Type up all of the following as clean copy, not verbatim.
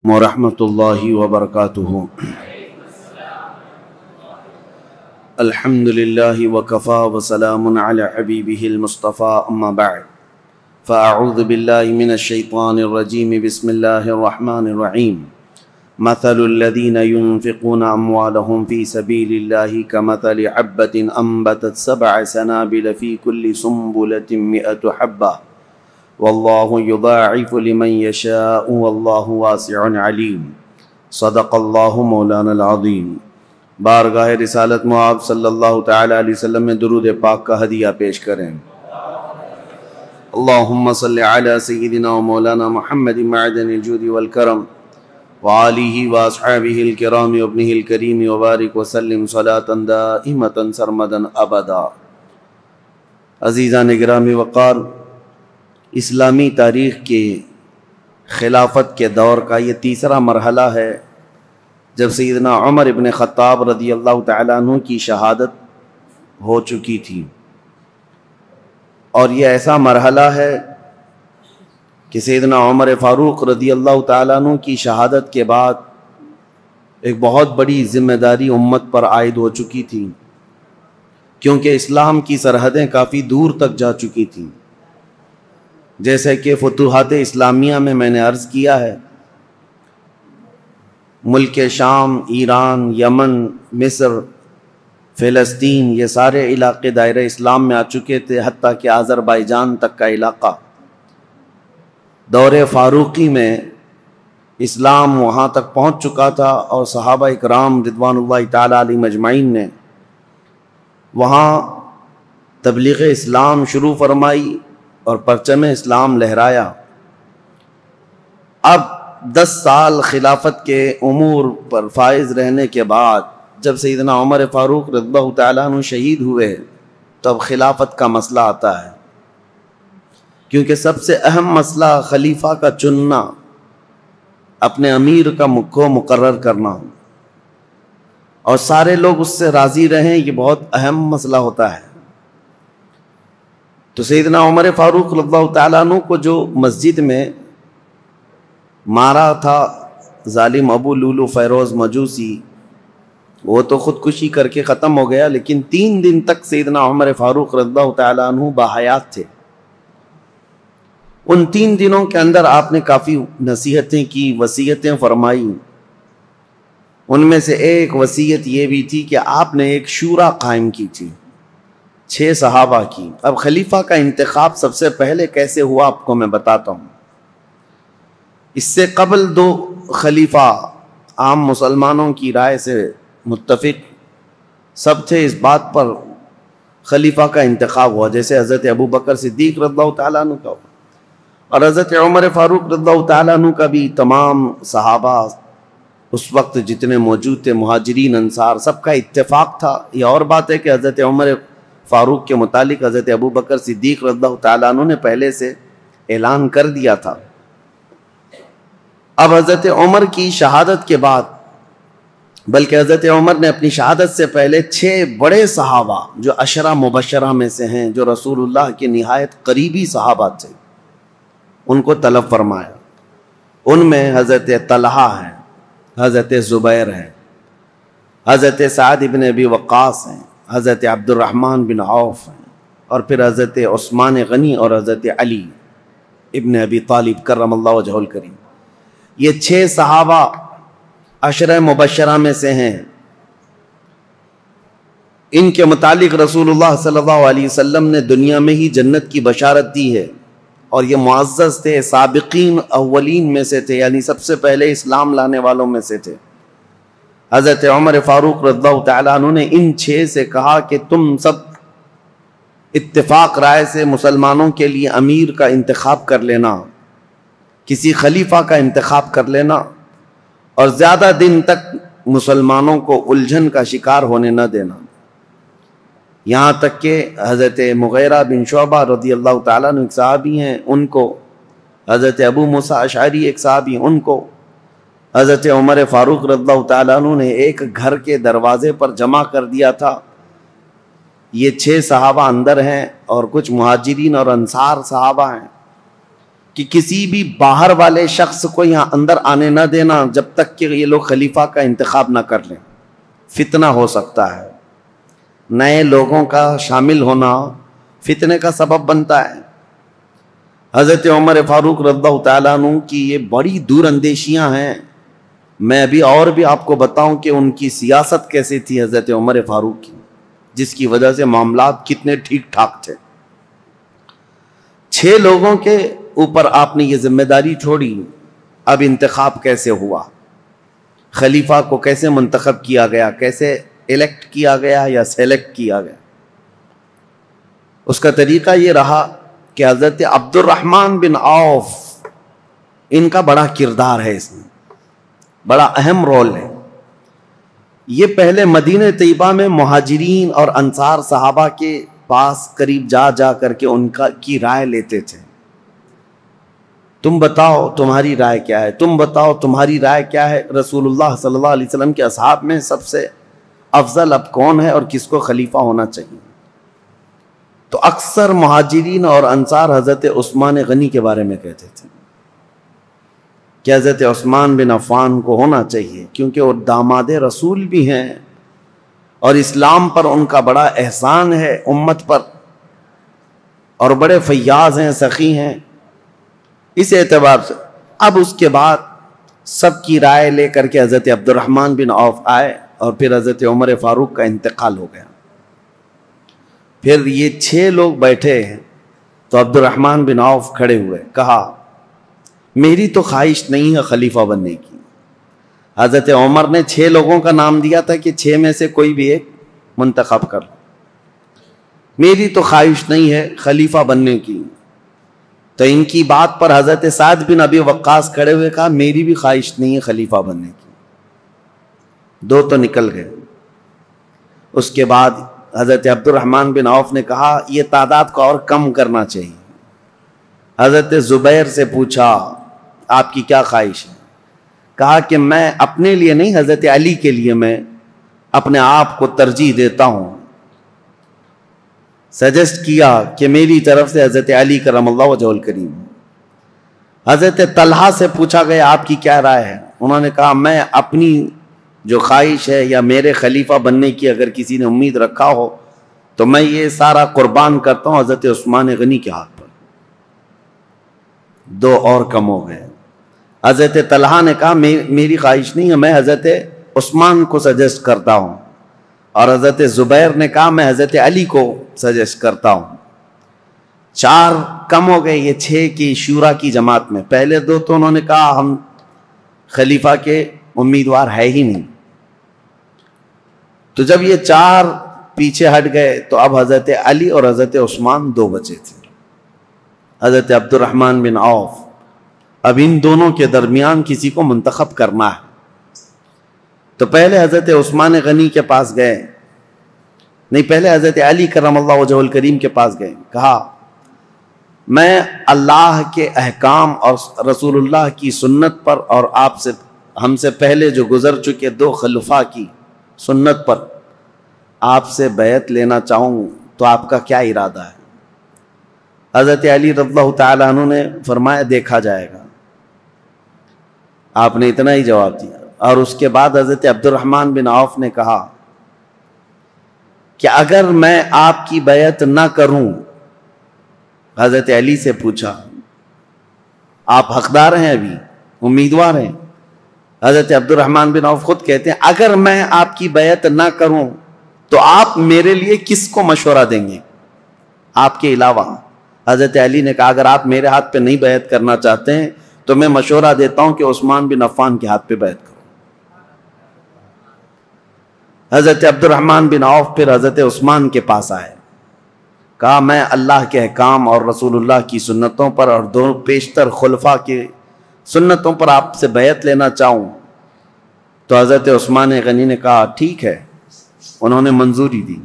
ورحمۃ اللہ وبرکاتہ۔ الحمد للہ وکفا وسلام علی حبیبہ المصطفیٰ، اما بعد فاعوذ باللہ من الشیطان الرجیم، بسم اللہ الرحمن الرحیم۔ مثل الذین ينفقون اموالهم فی سبیل اللہ کمثل حبۃ انبتت 7 سنابل فی کل سنبلۃ 100 حبۃ واللہ یضاعف لمن یشاء واللہ واسع علیم۔ صدق اللہ مولانا العظیم۔ بارگاہ رسالت مآب صلی اللہ تعالی علیہ وسلم میں درود پاک کا ہدیہ پیش کریں۔ اللہم صلی علی سیدنا و مولانا محمد معدن الجود والکرم وآلہ واصحابہ الکرام وابنہ الکریم وبارک وسلم صلاة دائمة سرمدا ابدا۔ عزیزان گرامی وقار، اسلامی تاریخ کے خلافت کے دور کا یہ تیسرا مرحلہ ہے جب سیدنا عمر ابن خطاب رضی اللہ تعالیٰ عنہ کی شہادت ہو چکی تھی، اور یہ ایسا مرحلہ ہے کہ سیدنا عمر فاروق رضی اللہ تعالیٰ عنہ کی شہادت کے بعد ایک بہت بڑی ذمہ داری امت پر عائد ہو چکی تھی، کیونکہ اسلام کی سرحدیں کافی دور تک جا چکی تھیں۔ جیسے کہ فتوحات اسلامیہ میں نے عرض کیا ہے، ملک شام، ایران، یمن، مصر، فلسطین، یہ سارے علاقے دائرہ اسلام میں آ چکے تھے، حتیٰ کہ آذربائیجان تک کا علاقہ۔ دور فاروقی میں اسلام وہاں تک پہنچ چکا تھا، اور صحابہ اکرام رضوان اللہ تعالیٰ علیہم اجمعین نے وہاں تبلیغ اسلام شروع فرمائی اور پرچم اسلام لہرایا۔ اب 10 سال خلافت کے امور پر فائز رہنے کے بعد جب سیدنا عمر فاروق رضی اللہ تعالیٰ عنہ شہید ہوئے تو اب خلافت کا مسئلہ آتا ہے، کیونکہ سب سے اہم مسئلہ خلیفہ کا چننا، اپنے امیر کو مقرر کرنا، اور سارے لوگ اس سے راضی رہیں، یہ بہت اہم مسئلہ ہوتا ہے۔ تو سیدنا عمر فاروق رضی اللہ تعالیٰ عنہ کو جو مسجد میں مارا تھا ظالم ابو لولو فیروز مجوسی، وہ تو خودکشی کر کے ختم ہو گیا، لیکن 3 دن تک سیدنا عمر فاروق رضی اللہ تعالیٰ عنہ باحیات تھے۔ ان 3 دنوں کے اندر آپ نے کافی نصیحتیں کی، وصیتیں فرمائی۔ ان میں سے ایک وصیت یہ بھی تھی کہ آپ نے ایک شورا قائم کی تھی 6 صحابہ کی۔ اب خلیفہ کا انتخاب سب سے پہلے کیسے ہوا آپ کو میں بتاتا ہوں۔ اس سے قبل 2 خلیفہ عام مسلمانوں کی رائے سے متفق سب تھے، اس بات پر خلیفہ کا انتخاب ہوا، جیسے حضرت ابو بکر صدیق رضی اللہ تعالیٰ عنہ کا ہوا، اور حضرت عمر فاروق رضی اللہ تعالیٰ عنہ کا بھی۔ تمام صحابہ اس وقت جتنے موجود تھے، مہاجرین انصار، سب کا اتفاق تھا۔ یہ اور بات ہے کہ حضرت عمر فاروق کے متعلق حضرت ابو بکر صدیق رضی اللہ تعالیٰ عنہ نے پہلے سے اعلان کر دیا تھا۔ اب حضرت عمر کی شہادت کے بعد، بلکہ حضرت عمر نے اپنی شہادت سے پہلے 6 بڑے صحابہ جو عشرہ مبشرہ میں سے ہیں، جو رسول اللہ کے نہایت قریبی صحابہ تھے، ان کو طلب فرمایا۔ ان میں حضرت طلحہ ہیں، حضرت زبیر ہیں، حضرت سعد بن ابی وقاص ہیں، حضرت عبد الرحمن بن عوف ہیں، اور پھر حضرت عثمان غنی اور حضرت علی ابن ابی طالب کرم اللہ وجہہ الکریم۔ یہ 6 صحابہ عشرہ مبشرہ میں سے ہیں۔ ان کے متعلق رسول اللہ صلی اللہ علیہ وسلم نے دنیا میں ہی جنت کی بشارت دی ہے، اور یہ معزز تھے، سابقین اولین میں سے تھے، یعنی سب سے پہلے اسلام لانے والوں میں سے تھے۔ حضرت عمر فاروق رضی اللہ تعالیٰ عنہ نے ان 6 سے کہا کہ تم سب اتفاق رائے سے مسلمانوں کے لیے امیر کا انتخاب کر لینا، کسی خلیفہ کا انتخاب کر لینا، اور زیادہ دن تک مسلمانوں کو الجھن کا شکار ہونے نہ دینا۔ یہاں تک کہ حضرت مغیرہ بن شعبہ رضی اللہ تعالیٰ عنہ ایک صحابی ہیں، ان کو، حضرت ابو موسیٰ اشعری ایک صحابی، ان کو حضرت عمر فاروق رضی اللہ تعالیٰ عنہ نے ایک گھر کے دروازے پر جمع کر دیا تھا۔ یہ 6 صحابہ اندر ہیں، اور کچھ مہاجرین اور انصار صحابہ ہیں۔ کہ کسی بھی باہر والے شخص کو یہاں اندر آنے نہ دینا جب تک کہ یہ لوگ خلیفہ کا انتخاب نہ کر لیں، فتنہ ہو سکتا ہے، نئے لوگوں کا شامل ہونا فتنے کا سبب بنتا ہے۔ حضرت عمر فاروق رضی اللہ تعالیٰ عنہ کی یہ بڑی دور اندیشیاں ہیں۔ میں ابھی اور بھی آپ کو بتاؤں کہ ان کی سیاست کیسی تھی حضرت عمر فاروق کی، جس کی وجہ سے معاملات کتنے ٹھیک ٹھاک تھے۔ 6 لوگوں کے اوپر آپ نے یہ ذمہ داری چھوڑی، اب انتخاب کیسے ہوا، خلیفہ کو کیسے منتخب کیا گیا، کیسے الیکٹ کیا گیا یا سیلیکٹ کیا گیا؟ اس کا طریقہ یہ رہا کہ حضرت عبد الرحمن بن عوف، ان کا بڑا کردار ہے، اس میں بڑا اہم رول ہے۔ یہ پہلے مدینہ طیبہ میں مہاجرین اور انصار صحابہ کے پاس قریب جا جا کر کے ان کی رائے لیتے تھے۔ تم بتاؤ تمہاری رائے کیا ہے، تم بتاؤ تمہاری رائے کیا ہے، رسول اللہ صلی اللہ علیہ وسلم کے اصحاب میں سب سے افضل اب کون ہے اور کس کو خلیفہ ہونا چاہیے؟ تو اکثر مہاجرین اور انصار حضرت عثمان غنی کے بارے میں کہتے تھے کہ حضرت عثمان بن عفان کو ہونا چاہیے، کیونکہ وہ داماد رسول بھی ہیں اور اسلام پر ان کا بڑا احسان ہے، امت پر، اور بڑے فیاض ہیں، سخی ہیں۔ اس اعتبار سے اب اس کے بعد سب کی رائے لے کر کے حضرت عبد الرحمن بن عوف آئے اور پھر حضرت عمر فاروق کا انتقال ہو گیا۔ پھر یہ 6 لوگ بیٹھے ہیں تو عبد الرحمن بن عوف کھڑے ہوئے، کہا میری تو خواہش نہیں ہے خلیفہ بننے کی۔ حضرت عمر نے 6 لوگوں کا نام دیا تھا کہ 6 میں سے کوئی بھی ایک منتخب کر لو، میری تو خواہش نہیں ہے خلیفہ بننے کی۔ تو ان کی بات پر حضرت سعد بن ابی وقاص کھڑے ہوئے، کہا میری بھی خواہش نہیں ہے خلیفہ بننے کی۔ 2 تو نکل گئے۔ اس کے بعد حضرت عبد الرحمن بن عوف نے کہا یہ تعداد کو اور کم کرنا چاہیے۔ حضرت زبیر سے پوچھا آپ کی کیا خواہش ہے؟ کہا کہ میں اپنے لیے نہیں، حضرت علی کے لیے میں اپنے آپ کو ترجیح دیتا ہوں۔ سجیسٹ کیا کہ میری طرف سے حضرت علی کرم اللہ وجہہ الکریم۔ حضرت طلحہ سے پوچھا گیا آپ کی کیا رائے ہے؟ انہوں نے کہا میں اپنی جو خواہش ہے یا میرے خلیفہ بننے کی اگر کسی نے امید رکھا ہو تو میں یہ سارا قربان کرتا ہوں حضرت عثمان غنی کے ہاتھ پر۔ 2 اور کم ہو گئے۔ حضرت طلحہ نے کہا میری خواہش نہیں ہے، میں حضرت عثمان کو سجیسٹ کرتا ہوں، اور حضرت زبیر نے کہا میں حضرت علی کو سجیسٹ کرتا ہوں۔ 4 کم ہو گئے یہ 6 کی شورا کی جماعت میں۔ پہلے 2 تو انہوں نے کہا ہم خلیفہ کے امیدوار ہے ہی نہیں۔ تو جب یہ 4 پیچھے ہٹ گئے تو اب حضرت علی اور حضرت عثمان 2 بچے تھے، حضرت عبد الرحمن بن عوف۔ اب ان دونوں کے درمیان کسی کو منتخب کرنا ہے۔ تو پہلے حضرت عثمان غنی کے پاس گئے، نہیں پہلے حضرت علی کرم اللہ وجہہ الکریم کے پاس گئے، کہا میں اللہ کے احکام اور رسول اللہ کی سنت پر اور آپ سے ہم سے پہلے جو گزر چکے 2 خلفاء کی سنت پر آپ سے بیعت لینا چاہوں، تو آپ کا کیا ارادہ ہے؟ حضرت علی رضی اللہ تعالیٰ عنہ نے فرمایا دیکھا جائے گا۔ آپ نے اتنا ہی جواب دیا۔ اور اس کے بعد حضرت عبد الرحمن بن عوف نے کہا کہ اگر میں آپ کی بیعت نہ کروں، حضرت علی سے پوچھا آپ حقدار ہیں، ابھی امیدوار ہیں؟ حضرت عبد الرحمن بن عوف خود کہتے ہیں اگر میں آپ کی بیعت نہ کروں تو آپ میرے لیے کس کو مشورہ دیں گے آپ کے علاوہ؟ حضرت علی نے کہا اگر آپ میرے ہاتھ پہ نہیں بیعت کرنا چاہتے ہیں تو میں مشورہ دیتا ہوں کہ عثمان بن عفان کے ہاتھ پہ بیعت کرو۔ حضرت عبد الرحمن بن عوف پھر حضرت عثمان کے پاس آئے، کہا میں اللہ کے احکام اور رسول اللہ کی سنتوں پر اور 2 پیشتر خلفاء کی سنتوں پر آپ سے بیعت لینا چاہوں۔ تو حضرت عثمان غنی نے کہا ٹھیک ہے، انہوں نے منظوری دی۔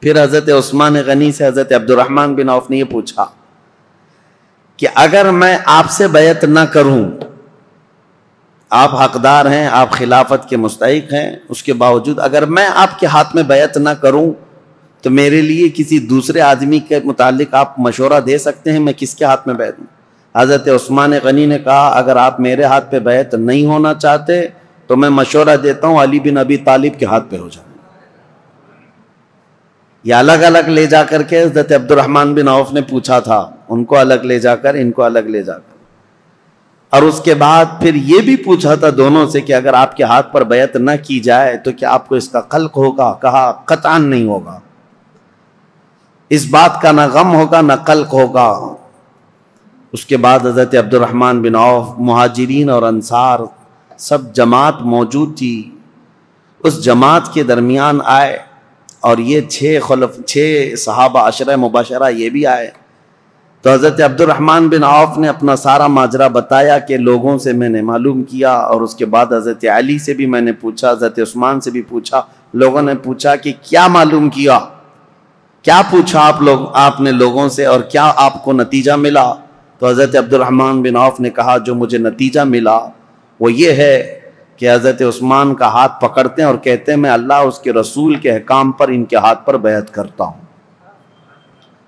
پھر حضرت عثمان غنی سے حضرت عبد الرحمن بن عوف نے یہ پوچھا کہ اگر میں آپ سے بیعت نہ کروں، آپ حقدار ہیں، آپ خلافت کے مستحق ہیں، اس کے باوجود اگر میں آپ کے ہاتھ میں بیعت نہ کروں تو میرے لیے کسی دوسرے آدمی کے متعلق آپ مشورہ دے سکتے ہیں میں کس کے ہاتھ میں بیعت دوں؟ حضرت عثمان غنی نے کہا اگر آپ میرے ہاتھ پہ بیعت نہیں ہونا چاہتے تو میں مشورہ دیتا ہوں علی بن ابی طالب کے ہاتھ پہ ہو جائیں. یہ الگ الگ لے جا کر کے حضرت عبد الرحمن بن عوف نے پوچھا تھا، ان کو الگ لے جا کر، ان کو الگ لے جا کر. اور اس کے بعد پھر یہ بھی پوچھا تھا دونوں سے کہ اگر آپ کے ہاتھ پر بیعت نہ کی جائے تو کیا آپ کو اس کا خلق ہوگا؟ کہا قطعاً نہیں ہوگا، اس بات کا نہ غم ہوگا نہ قلق ہوگا. اس کے بعد حضرت عبد الرحمن بن عوف، مہاجرین اور انصار سب جماعت موجود تھی، اس جماعت کے درمیان آئے اور یہ 6 صحابہ عشرہ مبشرہ یہ بھی آئے. تو حضرت عبد الرحمن بن عوف نے اپنا سارا ماجرا بتایا کہ لوگوں سے میں نے معلوم کیا، اور اس کے بعد حضرت علی سے بھی میں نے پوچھا، حضرت عثمان سے بھی پوچھا. لوگوں نے پوچھا کہ کیا معلوم کیا، کیا پوچھا آپ نے لوگوں سے اور کیا آپ کو نتیجہ ملا؟ تو حضرت عبد الرحمن بن عوف نے کہا جو مجھے نتیجہ ملا وہ یہ ہے کہ حضرت عثمان کا ہاتھ پکڑتے ہیں اور کہتے ہیں میں اللہ اس کے رسول کے احکام پر ان کے ہاتھ پر بیعت کرتا ہوں.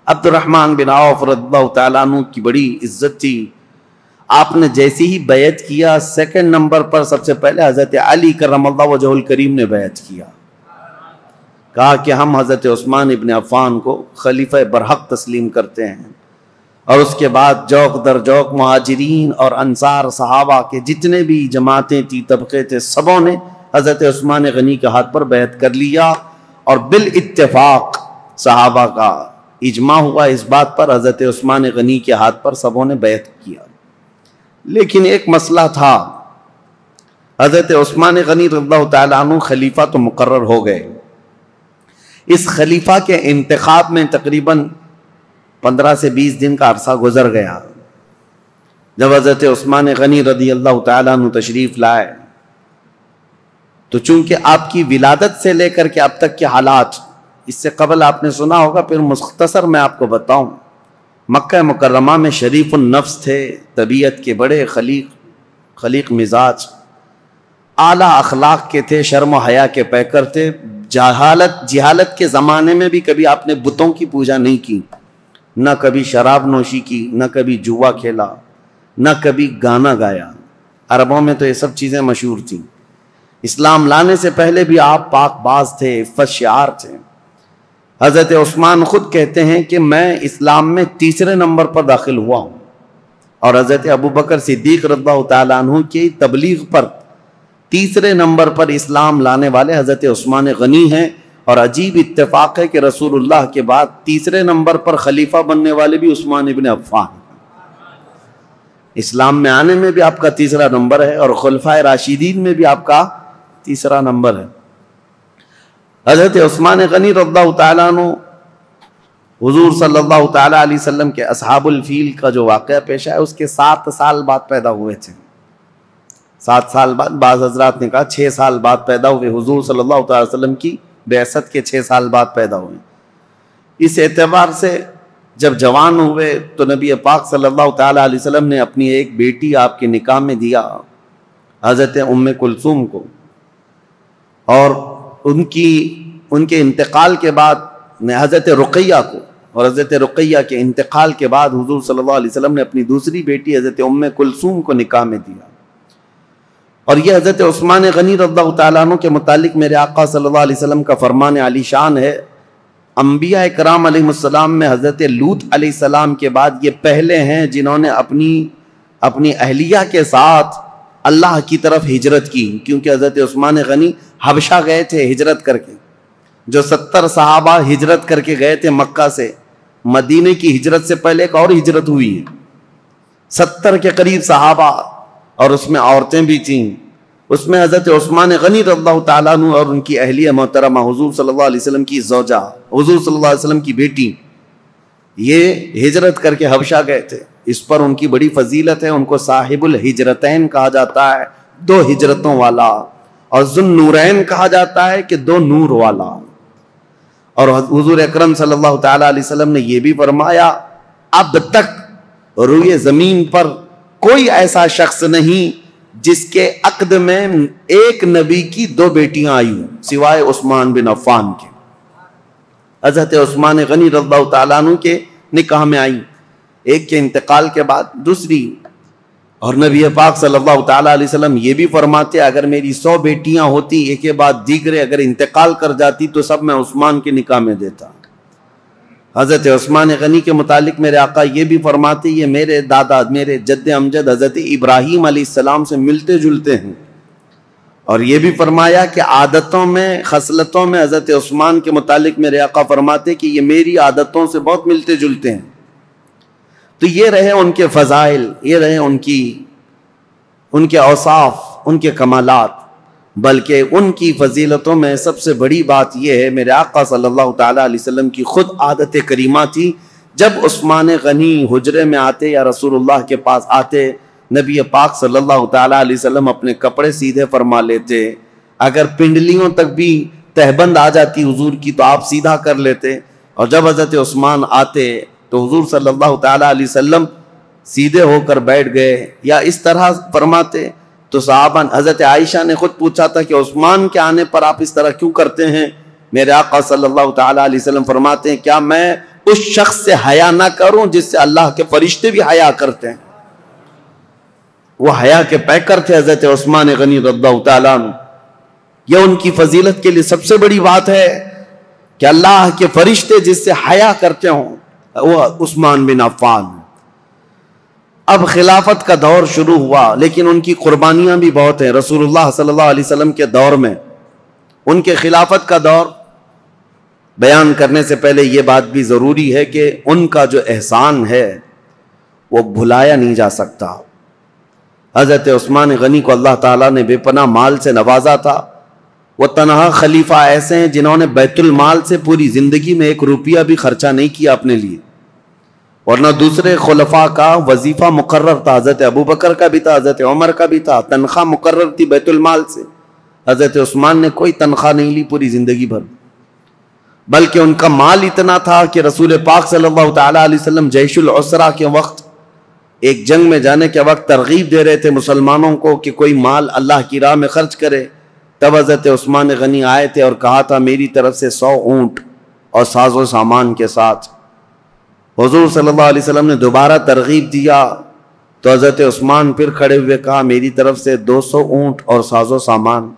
عبد الرحمن بن عوف رضی اللہ تعالیٰ عنہ کی بڑی عزت تھی. آپ نے جیسے ہی بیعت کیا، سیکنڈ نمبر پر سب سے پہلے حضرت علی کرم اللہ وجہہ الکریم نے بیعت کیا. کہا کہ ہم حضرت عثمان ابن عفان کو خلیفہ برحق تسلیم کرتے ہیں. اور اس کے بعد جوق در جوق مہاجرین اور انصار صحابہ کے جتنے بھی جماعتیں تھی، طبقے تھے، سبوں نے حضرت عثمان غنی کے ہاتھ پر بیعت کر لیا. اور بالاتفاق صحابہ کا اجماع ہوا اس بات پر، حضرت عثمان غنی کے ہاتھ پر سبوں نے بیعت کیا. لیکن ایک مسئلہ تھا، حضرت عثمان غنی رضی اللہ تعالیٰ عنہ خلیفہ تو مقرر ہو گئے. اس خلیفہ کے انتخاب میں تقریباً 15 سے 20 دن کا عرصہ گزر گیا. جب حضرت عثمان غنی رضی اللہ تعالیٰ عنہ تشریف لائے تو چونکہ آپ کی ولادت سے لے کر کے اب تک کے حالات اس سے قبل آپ نے سنا ہوگا، پھر مختصر میں آپ کو بتاؤں. مکہ مکرمہ میں شریف النفس تھے، طبیعت کے بڑے خلیق مزاج، اعلیٰ اخلاق کے تھے، شرم و حیا کے پیکر تھے. جہالت کے زمانے میں بھی کبھی آپ نے بتوں کی پوجا نہیں کی، نہ کبھی شراب نوشی کی، نہ کبھی جوا کھیلا، نہ کبھی گانا گایا. عربوں میں تو یہ سب چیزیں مشہور تھیں. اسلام لانے سے پہلے بھی آپ پاک باز تھے، عفت شعار تھے. حضرت عثمان خود کہتے ہیں کہ میں اسلام میں 3 نمبر پر داخل ہوا ہوں، اور حضرت ابوبکر صدیق رضی اللہ تعالیٰ عنہ کی تبلیغ پر 3 نمبر پر اسلام لانے والے حضرت عثمان غنی ہیں. اور عجیب اتفاق ہے کہ رسول اللہ کے بعد 3 نمبر پر خلیفہ بننے والے بھی عثمان ابن عفان. اسلام میں آنے میں بھی آپ کا 3 نمبر ہے، اور خلفائے راشدین میں بھی آپ کا 3 نمبر ہے. حضرت عثمان غنی رضی اللہ تعالیٰ عنہ حضور صلی اللہ تعالیٰ علیہ وسلم کے اصحاب الفیل کا جو واقعہ پیش ہے اس کے 7 سال بعد پیدا ہوئے تھے. 7 سال بعد، بعض حضرات نے کہا 6 سال بعد پیدا ہوئے. حضور صلی اللہ تعالیٰ علیہ وسلم کی بعثت کے 6 سال بعد پیدا ہوئے. اس اعتبار سے جب جوان ہوئے تو نبی پاک صلی اللہ تعالیٰ علیہ وسلم نے اپنی ایک بیٹی آپ کے نکاح میں دیا، حضرت ام کلثوم کو. اور ان کے انتقال کے بعد حضرت رقیہ کو، اور حضرت رقیہ کے انتقال کے بعد حضور صلی اللہ علیہ وسلم نے اپنی دوسری بیٹی حضرت ام کلثوم کو نکاح میں دیا. اور یہ حضرت عثمان غنی رضی اللہ تعالیٰ عنہ کے متعلق میرے آقا صلی اللہ علیہ وسلم کا فرمان علی شان ہے. انبیاء کرام علیہ السلام میں حضرت لوط علیہ السلام کے بعد یہ پہلے ہیں جنہوں نے اپنی اہلیہ کے ساتھ اللہ کی طرف ہجرت کی. کیونکہ حضرت عثمان غنی حبشہ گئے تھے ہجرت کر کے. جو 70 صحابہ ہجرت کر کے گئے تھے مکہ سے، مدینے کی ہجرت سے پہلے ایک اور ہجرت ہوئی ہے. 70 کے قریب صحابہ، اور اس میں عورتیں بھی تھیں. اس میں حضرت عثمان غنی رضی اللہ تعالیٰ عنہ اور ان کی اہلیہ محترمہ حضور صلی اللہ علیہ وسلم کی زوجہ، حضور صلی اللہ علیہ وسلم کی بیٹی، یہ ہجرت کر کے حبشہ گئے تھے. اس پر ان کی بڑی فضیلت ہے. ان کو صاحب الہجرتین کہا جاتا ہے، 2 ہجرتوں والا، اور ذن نورین کہا جاتا ہے کہ 2 نور والا. اور حضور اکرم صلی اللہ تعالیٰ علیہ وسلم نے یہ بھی فرمایا اب تک روئے زمین پر کوئی ایسا شخص نہیں جس کے عقد میں ایک نبی کی 2 بیٹیاں آئی ہوں سوائے عثمان بن عفان کے. حضرت عثمان غنی رضی اللہ تعالیٰ عنہ کے نکاح میں آئی. ایک کے انتقال کے بعد دوسری. اور نبی پاک صلی اللہ تعالیٰ علیہ وسلم یہ بھی فرماتے اگر میری 100 بیٹیاں ہوتی ایک کے بعد دیگرے اگر انتقال کر جاتی تو سب میں عثمان کے نکاح میں دیتا. حضرت عثمان غنی کے متعلق میرے آقا یہ بھی فرماتے یہ میرے دادا میرے جد امجد حضرت ابراہیم علیہ السلام سے ملتے جلتے ہیں. اور یہ بھی فرمایا کہ عادتوں میں خصلتوں میں حضرت عثمان کے متعلق میرے آقا فرماتے کہ یہ میری عادتوں سے بہت ملتے جلتے ہیں. تو یہ رہے ان کے فضائل، یہ رہے ان کے اوصاف، ان کے کمالات. بلکہ ان کی فضیلتوں میں سب سے بڑی بات یہ ہے میرے آقا صلی اللہ تعالیٰ علیہ وسلم کی خود عادت کریمہ تھی. جب عثمان غنی حجرے میں آتے یا رسول اللہ کے پاس آتے، نبی پاک صلی اللہ تعالیٰ علیہ وسلم اپنے کپڑے سیدھے فرما لیتے. اگر پنڈلیوں تک بھی تہبند آ جاتی حضور کی تو آپ سیدھا کر لیتے. اور جب حضرت عثمان آتے تو حضور صلی اللہ تعالیٰ علیہ وسلم سیدھے ہو کر بیٹھ گئے یا اس طرح فرماتے. تو صحابہ حضرت عائشہ نے خود پوچھا تھا کہ عثمان کے آنے پر آپ اس طرح کیوں کرتے ہیں؟ میرے آقا صلی اللہ تعالیٰ علیہ وسلم فرماتے ہیں کیا میں اس شخص سے حیا نہ کروں جس سے اللہ کے فرشتے بھی حیا کرتے ہیں؟ وہ حیا کے پیکر تھے حضرت عثمان غنی رضی اللہ تعالیٰ عنہ. یہ ان کی فضیلت کے لیے سب سے بڑی بات ہے کہ اللہ کے فرشتے جس سے حیا کرتے ہوں وہ عثمان بن عفان. اب خلافت کا دور شروع ہوا لیکن ان کی قربانیاں بھی بہت ہیں. رسول اللہ صلی اللہ علیہ وسلم کے دور میں ان کے خلافت کا دور بیان کرنے سے پہلے یہ بات بھی ضروری ہے کہ ان کا جو احسان ہے وہ بھلایا نہیں جا سکتا. حضرت عثمان غنی کو اللہ تعالیٰ نے بے پناہ مال سے نوازا تھا. وہ تنہا خلیفہ ایسے ہیں جنہوں نے بیت المال سے پوری زندگی میں 1 روپیہ بھی خرچہ نہیں کیا اپنے لیے، ورنہ دوسرے خلفاء کا وظیفہ مقرر تھا. حضرت ابوبکر کا بھی تھا، حضرت عمر کا بھی تھا، تنخواہ مقرر تھی بیت المال سے. حضرت عثمان نے کوئی تنخواہ نہیں لی پوری زندگی بھر، بلکہ ان کا مال اتنا تھا کہ رسول پاک صلی اللہ تعالیٰ علیہ وسلم جیش العسرہ کے وقت ایک جنگ میں جانے کے وقت ترغیب دے رہے تھے مسلمانوں کو کہ کوئی مال اللہ کی راہ میں خرچ کرے. تب حضرت عثمان غنی آئے تھے اور کہا تھا میری طرف سے 100 اونٹ اور ساز و سامان کے ساتھ. حضور صلی اللہ علیہ وسلم نے دوبارہ ترغیب دیا تو حضرت عثمان پھر کھڑے ہوئے کہا میری طرف سے 200 اونٹ اور ساز و سامان.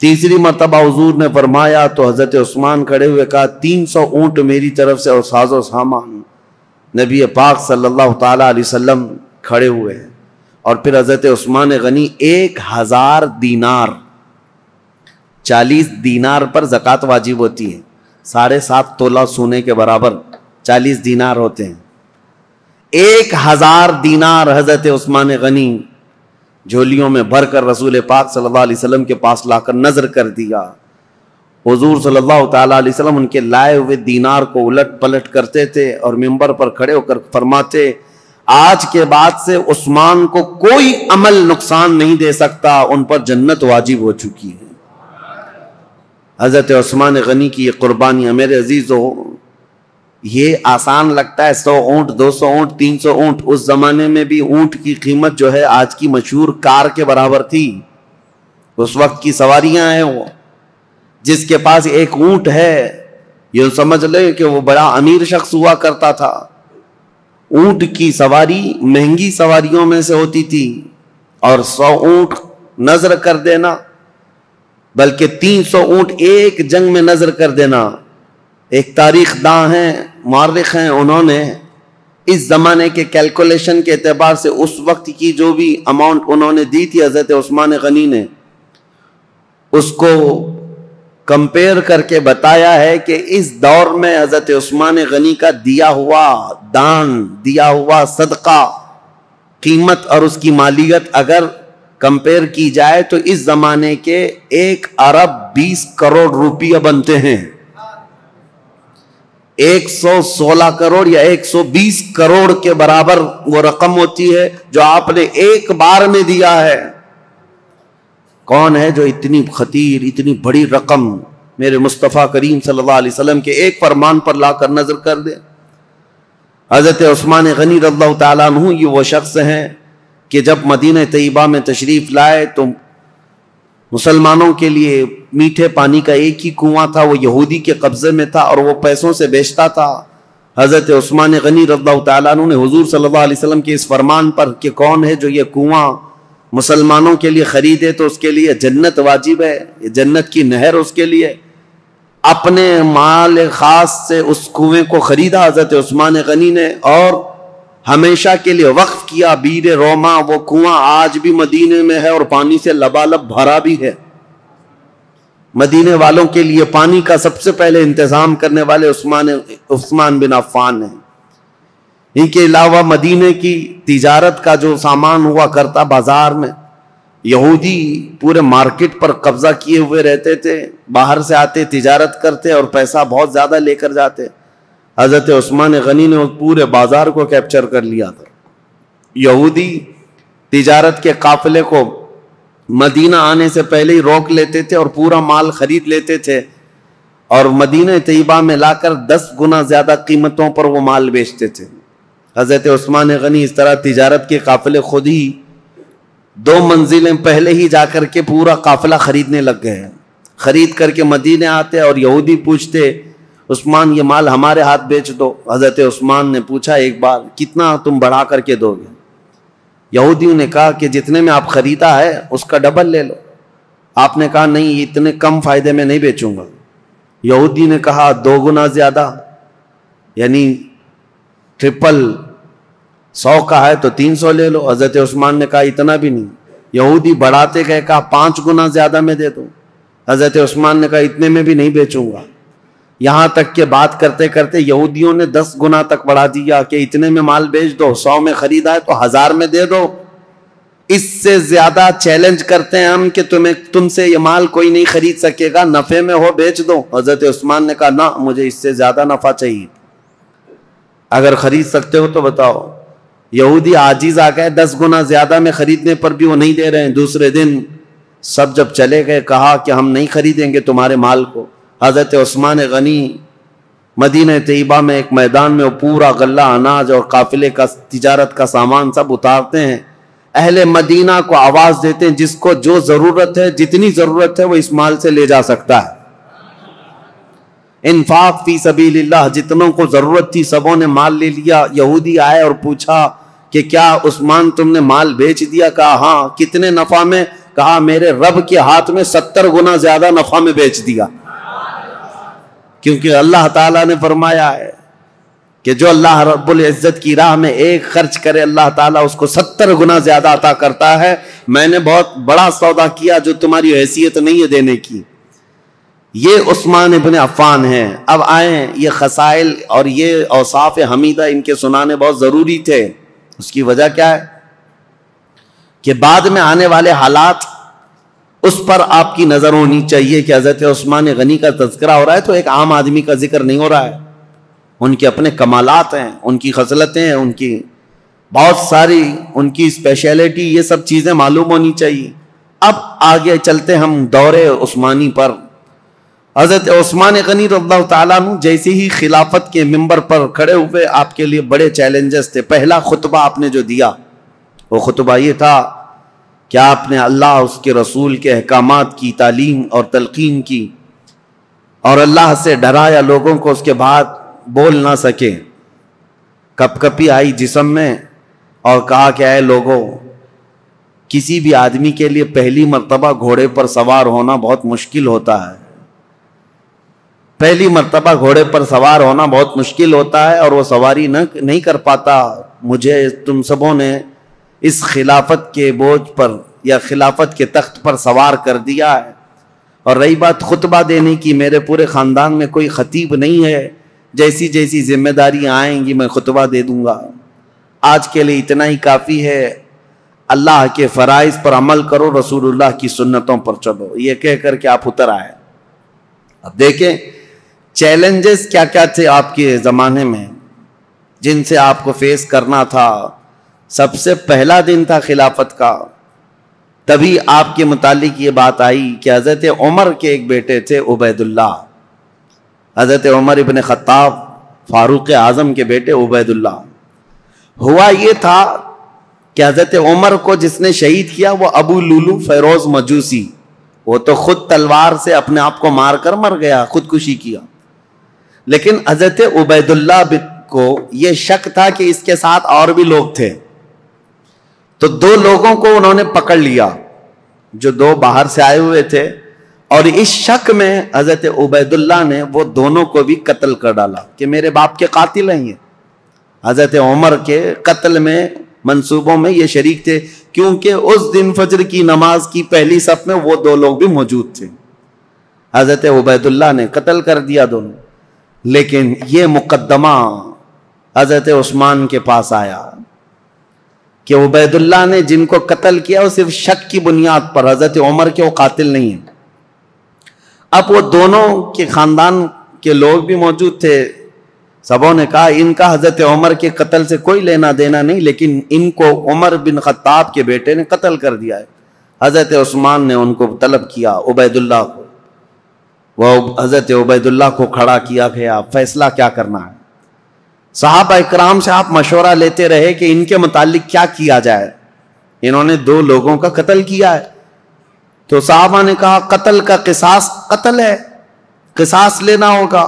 تیسری مرتبہ حضور نے فرمایا تو حضرت عثمان کھڑے ہوئے کہا 300 اونٹ میری طرف سے اور ساز و سامان. نبی پاک صلی اللہ تعالیٰ علیہ وسلم کھڑے ہوئے اور پھر حضرت عثمان غنی 1000 دینار، 40 دینار پر زکوٰۃ واجب ہوتی ہے، 7.5 تولہ سونے کے برابر 40 دینار ہوتے ہیں. 1000 دینار حضرت عثمان غنی جھولیوں میں بھر کر رسول پاک صلی اللہ علیہ وسلم کے پاس لا کر نظر کر دیا. حضور صلی اللہ تعالیٰ علیہ وسلم ان کے لائے ہوئے دینار کو الٹ پلٹ کرتے تھے اور منبر پر کھڑے ہو کر فرماتے آج کے بعد سے عثمان کو کوئی عمل نقصان نہیں دے سکتا، ان پر جنت واجب ہو چکی ہے. حضرت عثمان غنی کی یہ قربانیاں میرے عزیزو، یہ آسان لگتا ہے 100 اونٹ 200 اونٹ 300 اونٹ. اس زمانے میں بھی اونٹ کی قیمت جو ہے آج کی مشہور کار کے برابر تھی. اس وقت کی سواریاں ہیں، وہ جس کے پاس 1 اونٹ ہے یہ سمجھ لے کہ وہ بڑا امیر شخص ہوا کرتا تھا. اونٹ کی سواری مہنگی سواریوں میں سے ہوتی تھی اور 100 اونٹ نظر کر دینا، بلکہ 300 اونٹ ایک جنگ میں نظر کر دینا. ایک تاریخ داں ہیں، مورخ ہیں، انہوں نے اس زمانے کے کیلکولیشن کے اعتبار سے اس وقت کی جو بھی اماؤنٹ انہوں نے دی تھی حضرت عثمان غنی نے، اس کو کمپیئر کر کے بتایا ہے کہ اس دور میں حضرت عثمان غنی کا دیا ہوا دان، دیا ہوا صدقہ، قیمت اور اس کی مالیت اگر کمپیئر کی جائے تو اس زمانے کے 1 ارب 20 کروڑ روپیہ بنتے ہیں. 116 کروڑ یا 120 کروڑ کے برابر وہ رقم ہوتی ہے جو آپ نے ایک بار میں دیا ہے. کون ہے جو اتنی خطیر اتنی بڑی رقم میرے مصطفیٰ کریم صلی اللہ علیہ وسلم کے ایک فرمان پر لا کر نظر کر دے؟ حضرت عثمان غنی رضی اللہ تعالیٰ عنہ یہ وہ شخص ہیں کہ جب مدینہ طیبہ میں تشریف لائے تو مسلمانوں کے لیے میٹھے پانی کا ایک ہی کنواں تھا، وہ یہودی کے قبضے میں تھا اور وہ پیسوں سے بیچتا تھا. حضرت عثمان غنی رضی اللہ تعالیٰ عنہ نے حضور صلی اللہ علیہ وسلم کے اس فرمان پر کہ کون ہے جو یہ کنواں مسلمانوں کے لیے خریدے تو اس کے لیے جنت واجب ہے، یہ جنت کی نہر اس کے لیے، اپنے مال خاص سے اس کنویں کو خریدا حضرت عثمان غنی نے اور ہمیشہ کے لیے وقف کیا بیر روما۔ وہ کنواں آج بھی مدینے میں ہے اور پانی سے لبالب بھرا بھی ہے۔ مدینے والوں کے لیے پانی کا سب سے پہلے انتظام کرنے والے عثمان بن عفان ہیں۔ ان کے علاوہ مدینے کی تجارت کا جو سامان ہوا کرتا بازار میں، یہودی پورے مارکیٹ پر قبضہ کیے ہوئے رہتے تھے، باہر سے آتے تجارت کرتے اور پیسہ بہت زیادہ لے کر جاتے۔ حضرت عثمان غنی نے پورے بازار کو کیپچر کر لیا تھا۔ یہودی تجارت کے قافلے کو مدینہ آنے سے پہلے ہی روک لیتے تھے اور پورا مال خرید لیتے تھے اور مدینہ طیبہ میں لا کر 10 گنا زیادہ قیمتوں پر وہ مال بیچتے تھے۔ حضرت عثمان غنی اس طرح تجارت کے قافلے خود ہی 2 منزلیں پہلے ہی جا کر کے پورا قافلہ خریدنے لگ گئے۔ خرید کر کے مدینے آتے اور یہودی پوچھتے عثمان یہ مال ہمارے ہاتھ بیچ دو۔ حضرت عثمان نے پوچھا ایک بار کتنا تم بڑھا کر کے دو گے؟ یہودیوں نے کہا کہ جتنے میں آپ خریدا ہے اس کا ڈبل لے لو۔ آپ نے کہا نہیں، اتنے کم فائدے میں نہیں بیچوں گا۔ یہودی نے کہا 2 گنا زیادہ، یعنی ٹرپل، 100 کا ہے تو 300 لے لو۔ حضرت عثمان نے کہا اتنا بھی نہیں۔ یہودی بڑھاتے گئے، کہا 5 گنا زیادہ میں دے دو۔ حضرت عثمان نے کہا اتنے میں بھی نہیں بیچوں گا۔ یہاں تک کہ بات کرتے کرتے یہودیوں نے 10 گنا تک بڑھا دیا کہ اتنے میں مال بیچ دو، 100 میں خریدا ہے تو 1000 میں دے دو۔ اس سے زیادہ چیلنج کرتے ہیں ہم کہ تم سے یہ مال کوئی نہیں خرید سکے گا، نفع میں ہو بیچ دو۔ حضرت عثمان نے کہا نہ، مجھے اس سے زیادہ نفع چاہیے، اگر خرید سکتے ہو تو بتاؤ۔ یہودی عاجز آ گئے، 10 گنا زیادہ میں خریدنے پر بھی وہ نہیں دے رہے ہیں۔ دوسرے دن سب جب چلے گئے کہا کہ ہم نہیں خریدیں گے تمہارے مال کو۔ حضرت عثمان غنی مدینہ طیبہ میں ایک میدان میں وہ پورا غلہ اناج اور قافلے کا تجارت کا سامان سب اتارتے ہیں، اہل مدینہ کو آواز دیتے ہیں جس کو جو ضرورت ہے، جتنی ضرورت ہے وہ اس مال سے لے جا سکتا ہے۔ انفاق فی سبیل اللہ، جتنوں کو ضرورت تھی سبوں نے مال لے لیا۔ یہودی آئے اور پوچھا کہ کیا عثمان تم نے مال بیچ دیا؟ کہا ہاں۔ کتنے نفع میں؟ کہا میرے رب کے ہاتھ میں 70 گنا زیادہ نفع میں بیچ دیا، کیونکہ اللہ تعالیٰ نے فرمایا ہے کہ جو اللہ رب العزت کی راہ میں ایک خرچ کرے اللہ تعالیٰ اس کو 70 گنا زیادہ عطا کرتا ہے۔ میں نے بہت بڑا سودا کیا جو تمہاری حیثیت نہیں ہے دینے کی۔ یہ عثمان ابن عفان ہیں۔ اب آئیں، یہ خصائل اور یہ اوصاف حمیدہ ان کے سنانے بہت ضروری تھے۔ اس کی وجہ کیا ہے کہ بعد میں آنے والے حالات اس پر آپ کی نظر ہونی چاہیے کہ حضرت عثمان غنی کا تذکرہ ہو رہا ہے تو ایک عام آدمی کا ذکر نہیں ہو رہا ہے۔ ان کے اپنے کمالات ہیں، ان کی خصلتیں ہیں، ان کی بہت ساری ان کی اسپیشلٹی، یہ سب چیزیں معلوم ہونی چاہیے۔ اب آگے چلتے ہم دور عثمانی پر۔ حضرت عثمان غنی رضی اللہ تعالیٰ عنہ جیسے ہی خلافت کے منبر پر کھڑے ہوئے، آپ کے لیے بڑے چیلنجز تھے۔ پہلا خطبہ آپ نے جو دیا وہ خطبہ یہ تھا کہ آپ نے اللہ، اس کے رسول کے احکامات کی تعلیم اور تلقین کی اور اللہ سے ڈرایا لوگوں کو، اس کے بعد بول نہ سکے، کپ کپی آئی جسم میں اور کہا کہ اے لوگوں، کسی بھی آدمی کے لیے پہلی مرتبہ گھوڑے پر سوار ہونا بہت مشکل ہوتا ہے۔ پہلی مرتبہ گھوڑے پر سوار ہونا بہت مشکل ہوتا ہے اور وہ سواری نہیں کر پاتا۔ مجھے تم سبوں نے اس خلافت کے بوجھ پر یا خلافت کے تخت پر سوار کر دیا ہے۔ اور رہی بات خطبہ دینے کی، میرے پورے خاندان میں کوئی خطیب نہیں ہے، جیسی جیسی ذمہ داریاں آئیں گی میں خطبہ دے دوں گا۔ آج کے لیے اتنا ہی کافی ہے، اللہ کے فرائض پر عمل کرو، رسول اللہ کی سنتوں پر چلو، یہ کہہ کر کے آپ اتر آئے۔ اب دیکھیں چیلنجز کیا کیا تھے آپ کے زمانے میں جن سے آپ کو فیس کرنا تھا۔ سب سے پہلا دن تھا خلافت کا، تبھی آپ کے متعلق یہ بات آئی کہ حضرت عمر کے ایک بیٹے تھے عبید اللہ، حضرت عمر ابن خطاب فاروق اعظم کے بیٹے عبید اللہ۔ ہوا یہ تھا کہ حضرت عمر کو جس نے شہید کیا وہ ابو لولو فیروز مجوسی، وہ تو خود تلوار سے اپنے آپ کو مار کر مر گیا، خودکشی کیا۔ لیکن حضرت عبید اللہ کو یہ شک تھا کہ اس کے ساتھ اور بھی لوگ تھے، تو 2 لوگوں کو انہوں نے پکڑ لیا جو 2 باہر سے آئے ہوئے تھے، اور اس شک میں حضرت عبید اللہ نے وہ دونوں کو بھی قتل کر ڈالا کہ میرے باپ کے قاتل ہیں یہ۔ حضرت عمر کے قتل میں منصوبوں میں یہ شریک تھے، کیونکہ اس دن فجر کی نماز کی پہلی صف میں وہ 2 لوگ بھی موجود تھے۔ حضرت عبید اللہ نے قتل کر دیا دونوں، لیکن یہ مقدمہ حضرت عثمان کے پاس آیا کہ عبید اللہ نے جن کو قتل کیا وہ صرف شک کی بنیاد پر، حضرت عمر کے وہ قاتل نہیں ہیں۔ اب وہ دونوں کے خاندان کے لوگ بھی موجود تھے، سبوں نے کہا ان کا حضرت عمر کے قتل سے کوئی لینا دینا نہیں، لیکن ان کو عمر بن خطاب کے بیٹے نے قتل کر دیا ہے۔ حضرت عثمان نے ان کو طلب کیا، عبید اللہ کو، وہ حضرت عبید اللہ کو کھڑا کیا گیا، فیصلہ کیا کرنا ہے۔ صحابہ اکرام سے آپ مشورہ لیتے رہے کہ ان کے متعلق کیا کیا جائے، انہوں نے 2 لوگوں کا قتل کیا ہے، تو صحابہ نے کہا قتل کا قصاص قتل ہے، قصاص لینا ہوگا،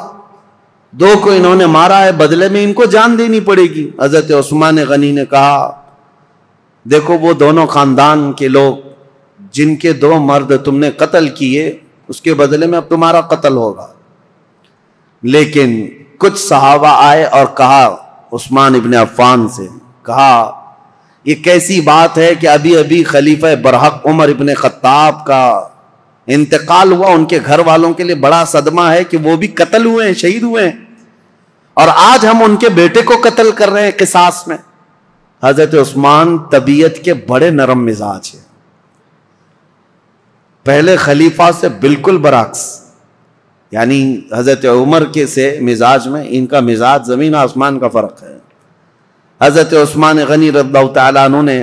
2 کو انہوں نے مارا ہے، بدلے میں ان کو جان دینی پڑے گی۔ حضرت عثمان غنی نے کہا دیکھو وہ دونوں خاندان کے لوگ جن کے 2 مرد تم نے قتل کیے، اس کے بدلے میں اب تمہارا قتل ہوگا۔ لیکن کچھ صحابہ آئے اور کہا عثمان ابن عفان سے، کہا یہ کیسی بات ہے کہ ابھی ابھی خلیفہ برحق عمر ابن خطاب کا انتقال ہوا، ان کے گھر والوں کے لیے بڑا صدمہ ہے کہ وہ بھی قتل ہوئے ہیں، شہید ہوئے ہیں، اور آج ہم ان کے بیٹے کو قتل کر رہے ہیں قصاص میں۔ حضرت عثمان طبیعت کے بڑے نرم مزاج ہیں، پہلے خلیفہ سے بالکل برعکس، یعنی حضرت عمر کے سے مزاج میں ان کا مزاج زمین آسمان کا فرق ہے۔ حضرت عثمان غنی رضی اللہ تعالیٰ عنہ نے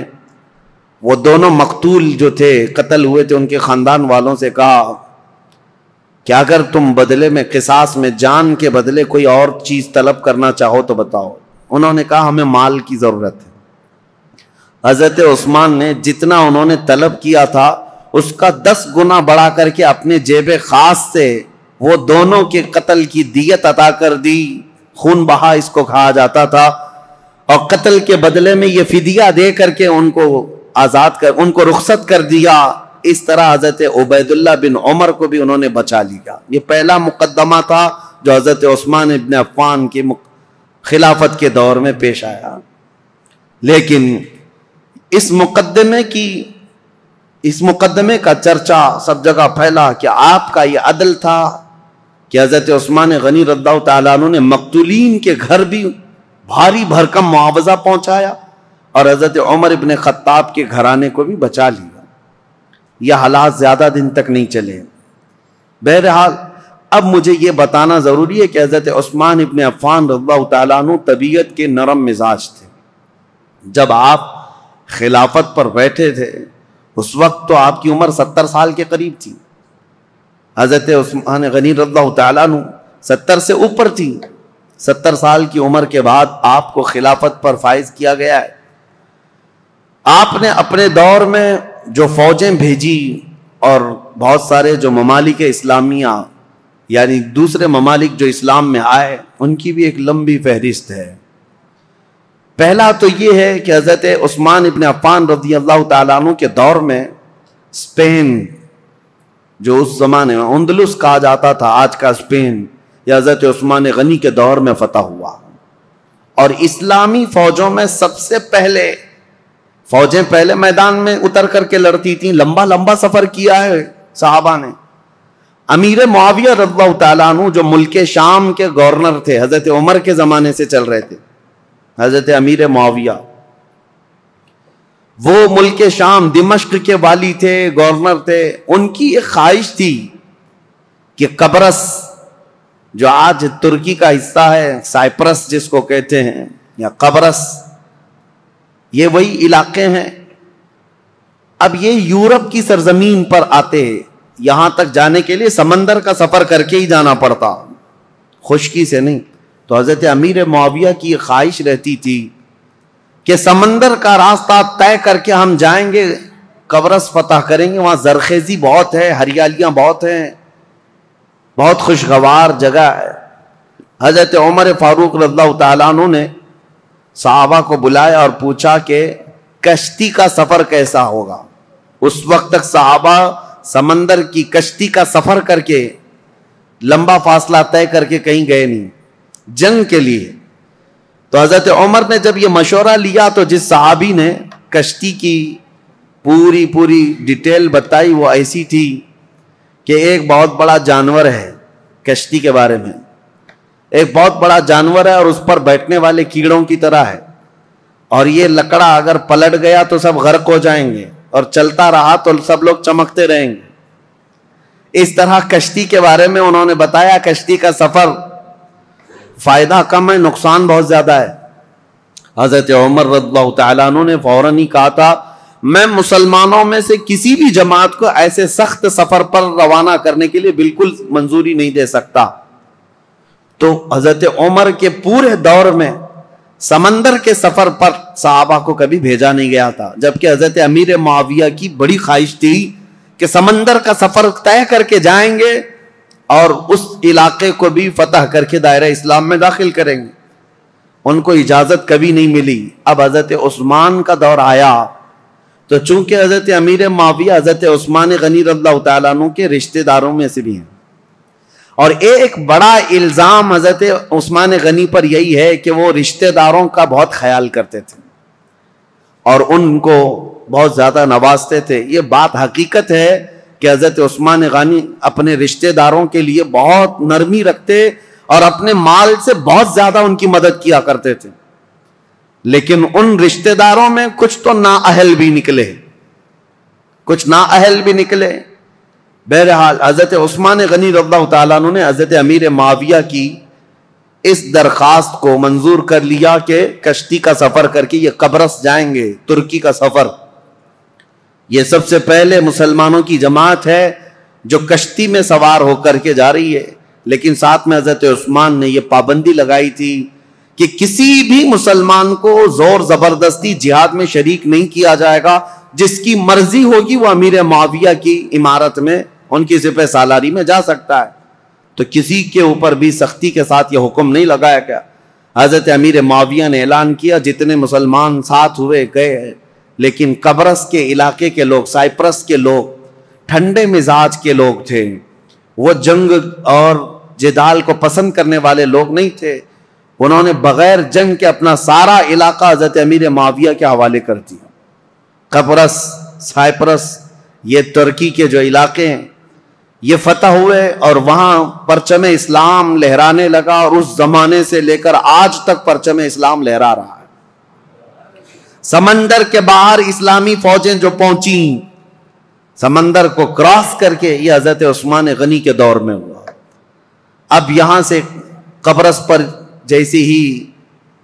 وہ دونوں مقتول جو تھے، قتل ہوئے تھے، ان کے خاندان والوں سے کہا کہ اگر تم بدلے میں قصاص میں جان کے بدلے کوئی اور چیز طلب کرنا چاہو تو بتاؤ۔ انہوں نے کہا ہمیں مال کی ضرورت ہے۔ حضرت عثمان نے جتنا انہوں نے طلب کیا تھا اس کا 10 گنا بڑھا کر کے اپنے جیب خاص سے وہ دونوں کے قتل کی دیت عطا کر دی، خون بہا اس کو کہا جاتا تھا، اور قتل کے بدلے میں یہ فدیہ دے کر کے ان کو آزاد کر، ان کو رخصت کر دیا۔ اس طرح حضرت عبید اللہ بن عمر کو بھی انہوں نے بچا لیا۔ یہ پہلا مقدمہ تھا جو حضرت عثمان ابن عفان کی خلافت کے دور میں پیش آیا۔ لیکن اس مقدمے کا چرچا سب جگہ پھیلا کہ آپ کا یہ عدل تھا کہ حضرت عثمان غنی رضی اللہ تعالیٰ عنہ نے مقتولین کے گھر بھی بھاری بھرکم معاوضہ پہنچایا اور حضرت عمر ابن خطاب کے گھرانے کو بھی بچا لیا۔ یہ حالات زیادہ دن تک نہیں چلے۔ بہرحال اب مجھے یہ بتانا ضروری ہے کہ حضرت عثمان ابن عفان رضی اللہ تعالیٰ عنہ طبیعت کے نرم مزاج تھے۔ جب آپ خلافت پر بیٹھے تھے اس وقت تو آپ کی عمر 70 سال کے قریب تھی۔ حضرت عثمان غنی رضی اللہ تعالیٰ عنہ 70 سے اوپر تھی۔ 70 سال کی عمر کے بعد آپ کو خلافت پر فائز کیا گیا ہے۔ آپ نے اپنے دور میں جو فوجیں بھیجی اور بہت سارے جو ممالک اسلامیہ یعنی دوسرے ممالک جو اسلام میں آئے ان کی بھی ایک لمبی فہرست ہے۔ پہلا تو یہ ہے کہ حضرت عثمان ابن عفان رضی اللہ تعالیٰ عنہ کے دور میں اسپین جو اس زمانے میں اندلس کہا جاتا تھا، آج کا اسپین، یہ حضرت عثمان غنی کے دور میں فتح ہوا، اور اسلامی فوجوں میں سب سے پہلے فوجیں پہلے میدان میں اتر کر کے لڑتی تھیں، لمبا لمبا سفر کیا ہے صحابہ نے۔ امیر معاویہ رضی اللہ تعالیٰ عنہ جو ملک شام کے گورنر تھے، حضرت عمر کے زمانے سے چل رہے تھے، حضرت امیر معاویہ وہ ملک شام دمشق کے والی تھے، گورنر تھے۔ ان کی ایک خواہش تھی کہ قبرص جو آج ترکی کا حصہ ہے، سائپرس جس کو کہتے ہیں، یا قبرص، یہ وہی علاقے ہیں۔ اب یہ یورپ کی سرزمین پر آتے، یہاں تک جانے کے لیے سمندر کا سفر کر کے ہی جانا پڑتا، خشکی سے نہیں۔ تو حضرت امیر معاویہ کی یہ خواہش رہتی تھی کہ سمندر کا راستہ طے کر کے ہم جائیں گے، قبرص فتح کریں گے، وہاں زرخیزی بہت ہے، ہریالیاں بہت ہیں، بہت خوشگوار جگہ ہے، حضرت عمر فاروق رضی اللہ تعالیٰ عنہ نے صحابہ کو بلایا اور پوچھا کہ کشتی کا سفر کیسا ہوگا. اس وقت تک صحابہ سمندر کی کشتی کا سفر کر کے لمبا فاصلہ طے کر کے کہیں گئے نہیں جنگ کے لیے. تو حضرت عمر نے جب یہ مشورہ لیا تو جس صحابی نے کشتی کی پوری ڈیٹیل بتائی وہ ایسی تھی کہ ایک بہت بڑا جانور ہے کشتی کے بارے میں, ایک بہت بڑا جانور ہے اور اس پر بیٹھنے والے کیڑوں کی طرح ہے, اور یہ لکڑا اگر پلٹ گیا تو سب غرق ہو جائیں گے اور چلتا رہا تو سب لوگ چمکتے رہیں گے. اس طرح کشتی کے بارے میں انہوں نے بتایا. کشتی کا سفر فائدہ کم ہے, نقصان بہت زیادہ ہے. حضرت عمر رضی اللہ تعالیٰ عنہ نے فوراً ہی کہا تھا میں مسلمانوں میں سے کسی بھی جماعت کو ایسے سخت سفر پر روانہ کرنے کے لیے بالکل منظوری نہیں دے سکتا. تو حضرت عمر کے پورے دور میں سمندر کے سفر پر صحابہ کو کبھی بھیجا نہیں گیا تھا, جبکہ حضرت امیر معاویہ کی بڑی خواہش تھی کہ سمندر کا سفر طے کر کے جائیں گے اور اس علاقے کو بھی فتح کر کے دائرہ اسلام میں داخل کریں گے. ان کو اجازت کبھی نہیں ملی. اب حضرت عثمان کا دور آیا تو چونکہ حضرت امیر معاویہ حضرت عثمان غنی رضی اللہ تعالیٰ عنہ کے رشتہ داروں میں سے بھی ہیں, اور ایک بڑا الزام حضرت عثمان غنی پر یہی ہے کہ وہ رشتہ داروں کا بہت خیال کرتے تھے اور ان کو بہت زیادہ نوازتے تھے. یہ بات حقیقت ہے کہ حضرت عثمان غنی اپنے رشتہ داروں کے لیے بہت نرمی رکھتے اور اپنے مال سے بہت زیادہ ان کی مدد کیا کرتے تھے, لیکن ان رشتہ داروں میں کچھ تو نااہل بھی نکلے, کچھ نااہل بھی نکلے. بہرحال حضرت عثمان غنی رضی اللہ تعالیٰ عنہ نے حضرت امیر معاویہ کی اس درخواست کو منظور کر لیا کہ کشتی کا سفر کر کے یہ قبرص جائیں گے, ترکی کا سفر. یہ سب سے پہلے مسلمانوں کی جماعت ہے جو کشتی میں سوار ہو کر کے جا رہی ہے, لیکن ساتھ میں حضرت عثمان نے یہ پابندی لگائی تھی کہ کسی بھی مسلمان کو زور زبردستی جہاد میں شریک نہیں کیا جائے گا. جس کی مرضی ہوگی وہ امیر معاویہ کی عمارت میں ان کی سپہ سالاری میں جا سکتا ہے. تو کسی کے اوپر بھی سختی کے ساتھ یہ حکم نہیں لگایا گیا. حضرت امیر معاویہ نے اعلان کیا جتنے مسلمان ساتھ ہوئے گئے, لیکن قبرص کے علاقے کے لوگ, سائپرس کے لوگ ٹھنڈے مزاج کے لوگ تھے, وہ جنگ اور جدال کو پسند کرنے والے لوگ نہیں تھے. انہوں نے بغیر جنگ کے اپنا سارا علاقہ حضرت امیر معاویہ کے حوالے کر دیا. قبرص, سائپرس, یہ ترکی کے جو علاقے ہیں یہ فتح ہوئے اور وہاں پرچم اسلام لہرانے لگا, اور اس زمانے سے لے کر آج تک پرچم اسلام لہرا رہا ہے. سمندر کے باہر اسلامی فوجیں جو پہنچیں سمندر کو کراس کر کے, یہ حضرت عثمان غنی کے دور میں ہوا. اب یہاں سے قبرص پر جیسے ہی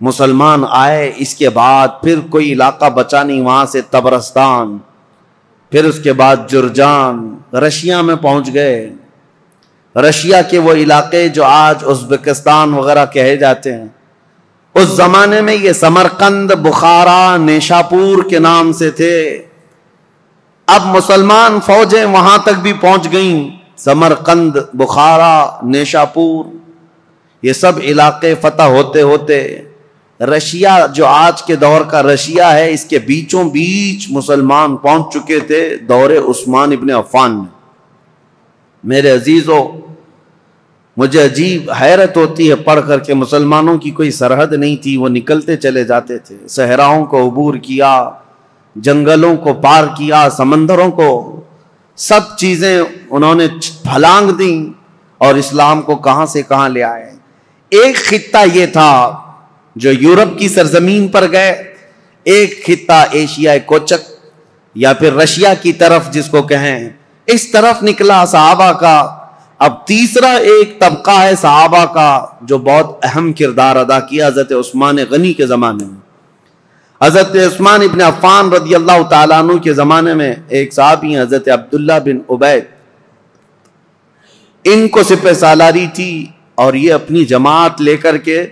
مسلمان آئے, اس کے بعد پھر کوئی علاقہ بچا نہیں, وہاں سے طبرستان, پھر اس کے بعد جرجان, رشیا میں پہنچ گئے. رشیا کے وہ علاقے جو آج ازبکستان وغیرہ کہے جاتے ہیں, اس زمانے میں یہ سمرقند, بخارا, نیشاپور کے نام سے تھے. اب مسلمان فوجیں وہاں تک بھی پہنچ گئیں, سمرقند, بخارا, نیشاپور, یہ سب علاقے فتح ہوتے ہوتے رشیا جو آج کے دور کا رشیا ہے, اس کے بیچوں بیچ مسلمان پہنچ چکے تھے دور عثمان ابن عفان میں. میرے عزیزو, مجھے عجیب حیرت ہوتی ہے پڑھ کر کے مسلمانوں کی کوئی سرحد نہیں تھی, وہ نکلتے چلے جاتے تھے, صحراؤں کو عبور کیا, جنگلوں کو پار کیا, سمندروں کو, سب چیزیں انہوں نے پھلانگ دیں اور اسلام کو کہاں سے کہاں لے آئے. ایک خطہ یہ تھا جو یورپ کی سرزمین پر گئے, ایک خطہ ایشیا کوچک یا پھر رشیا کی طرف جس کو کہیں, اس طرف نکلا صحابہ کا. اب تیسرا ایک طبقہ ہے صحابہ کا جو بہت اہم کردار ادا کیا حضرت عثمان غنی کے زمانے میں. حضرت عثمان ابن عفان رضی اللہ تعالیٰ عنہ کے زمانے میں ایک صحابی ہیں حضرت عبداللہ بن عبید, ان کو سپہ سالاری تھی اور یہ اپنی جماعت لے کر کے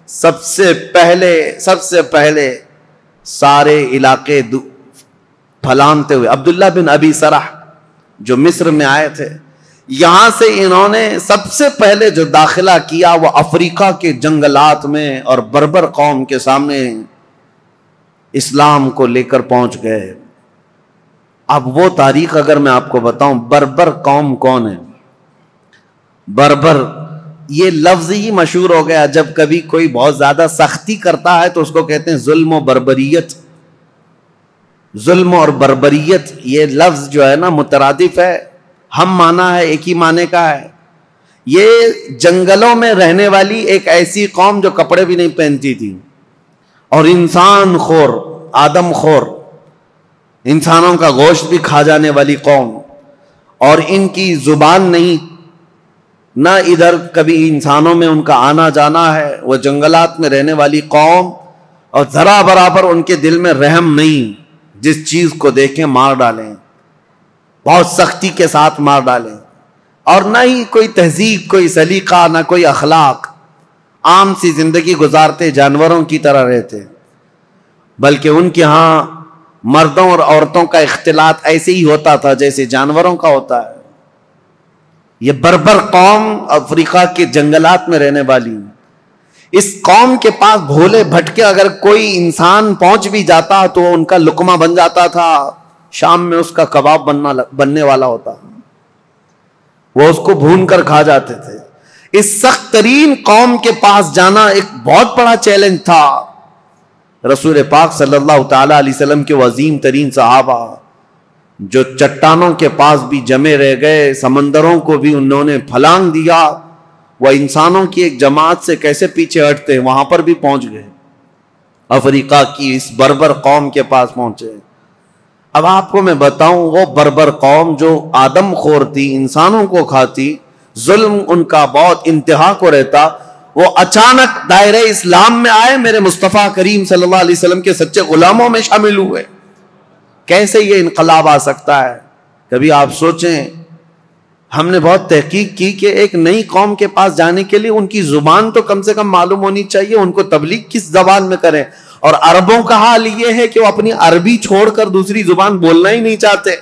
سب سے پہلے سارے علاقے پھلانتے ہوئے, عبداللہ بن ابی سرح جو مصر میں آئے تھے, یہاں سے انہوں نے سب سے پہلے جو داخلہ کیا وہ افریقہ کے جنگلات میں اور بربر قوم کے سامنے اسلام کو لے کر پہنچ گئے. اب وہ تاریخ اگر میں آپ کو بتاؤں، بربر قوم کون ہے؟ بربر یہ لفظ ہی مشہور ہو گیا. جب کبھی کوئی بہت زیادہ سختی کرتا ہے تو اس کو کہتے ہیں ظلم و بربریت. ظلم اور بربریت یہ لفظ جو ہے نا مترادف ہے، ہم معنی ہے، ایک ہی معنی کا ہے. یہ جنگلوں میں رہنے والی ایک ایسی قوم جو کپڑے بھی نہیں پہنتی تھی اور انسان خور، آدم خور، انسانوں کا گوشت بھی کھا جانے والی قوم، اور ان کی زبان نہیں، نہ ادھر کبھی انسانوں میں ان کا آنا جانا ہے. وہ جنگلات میں رہنے والی قوم، اور ذرا برابر ان کے دل میں رحم نہیں، جس چیز کو دیکھیں مار ڈالیں، بہت سختی کے ساتھ مار ڈالیں. اور نہ ہی کوئی تہذیب، کوئی سلیقہ، نہ کوئی اخلاق، عام سی زندگی گزارتے، جانوروں کی طرح رہتے. بلکہ ان کے ہاں مردوں اور عورتوں کا اختلاط ایسے ہی ہوتا تھا جیسے جانوروں کا ہوتا ہے. یہ بربر قوم افریقہ کے جنگلات میں رہنے والی، اس قوم کے پاس بھولے بھٹکے اگر کوئی انسان پہنچ بھی جاتا تو ان کا لقمہ بن جاتا تھا. شام میں اس کا کباب بننے والا ہوتا، وہ اس کو بھون کر کھا جاتے تھے. اس سخت ترین قوم کے پاس جانا ایک بہت بڑا چیلنج تھا. رسول پاک صلی اللہ تعالی علیہ وسلم کے عظیم ترین صحابہ جو چٹانوں کے پاس بھی جمے رہ گئے، سمندروں کو بھی انہوں نے پھلانگ دیا، وہ انسانوں کی ایک جماعت سے کیسے پیچھے ہٹتے، وہاں پر بھی پہنچ گئے. افریقہ کی اس بربر قوم کے پاس پہنچے. اب آپ کو میں بتاؤں، وہ بربر قوم جو آدم خور تھی، انسانوں کو کھاتی، ظلم ان کا بہت انتہا کو رہتا، وہ اچانک دائرہ اسلام میں آئے، میرے مصطفیٰ کریم صلی اللہ علیہ وسلم کے سچے غلاموں میں شامل ہوئے. کیسے یہ انقلاب آ سکتا ہے؟ کبھی آپ سوچیں. ہم نے بہت تحقیق کی کہ ایک نئی قوم کے پاس جانے کے لیے ان کی زبان تو کم سے کم معلوم ہونی چاہیے، ان کو تبلیغ کس زبان میں کریں. اور عربوں کا حال یہ ہے کہ وہ اپنی عربی چھوڑ کر دوسری زبان بولنا ہی نہیں چاہتے.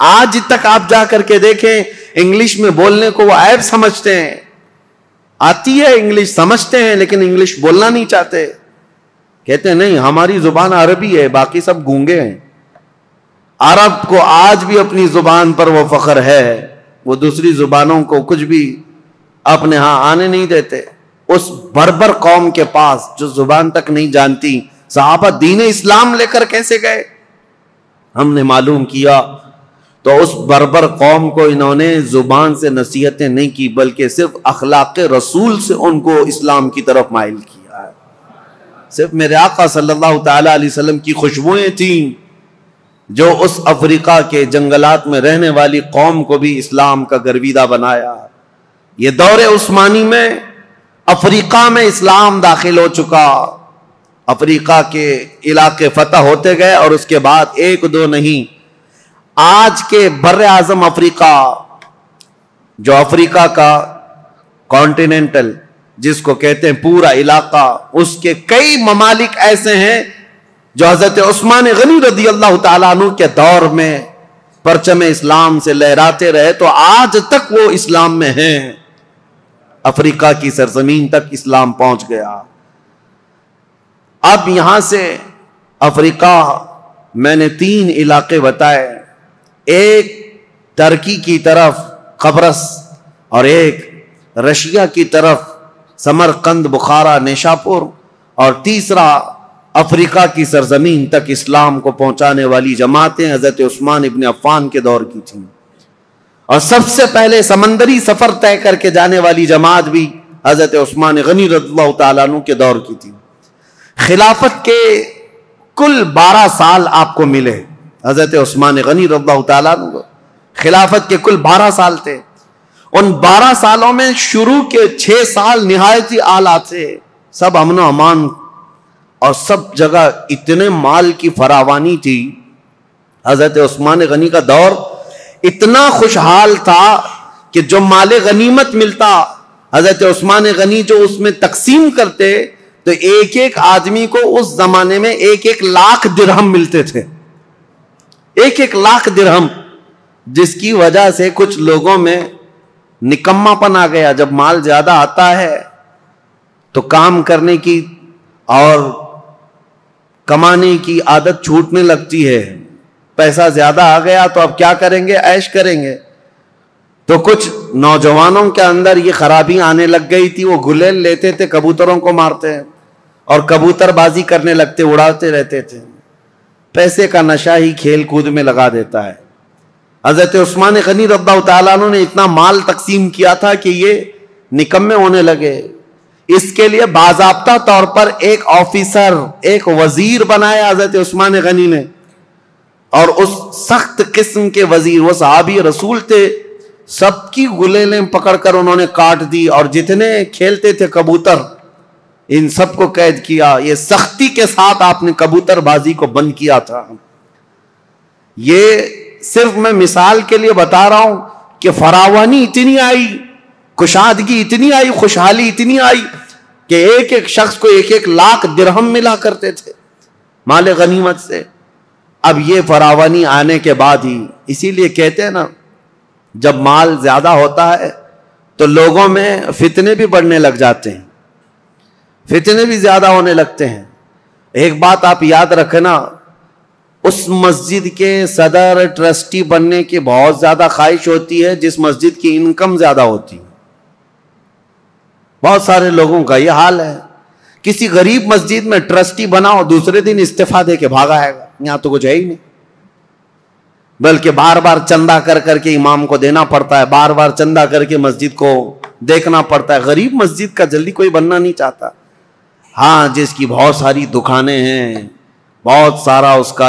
آج تک آپ جا کر کے دیکھیں، انگلش میں بولنے کو وہ عیب سمجھتے ہیں. آتی ہے انگلش، سمجھتے ہیں، لیکن انگلش بولنا نہیں چاہتے. کہتے ہیں نہیں، ہماری زبان عربی ہے، باقی سب گونگے ہیں. عرب کو آج بھی اپنی زبان پر وہ فخر ہے، وہ دوسری زبانوں کو کچھ بھی اپنے ہاں آنے نہیں دیتے. اس بربر قوم کے پاس جو زبان تک نہیں جانتی، صحابہ دین اسلام لے کر کیسے گئے؟ ہم نے معلوم کیا تو اس بربر قوم کو انہوں نے زبان سے نصیحتیں نہیں کی، بلکہ صرف اخلاق رسول سے ان کو اسلام کی طرف مائل کیا ہے. صرف میرے آقا صلی اللہ تعالی علیہ وسلم کی خوشبوئیں تھیں جو اس افریقہ کے جنگلات میں رہنے والی قوم کو بھی اسلام کا گرویدہ بنایا. یہ دور عثمانی میں افریقہ میں اسلام داخل ہو چکا. افریقہ کے علاقے فتح ہوتے گئے، اور اس کے بعد ایک دو نہیں، آج کے بر اعظم افریقہ، جو افریقہ کا کانٹیننٹل جس کو کہتے ہیں پورا علاقہ، اس کے کئی ممالک ایسے ہیں جو حضرت عثمان غنی رضی اللہ تعالیٰ عنہ کے دور میں پرچم اسلام سے لہراتے رہے، تو آج تک وہ اسلام میں ہیں. افریقہ کی سرزمین تک اسلام پہنچ گیا. اب یہاں سے افریقہ میں نے 3 علاقے بتائے، ایک ترکی کی طرف قبرص، اور ایک رشیا کی طرف سمرقند، بخارا، نیشاپور، اور تیسرا افریقہ کی سرزمین تک اسلام کو پہنچانے والی جماعتیں حضرت عثمان ابن عفان کے دور کی تھیں. اور سب سے پہلے سمندری سفر طے کر کے جانے والی جماعت بھی حضرت عثمان غنی رضی اللہ تعالیٰ عنہ کے دور کی تھی. خلافت کے کل 12 سال آپ کو ملے. حضرت عثمان غنی رضی اللہ تعالیٰ عنہ خلافت کے کل 12 سال تھے. ان 12 سالوں میں شروع کے 6 سال نہایت ہی اعلیٰ تھے، سب امن و امان، اور سب جگہ اتنے مال کی فراوانی تھی. حضرت عثمان غنی کا دور اتنا خوشحال تھا کہ جو مال غنیمت ملتا، حضرت عثمان غنی جو اس میں تقسیم کرتے، تو ایک ایک آدمی کو اس زمانے میں 1-1 لاکھ درہم ملتے تھے. 1-1 لاکھ درہم. جس کی وجہ سے کچھ لوگوں میں نکما پن آ گیا. جب مال زیادہ آتا ہے تو کام کرنے کی اور کمانے کی عادت چھوٹنے لگتی ہے. پیسہ زیادہ آ گیا تو اب کیا کریں گے؟ عیش کریں گے. تو کچھ نوجوانوں کے اندر یہ خرابی آنے لگ گئی تھی. وہ گلیل لیتے تھے، کبوتروں کو مارتے اور کبوتر بازی کرنے لگتے، اڑاتے رہتے تھے. پیسے کا نشہ ہی کھیل کود میں لگا دیتا ہے. حضرت عثمان غنی رضی اللہ تعالیٰ عنہ نے اتنا مال تقسیم کیا تھا کہ یہ نکمے ہونے لگے. اس کے لیے باضابطہ طور پر ایک آفیسر، ایک وزیر بنایا حضرت عثمان غنی نے. اور اس سخت قسم کے وزیر، وہ صحابی رسول تھے، سب کی گلیلیں پکڑ کر انہوں نے کاٹ دی. اور جتنے کھیلتے تھے کبوتر، ان سب کو قید کیا. یہ سختی کے ساتھ آپ نے کبوتر بازی کو بند کیا تھا. یہ صرف میں مثال کے لیے بتا رہا ہوں کہ فراوانی اتنی آئی، کشادگی اتنی آئی، خوشحالی اتنی آئی کہ ایک ایک شخص کو 1-1 لاکھ درہم ملا کرتے تھے مال غنیمت سے. اب یہ فراوانی آنے کے بعد ہی، اسی لیے کہتے ہیں نا، جب مال زیادہ ہوتا ہے تو لوگوں میں فتنے بھی بڑھنے لگ جاتے ہیں، فتنے بھی زیادہ ہونے لگتے ہیں. ایک بات آپ یاد رکھنا، اس مسجد کے صدر ٹرسٹی بننے کی بہت زیادہ خواہش ہوتی ہے جس مسجد کی انکم زیادہ ہوتی ہے. بہت سارے لوگوں کا یہ حال ہے. کسی غریب مسجد میں ٹرسٹی بناؤ، دوسرے دن استعفیٰ دے کے بھاگا آئے گا، یہاں تو کچھ ہے ہی نہیں. بلکہ بار بار چندہ کر کر کے امام کو دینا پڑتا ہے، بار بار چندہ کر کے مسجد کو دیکھنا پڑتا ہے. غریب مسجد کا جلدی کوئی بننا نہیں چاہتا. ہاں، جس کی بہت ساری دکانیں ہیں، بہت سارا اس کا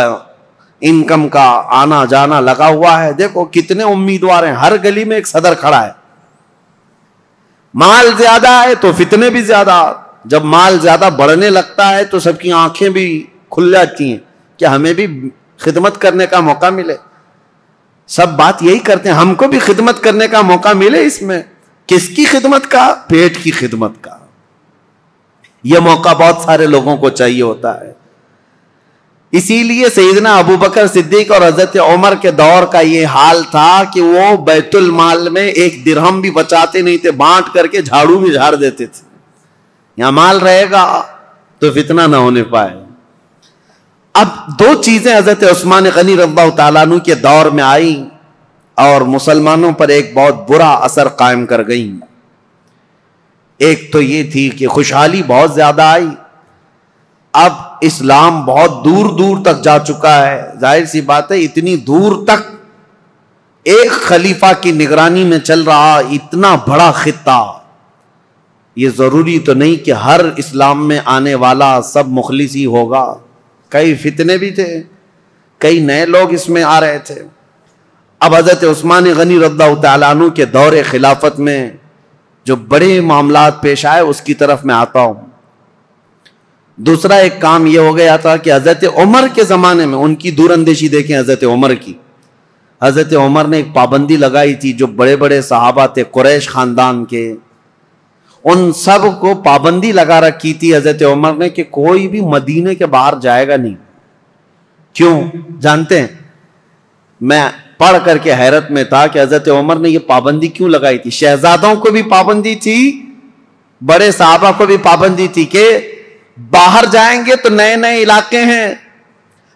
انکم کا آنا جانا لگا ہوا ہے. دیکھو کتنے امیدوار ہیں، ہر گلی میں ایک صدر کھڑا ہے. مال زیادہ ہے تو فتنے بھی زیادہ. جب مال زیادہ بڑھنے لگتا ہے تو سب کی آنکھیں بھی کھل جاتی ہیں کہ ہمیں بھی خدمت کرنے کا موقع ملے. سب بات یہی کرتے ہیں، ہم کو بھی خدمت کرنے کا موقع ملے. اس میں کس کی خدمت کا؟ پیٹ کی خدمت کا. یہ موقع بہت سارے لوگوں کو چاہیے ہوتا ہے. اسی لیے سیدنا ابو بکر صدیق اور حضرت عمر کے دور کا یہ حال تھا کہ وہ بیت المال میں 1 درہم بھی بچاتے نہیں تھے، بانٹ کر کے جھاڑو بھی جھاڑ دیتے تھے. یہاں مال رہے گا تو فتنہ نہ ہونے پائے. اب 2 چیزیں حضرت عثمان غنی رضی اللہ تعالیٰ عنہ کے دور میں آئی اور مسلمانوں پر ایک بہت برا اثر قائم کر گئیں. ایک تو یہ تھی کہ خوشحالی بہت زیادہ آئی. اب اسلام بہت دور دور تک جا چکا ہے. ظاہر سی بات ہے، اتنی دور تک ایک خلیفہ کی نگرانی میں چل رہا اتنا بڑا خطہ. یہ ضروری تو نہیں کہ ہر اسلام میں آنے والا سب مخلص ہی ہوگا. کئی فتنے بھی تھے، کئی نئے لوگ اس میں آ رہے تھے. اب حضرت عثمان غنی رضی اللہ تعالیٰ عنہ کے دور خلافت میں جو بڑے معاملات پیش آئے اس کی طرف میں آتا ہوں. دوسرا ایک کام یہ ہو گیا تھا کہ حضرت عمر کے زمانے میں ان کی دور اندیشی دیکھیں. حضرت عمر کی، حضرت عمر نے ایک پابندی لگائی تھی. جو بڑے بڑے صحابہ تھے قریش خاندان کے، ان سب کو پابندی لگا رکھی تھی حضرت عمر نے کہ کوئی بھی مدینے کے باہر جائے گا نہیں. کیوں جانتے ہیں؟ میں پڑھ کر کے حیرت میں تھا کہ حضرت عمر نے یہ پابندی کیوں لگائی تھی. شہزادوں کو بھی پابندی تھی، بڑے صحابہ کو بھی پابندی تھی کہ باہر جائیں گے تو نئے نئے علاقے ہیں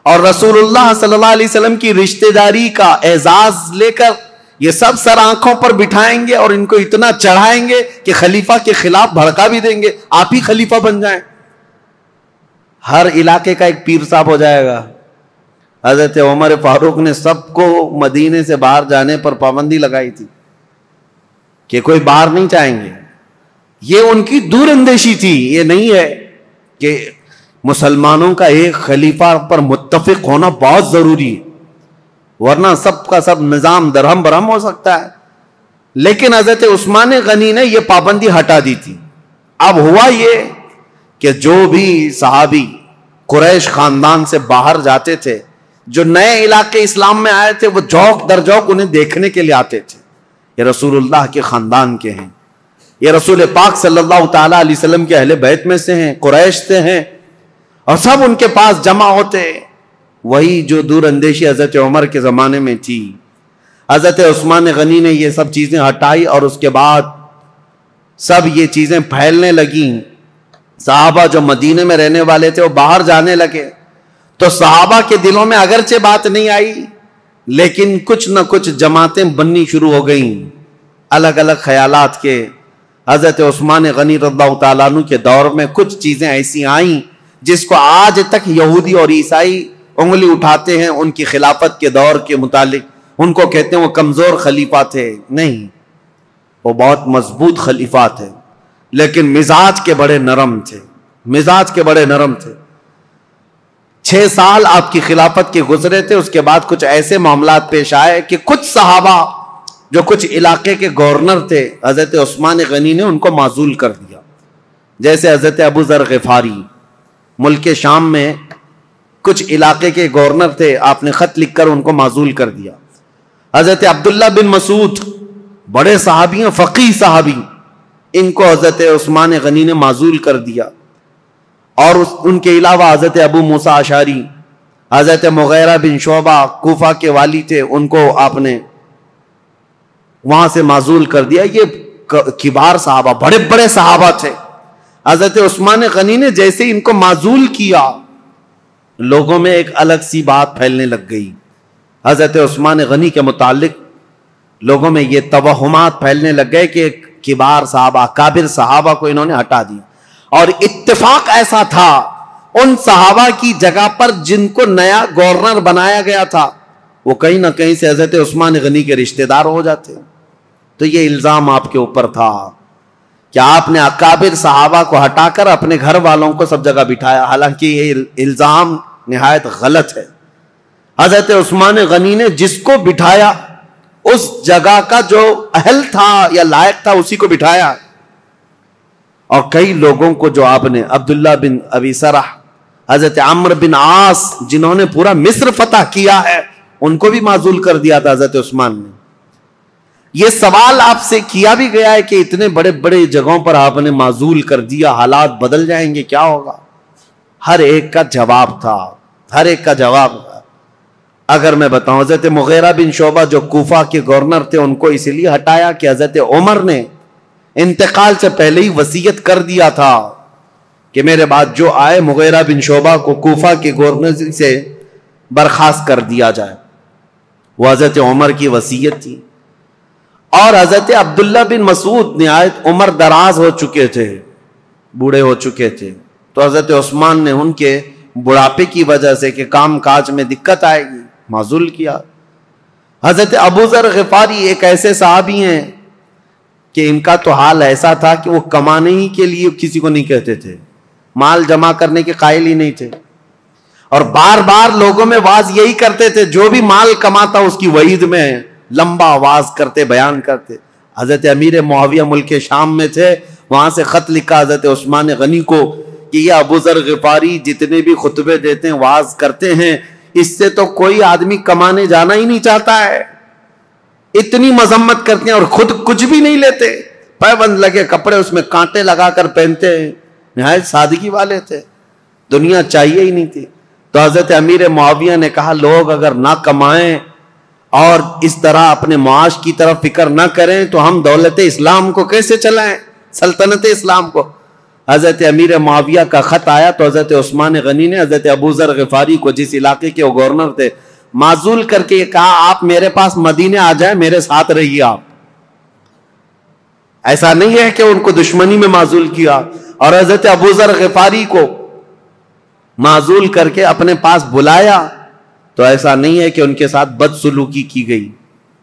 اور رسول اللہ صلی اللہ علیہ وسلم کی رشتہ داری کا اعزاز لے کر یہ سب سر آنکھوں پر بٹھائیں گے اور ان کو اتنا چڑھائیں گے کہ خلیفہ کے خلاف بھڑکا بھی دیں گے، آپ ہی خلیفہ بن جائیں. ہر علاقے کا ایک پیر صاحب ہو جائے گا. حضرت عمر فاروق نے سب کو مدینے سے باہر جانے پر پابندی لگائی تھی کہ کوئی باہر نہیں جائیں گے. یہ ان کی دور اندیشی تھی. یہ نہیں ہے کہ مسلمانوں کا ایک خلیفہ پر متفق ہونا بہت ضروری ہے، ورنہ سب کا سب نظام درہم برہم ہو سکتا ہے. لیکن حضرت عثمان غنی نے یہ پابندی ہٹا دی تھی. اب ہوا یہ کہ جو بھی صحابی قریش خاندان سے باہر جاتے تھے، جو نئے علاقے اسلام میں آئے تھے، وہ جوک در جوک انہیں دیکھنے کے لیے آتے تھے. یہ رسول اللہ کے خاندان کے ہیں، یہ رسول پاک صلی اللہ تعالی علیہ وسلم کے اہل بیت میں سے ہیں، قریش سے ہیں، اور سب ان کے پاس جمع ہوتے. وہی جو دور اندیشی حضرت عمر کے زمانے میں تھی. حضرت عثمان غنی نے یہ سب چیزیں ہٹائی اور اس کے بعد سب یہ چیزیں پھیلنے لگیں. صحابہ جو مدینے میں رہنے والے تھے وہ باہر جانے لگے. تو صحابہ کے دلوں میں اگرچہ بات نہیں آئی لیکن کچھ نہ کچھ جماعتیں بننی شروع ہو گئیں الگ الگ خیالات کے. حضرت عثمان غنی رضی اللہ تعالیٰ عنہ کے دور میں کچھ چیزیں ایسی آئیں جس کو آج تک یہودی اور عیسائی انگلی اٹھاتے ہیں ان کی خلافت کے دور کے متعلق. ان کو کہتے ہیں وہ کمزور خلیفہ تھے. نہیں، وہ بہت مضبوط خلیفہ تھے لیکن مزاج کے بڑے نرم تھے. مزاج کے بڑے نرم تھے. 6 سال آپ کی خلافت کے گزرے تھے. اس کے بعد کچھ ایسے معاملات پیش آئے کہ کچھ صحابہ جو کچھ علاقے کے گورنر تھے حضرت عثمان غنی نے ان کو معزول کر دیا. جیسے حضرت ابو ذر غفاری ملک شام میں کچھ علاقے کے گورنر تھے، آپ نے خط لکھ کر ان کو معزول کر دیا. حضرت عبداللہ بن مسعود بڑے صحابی ہیں، فقیہ صحابی، ان کو حضرت عثمان غنی نے معزول کر دیا. اور ان کے علاوہ حضرت ابو موسیٰ اشعری، حضرت مغیرہ بن شعبہ کوفہ کے والی تھے، ان کو آپ نے وہاں سے معزول کر دیا. یہ کبار صحابہ، بڑے بڑے صحابہ تھے. حضرت عثمان غنی نے جیسے ان کو معزول کیا لوگوں میں ایک الگ سی بات پھیلنے لگ گئی. حضرت عثمان غنی کے متعلق لوگوں میں یہ توہمات پھیلنے لگ گئے کہ کبار صحابہ، کابر صحابہ کو انہوں نے ہٹا دیا. اور اتفاق ایسا تھا ان صحابہ کی جگہ پر جن کو نیا گورنر بنایا گیا تھا وہ کہیں نہ کہیں سے حضرت عثمان غنی کے رشتہ دار ہو جاتے. تو یہ الزام آپ کے اوپر تھا کہ آپ نے اکابر صحابہ کو ہٹا کر اپنے گھر والوں کو سب جگہ بٹھایا. حالانکہ یہ الزام نہایت غلط ہے. حضرت عثمان غنی نے جس کو بٹھایا اس جگہ کا جو اہل تھا یا لائق تھا اسی کو بٹھایا. اور کئی لوگوں کو جو آپ نے عبداللہ بن ابی سرح، حضرت عمرو بن عاص جنہوں نے پورا مصر فتح کیا ہے ان کو بھی معزول کر دیا تھا حضرت عثمان نے. یہ سوال آپ سے کیا بھی گیا ہے کہ اتنے بڑے بڑے جگہوں پر آپ نے معزول کر دیا، حالات بدل جائیں گے، کیا ہوگا؟ ہر ایک کا جواب تھا، ہر ایک کا جواب تھا. اگر میں بتاؤں حضرت مغیرہ بن شعبہ جو کوفہ کے گورنر تھے ان کو اس لیے ہٹایا کہ حضرت عمر نے انتقال سے پہلے ہی وصیت کر دیا تھا کہ میرے بعد جو آئے مغیرہ بن شعبہ کو کوفہ کے گورنر سے برخاست کر دیا جائے. وہ حضرت عمر کی وصیت تھی. اور حضرت عبداللہ بن مسعود نہایت عمر دراز ہو چکے تھے، بوڑھے ہو چکے تھے. تو حضرت عثمان نے ان کے بڑھاپے کی وجہ سے کہ کام کاج میں دقت آئے گی معزول کیا. حضرت ابو ذر غفاری ایک ایسے صحابی ہیں کہ ان کا تو حال ایسا تھا کہ وہ کمانے ہی کے لیے کسی کو نہیں کہتے تھے، مال جمع کرنے کے قائل ہی نہیں تھے. اور بار بار لوگوں میں واز یہی کرتے تھے جو بھی مال کماتا اس کی وعید میں لمبا آواز کرتے، بیان کرتے. حضرت امیر معاویہ ملک شام میں تھے، وہاں سے خط لکھا حضرت عثمان غنی کو کہ یہ ابو ذر غفاری جتنے بھی خطبے دیتے ہیں، واز کرتے ہیں، اس سے تو کوئی آدمی کمانے جانا ہی نہیں چاہتا ہے. اتنی مذمت کرتے ہیں اور خود کچھ بھی نہیں لیتے، پیبند لگے کپڑے اس میں کانٹے لگا کر پہنتے ہیں. نہایت سادگی والے تھے، دنیا چاہیے ہی نہیں تھی. تو حضرت امیر معاویہ نے کہا لوگ اگر نہ کمائیں اور اس طرح اپنے معاش کی طرف فکر نہ کریں تو ہم دولت اسلام کو کیسے چلائیں، سلطنت اسلام کو. حضرت امیر معاویہ کا خط آیا تو حضرت عثمان غنی نے حضرت ابو ذر غفاری کو جس علاقے کے وہ گورنر تھے معزول کر کے یہ کہا آپ میرے پاس مدینے آ جائیں، میرے ساتھ رہیے. آپ ایسا نہیں ہے کہ ان کو دشمنی میں معزول کیا. اور حضرت ابو ذر غفاری کو معزول کر کے اپنے پاس بلایا تو ایسا نہیں ہے کہ ان کے ساتھ بدسلوکی کی گئی،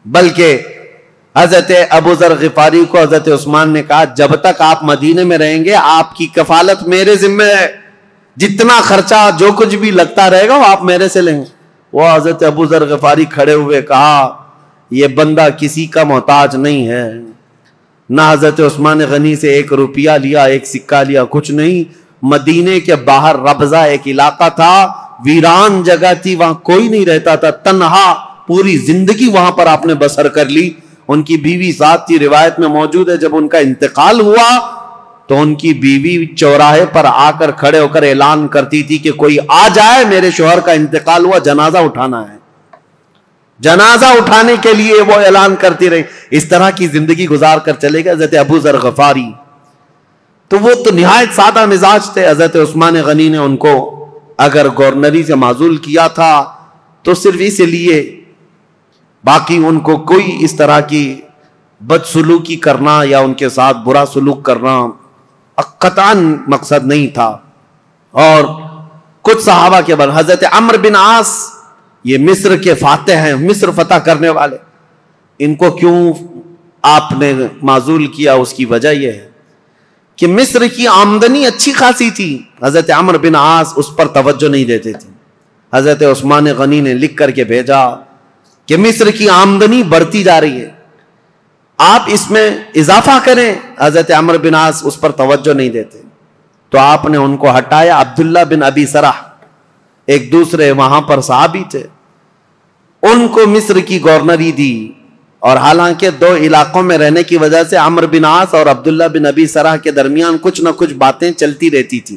بلکہ حضرت ابو ذر غفاری کو حضرت عثمان نے کہا جب تک آپ مدینے میں رہیں گے آپ کی کفالت میرے ذمہ ہے، جتنا خرچہ جو کچھ بھی لگتا رہے گا وہ آپ میرے سے لیں گے. وہ حضرت ابو ذر غفاری کھڑے ہوئے کہا یہ بندہ کسی کا محتاج نہیں ہے، نہ حضرت عثمان غنی سے 1 روپیہ لیا، 1 سکہ لیا، کچھ نہیں. مدینے کے باہر ربضہ ایک علاقہ تھا، ویران جگہ تھی، وہاں کوئی نہیں رہتا تھا، تنہا پوری زندگی وہاں پر آپ نے بسر کر لی. ان کی بیوی ساتھ تھی، روایت میں موجود ہے جب ان کا انتقال ہوا تو ان کی بیوی چوراہے پر آ کر کھڑے ہو کر اعلان کرتی تھی کہ کوئی آ جائے، میرے شوہر کا انتقال ہوا، جنازہ اٹھانا ہے. جنازہ اٹھانے کے لیے وہ اعلان کرتی رہی. اس طرح کی زندگی گزار کر چلے گئے حضرت ابو ذر غفاری. تو وہ تو نہایت سادہ مزاج تھے. حضرت عثمان غنی نے ان کو اگر گورنری سے معزول کیا تھا تو صرف اس لیے، باقی ان کو کوئی اس طرح کی بدسلوکی کرنا یا ان کے ساتھ برا سلوک کرنا قطعاً مقصد نہیں تھا. اور کچھ صحابہ کے بعد حضرت عمرو بن عاص، یہ مصر کے فاتح ہیں، مصر فتح کرنے والے، ان کو کیوں آپ نے معزول کیا؟ اس کی وجہ یہ ہے کہ مصر کی آمدنی اچھی خاصی تھی. حضرت عمرو بن عاص اس پر توجہ نہیں دیتے تھے. حضرت عثمان غنی نے لکھ کر کے بھیجا کہ مصر کی آمدنی بڑھتی جا رہی ہے، آپ اس میں اضافہ کریں. حضرت عمرو بن عاص اس پر توجہ نہیں دیتے تو آپ نے ان کو ہٹایا. عبداللہ بن ابی سرح ایک دوسرے وہاں پر صحابی تھے، ان کو مصر کی گورنری دی. اور حالانکہ دو علاقوں میں رہنے کی وجہ سے عمرو بن عاص اور عبداللہ بن ابی سرح کے درمیان کچھ نہ کچھ باتیں چلتی رہتی تھی.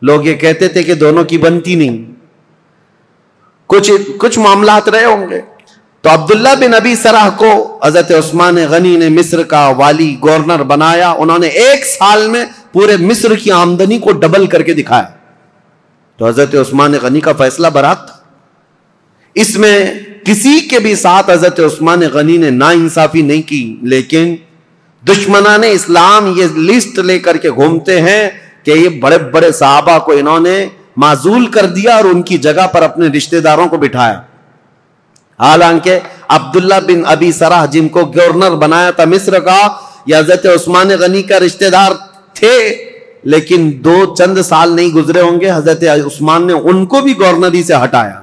لوگ یہ کہتے تھے کہ دونوں کی بنتی نہیں، کچھ معاملات رہے ہوں گے. تو عبداللہ بن ابی سرح کو حضرت عثمان غنی نے مصر کا والی گورنر بنایا. انہوں نے 1 سال میں پورے مصر کی آمدنی کو ڈبل کر کے دکھایا. تو حضرت عثمان غنی کا فیصلہ برحق تھا. اس میں کسی کے بھی ساتھ حضرت عثمان غنی نے ناانصافی نہیں کی. لیکن دشمنان اسلام یہ لسٹ لے کر کے گھومتے ہیں کہ یہ بڑے بڑے صحابہ کو انہوں نے معزول کر دیا اور ان کی جگہ پر اپنے رشتہ داروں کو بٹھایا. حالانکہ عبداللہ بن ابی سرح جن کو گورنر بنایا تھا مصر کا، یہ حضرت عثمان غنی کا رشتہ دار تھے. لیکن چند سال نہیں گزرے ہوں گے حضرت عثمان نے ان کو بھی گورنری سے ہٹایا.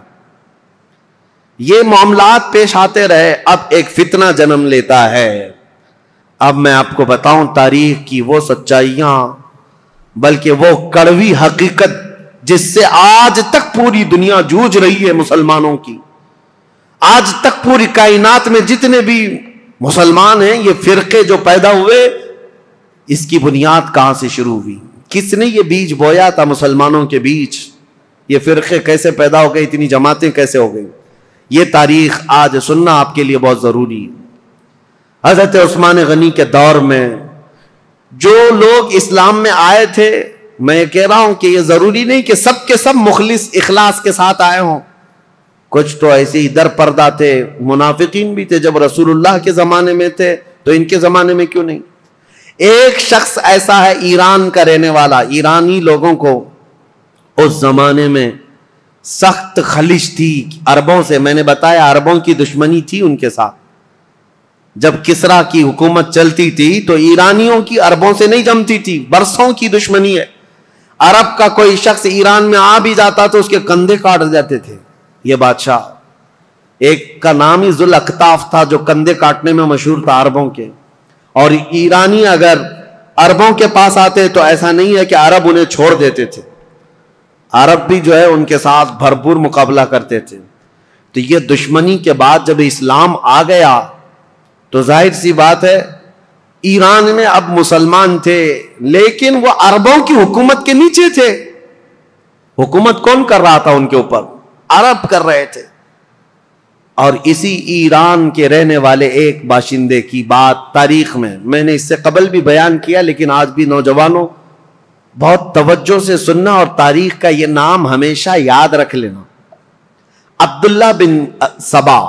یہ معاملات پیش آتے رہے. اب ایک فتنہ جنم لیتا ہے. اب میں آپ کو بتاؤں تاریخ کی وہ سچائیاں، بلکہ وہ کڑوی حقیقت جس سے آج تک پوری دنیا جوجھ رہی ہے مسلمانوں کی. آج تک پوری کائنات میں جتنے بھی مسلمان ہیں، یہ فرقے جو پیدا ہوئے، اس کی بنیاد کہاں سے شروع ہوئی؟ کس نے یہ بیج بویا تھا مسلمانوں کے بیچ؟ یہ فرقے کیسے پیدا ہو گئے؟ اتنی جماعتیں کیسے ہو گئی؟ یہ تاریخ آج سننا آپ کے لیے بہت ضروری ہے. حضرت عثمان غنی کے دور میں جو لوگ اسلام میں آئے تھے، میں کہہ رہا ہوں کہ یہ ضروری نہیں کہ سب کے سب مخلص اخلاص کے ساتھ آئے ہوں. کچھ تو ایسے ہی در پردہ تھے، منافقین بھی تھے. جب رسول اللہ کے زمانے میں تھے تو ان کے زمانے میں کیوں نہیں؟ ایک شخص ایسا ہے ایران کا رہنے والا. ایرانی لوگوں کو اس زمانے میں سخت خلش تھی عربوں سے. میں نے بتایا عربوں کی دشمنی تھی ان کے ساتھ. جب کسرا کی حکومت چلتی تھی تو ایرانیوں کی عربوں سے نہیں جمتی تھی، برسوں کی دشمنی ہے. عرب کا کوئی شخص ایران میں آ بھی جاتا تو اس کے کندھے کاٹ جاتے تھے. یہ بادشاہ ایک کا نام ہی ذوالأکتاف تھا جو کندھے کاٹنے میں مشہور تھا عربوں کے. اور ایرانی اگر عربوں کے پاس آتے تو ایسا نہیں ہے کہ عرب انہیں چھوڑ دیتے تھے، عرب بھی جو ہے ان کے ساتھ بھرپور مقابلہ کرتے تھے. تو یہ دشمنی کے بعد جب اسلام آ گیا تو ظاہر سی بات ہے ایران میں اب مسلمان تھے، لیکن وہ عربوں کی حکومت کے نیچے تھے. حکومت کون کر رہا تھا ان کے اوپر؟ عرب کر رہے تھے. اور اسی ایران کے رہنے والے ایک باشندے کی بات تاریخ میں نے اس سے قبل بھی بیان کیا، لیکن آج بھی نوجوانوں بہت توجہ سے سننا اور تاریخ کا یہ نام ہمیشہ یاد رکھ لینا. عبداللہ بن سبا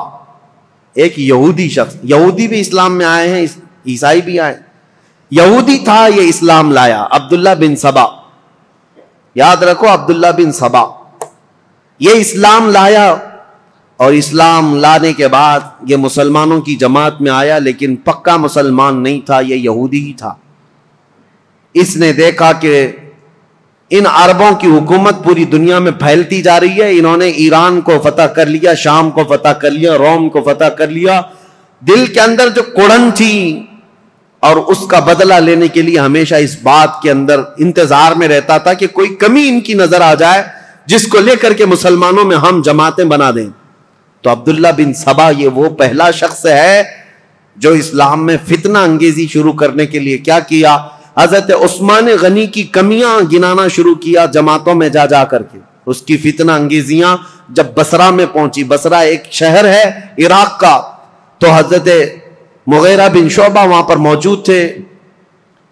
ایک یہودی شخص، یہودی بھی اسلام میں آئے ہیں، عیسائی بھی آئے. یہودی تھا، یہ اسلام لایا. عبداللہ بن سبا، یاد رکھو عبداللہ بن سبا، یہ اسلام لایا. اور اسلام لانے کے بعد یہ مسلمانوں کی جماعت میں آیا، لیکن پکا مسلمان نہیں تھا، یہ یہودی ہی تھا. اس نے دیکھا کہ ان عربوں کی حکومت پوری دنیا میں پھیلتی جا رہی ہے. انہوں نے ایران کو فتح کر لیا، شام کو فتح کر لیا، روم کو فتح کر لیا. دل کے اندر جو کڑن تھی اور اس کا بدلہ لینے کے لیے ہمیشہ اس بات کے اندر انتظار میں رہتا تھا کہ کوئی کمی ان کی نظر آ جائے جس کو لے کر کے مسلمانوں میں ہم جماعتیں بنا دیں. تو عبداللہ بن سبا یہ وہ پہلا شخص ہے جو اسلام میں فتنہ انگیزی شروع کرنے کے لیے کیا کیا؟ حضرت عثمان غنی کی کمیاں گنانا شروع کیا جماعتوں میں جا جا کر کے، اس کی فتنہ انگیزیاں جب بصرہ میں پہنچی، بصرہ ایک شہر ہے عراق کا، تو حضرت مغیرہ بن شعبہ وہاں پر موجود تھے،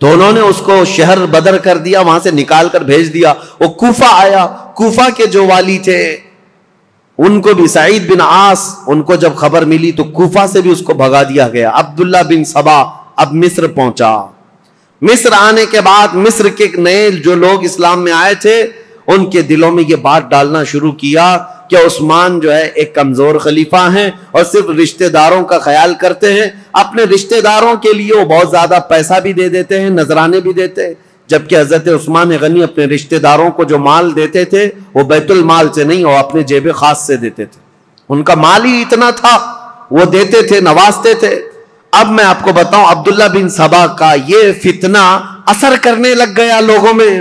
تو انہوں نے اس کو شہر بدر کر دیا، وہاں سے نکال کر بھیج دیا۔ وہ کوفہ آیا، کوفہ کے جو والی تھے ان کو بھی سعید بن عاص، ان کو جب خبر ملی تو کوفہ سے بھی اس کو بھگا دیا گیا۔ عبداللہ بن سبا اب مصر پہنچا۔ مصر آنے کے بعد مصر کے نئے جو لوگ اسلام میں آئے تھے ان کے دلوں میں یہ بات ڈالنا شروع کیا کہ عثمان جو ہے ایک کمزور خلیفہ ہیں اور صرف رشتہ داروں کا خیال کرتے ہیں، اپنے رشتہ داروں کے لیے وہ بہت زیادہ پیسہ بھی دے دیتے ہیں، نذرانے بھی دیتے ہیں، جبکہ حضرت عثمان غنی اپنے رشتہ داروں کو جو مال دیتے تھے وہ بیت المال سے نہیں، وہ اپنے جیب خاص سے دیتے تھے، ان کا مال ہی اتنا تھا، وہ دیتے تھے، نوازتے تھے۔ اب میں آپ کو بتاؤں عبداللہ بن سبا کا یہ فتنہ اثر کرنے لگ گیا لوگوں میں،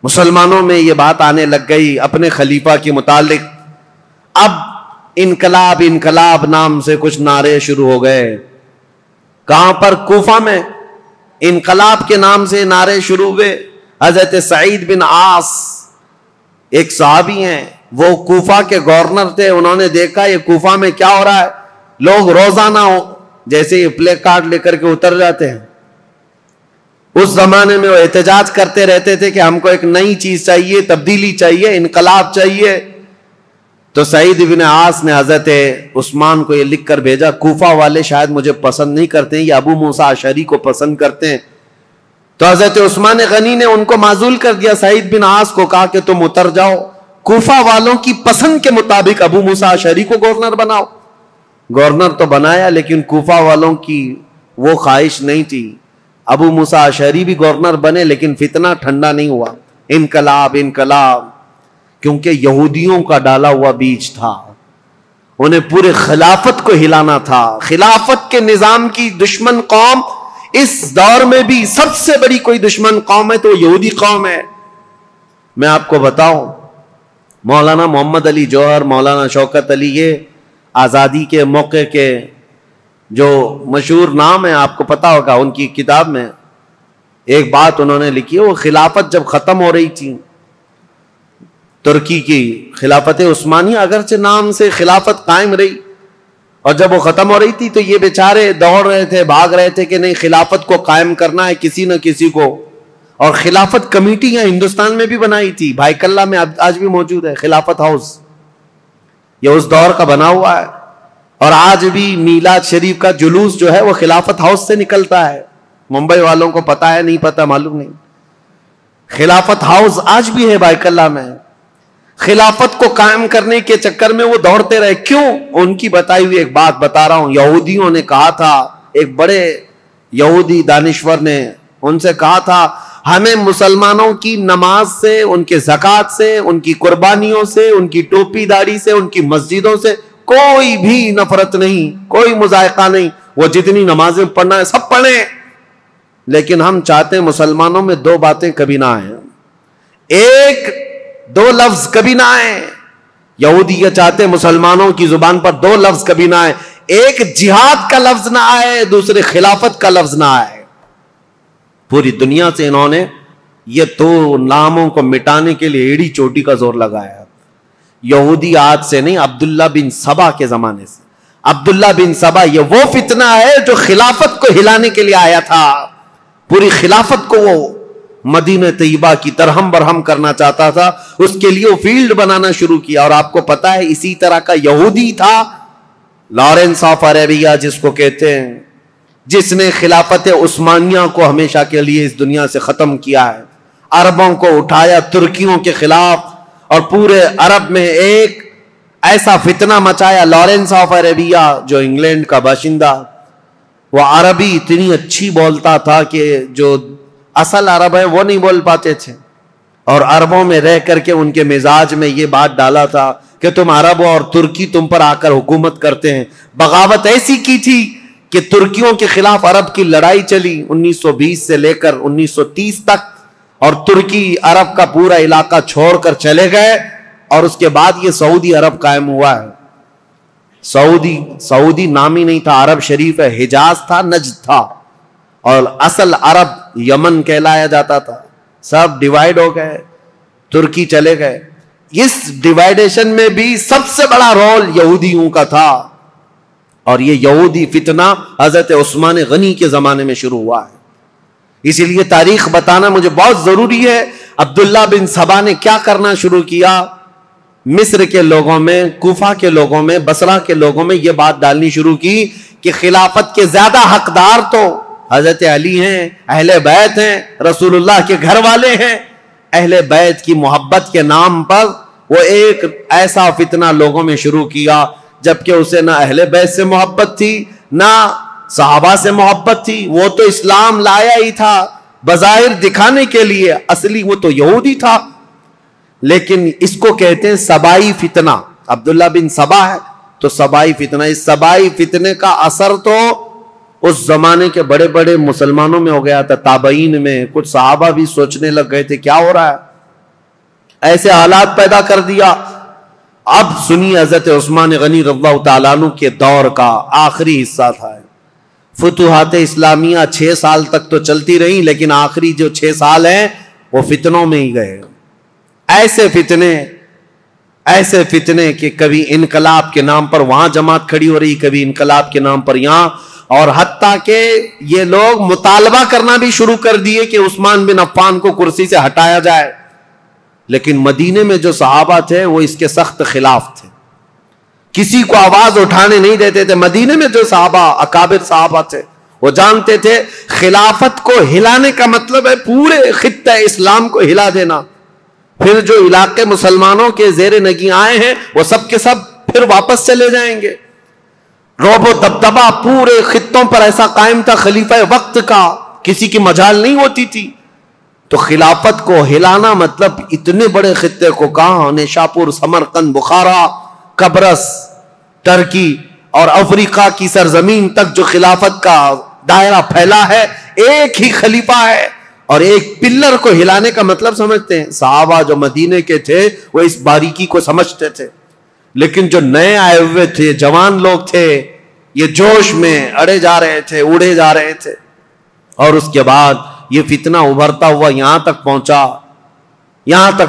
مسلمانوں میں یہ بات آنے لگ گئی اپنے خلیفہ کے متعلق۔ اب انقلاب انقلاب نام سے کچھ نعرے شروع ہو گئے۔ کہاں پر؟ کوفہ میں انقلاب کے نام سے نعرے شروع ہوئے۔ حضرت سعید بن عاص ایک صحابی ہیں، وہ کوفہ کے گورنر تھے، انہوں نے دیکھا یہ کوفہ میں کیا ہو رہا ہے، لوگ روزانہ جیسے یہ پلے کارڈ لے کر کے اتر جاتے ہیں۔ اس زمانے میں وہ احتجاج کرتے رہتے تھے کہ ہم کو ایک نئی چیز چاہیے، تبدیلی چاہیے، انقلاب چاہیے۔ تو سعید بن عاص نے حضرت عثمان کو یہ لکھ کر بھیجا، کوفہ والے شاید مجھے پسند نہیں کرتے ہیں، یہ ابو موسیٰ اشعری کو پسند کرتے ہیں۔ تو حضرت عثمان غنی نے ان کو معزول کر دیا، سعید بن عاص کو کہا کہ تم اتر جاؤ، کوفہ والوں کی پسند کے مطابق ابو موسیٰ اشعری کو گورنر بناؤ۔ گورنر تو بنایا لیکن کوفہ والوں کی وہ خواہش نہیں تھی، ابو موسیٰ اشعری بھی گورنر بنے لیکن فتنہ ٹھنڈا نہیں ہوا، انقلاب انقلاب، کیونکہ یہودیوں کا ڈالا ہوا بیج تھا، انہیں پورے خلافت کو ہلانا تھا۔ خلافت کے نظام کی دشمن قوم اس دور میں بھی سب سے بڑی کوئی دشمن قوم ہے تو یہودی قوم ہے۔ میں آپ کو بتاؤں، مولانا محمد علی جوہر، مولانا شوکت علی، یہ آزادی کے موقع کے جو مشہور نام ہے، آپ کو پتا ہوگا، ان کی کتاب میں ایک بات انہوں نے لکھی ہے، وہ خلافت جب ختم ہو رہی تھی ترکی کی خلافت عثمانیہ، اگرچہ نام سے خلافت قائم رہی، اور جب وہ ختم ہو رہی تھی تو یہ بیچارے دوڑ رہے تھے، بھاگ رہے تھے کہ نہیں خلافت کو قائم کرنا ہے کسی نہ کسی کو، اور خلافت کمیٹیاں ہندوستان میں بھی بنائی تھی، بھائی کلہ میں آج بھی موجود ہے خلافت ہاؤس، یہ اس دور کا بنا ہوا ہے، اور آج بھی میلاد شریف کا جلوس جو ہے وہ خلافت ہاؤس سے نکلتا ہے۔ ممبئی والوں کو پتا ہے نہیں پتا معلوم نہیں، خلافت ہاؤس آج بھی ہے بائک اللہ میں۔ خلافت کو قائم کرنے کے چکر میں وہ دوڑتے رہے، کیوں؟ ان کی بتائی ہوئی ایک بات بتا رہا ہوں، یہودیوں نے کہا تھا، ایک بڑے یہودی دانشور نے ان سے کہا تھا، ہمیں مسلمانوں کی نماز سے، ان کے زکوٰۃ سے، ان کی قربانیوں سے، ان کی ٹوپی داڑھی سے، ان کی مسجدوں سے کوئی بھی نفرت نہیں، کوئی مذائقہ نہیں، وہ جتنی نمازیں پڑھنا ہے سب پڑھیں، لیکن ہم چاہتے ہیں مسلمانوں میں دو باتیں کبھی نہ آئیں، ایک دو لفظ کبھی نہ آئیں، یہودی یہ چاہتے ہیں مسلمانوں کی زبان پر دو لفظ کبھی نہ آئے، ایک جہاد کا لفظ نہ آئے، دوسرے خلافت کا لفظ نہ آئے۔ پوری دنیا سے انہوں نے یہ دو ناموں کو مٹانے کے لیے ایڑی چوٹی کا زور لگایا۔ یہودی آج سے نہیں، عبداللہ بن سبا کے زمانے سے۔ عبداللہ بن سبا یہ وہ فتنہ ہے جو خلافت کو ہلانے کے لیے آیا تھا، پوری خلافت کو وہ مدینہ طیبہ کی درہم برہم کرنا چاہتا تھا، اس کے لیے وہ فیلڈ بنانا شروع کیا۔ اور آپ کو پتا ہے اسی طرح کا یہودی تھا لارنس آف عربیہ جس کو کہتے ہیں، جس نے خلافت عثمانیہ کو ہمیشہ کے لیے اس دنیا سے ختم کیا ہے، عربوں کو اٹھایا ترکیوں کے خلاف، اور پورے عرب میں ایک ایسا فتنہ مچایا۔ لارنس آف عربیہ جو انگلینڈ کا باشندہ، وہ عربی اتنی اچھی بولتا تھا کہ جو اصل عرب ہے وہ نہیں بول پاتے تھے، اور عربوں میں رہ کر کے ان کے مزاج میں یہ بات ڈالا تھا کہ تم عرب اور ترکی تم پر آ کر حکومت کرتے ہیں۔ بغاوت ایسی کی تھی کہ ترکیوں کے خلاف عرب کی لڑائی چلی 1920 سے لے کر 1930 تک، اور ترکی عرب کا پورا علاقہ چھوڑ کر چلے گئے، اور اس کے بعد یہ سعودی عرب قائم ہوا ہے۔ سعودی نام ہی نہیں تھا، عرب شریف ہے، حجاز تھا، نجد تھا، اور اصل عرب یمن کہلایا جاتا تھا۔ سب ڈیوائیڈ ہو گئے، ترکی چلے گئے۔ اس ڈیوائیڈیشن میں بھی سب سے بڑا رول یہودیوں کا تھا، اور یہ یہودی فتنہ حضرت عثمان غنی کے زمانے میں شروع ہوا ہے. اسی لیے تاریخ بتانا مجھے بہت ضروری ہے. عبداللہ بن سبا نے کیا کرنا شروع کیا؟ مصر کے لوگوں میں، کوفہ کے لوگوں میں، بصرہ کے لوگوں میں یہ بات ڈالنی شروع کی کہ خلافت کے زیادہ حقدار تو حضرت علی ہیں، اہل بیت ہیں، رسول اللہ کے گھر والے ہیں. اہل بیت کی محبت کے نام پر وہ ایک ایسا فتنہ لوگوں میں شروع کیا، جبکہ اسے نہ اہل بیت سے محبت تھی نہ صحابہ سے محبت تھی. وہ تو اسلام لایا ہی تھا بظاہر دکھانے کے لیے، اصلی وہ تو یہودی تھا. لیکن اس کو کہتے ہیں سبائی فتنہ. عبداللہ بن سبا ہے تو سبائی فتنہ. اس سبائی فتنے کا اثر تو اس زمانے کے بڑے بڑے مسلمانوں میں ہو گیا تھا، تابعین میں. کچھ صحابہ بھی سوچنے لگ گئے تھے کیا ہو رہا ہے، ایسے حالات پیدا کر دیا. اب سنی حضرت عثمان غنی رضی اللہ تعالیٰ عنہ کے دور کا آخری حصہ تھا. فتوحات اسلامیہ 6 سال تک تو چلتی رہی، لیکن آخری جو 6 سال ہیں وہ فتنوں میں ہی گئے. ایسے فتنے کہ کبھی انقلاب کے نام پر وہاں جماعت کھڑی ہو رہی، کبھی انقلاب کے نام پر یہاں، اور حتیٰ کہ یہ لوگ مطالبہ کرنا بھی شروع کر دیے کہ عثمان بن عفان کو کرسی سے ہٹایا جائے. لیکن مدینے میں جو صحابہ تھے وہ اس کے سخت خلاف تھے، کسی کو آواز اٹھانے نہیں دیتے تھے. مدینے میں جو صحابہ اکابر صحابہ تھے وہ جانتے تھے خلافت کو ہلانے کا مطلب ہے پورے خطہ اسلام کو ہلا دینا. پھر جو علاقے مسلمانوں کے زیر نگیں آئے ہیں وہ سب کے سب پھر واپس چلے جائیں گے. رعب و دبدبہ پورے خطوں پر ایسا قائم تھا خلیفہ وقت کا، کسی کی مجال نہیں ہوتی تھی. تو خلافت کو ہلانا مطلب اتنے بڑے خطے کو، کہاں نیشاپور، سمرقند، بخارا، قبرص، ترکی اور افریقہ کی سرزمین تک جو خلافت کا دائرہ پھیلا ہے، ایک ہی خلیفہ ہے. اور ایک پلر کو ہلانے کا مطلب سمجھتے ہیں. صحابہ جو مدینے کے تھے وہ اس باریکی کو سمجھتے تھے، لیکن جو نئے آئے ہوئے تھے، جوان لوگ تھے، یہ جوش میں اڑے جا رہے تھے، اڑے جا رہے تھے. اور اس کے بعد یہ فتنہ ابھرتا ہوا یہاں تک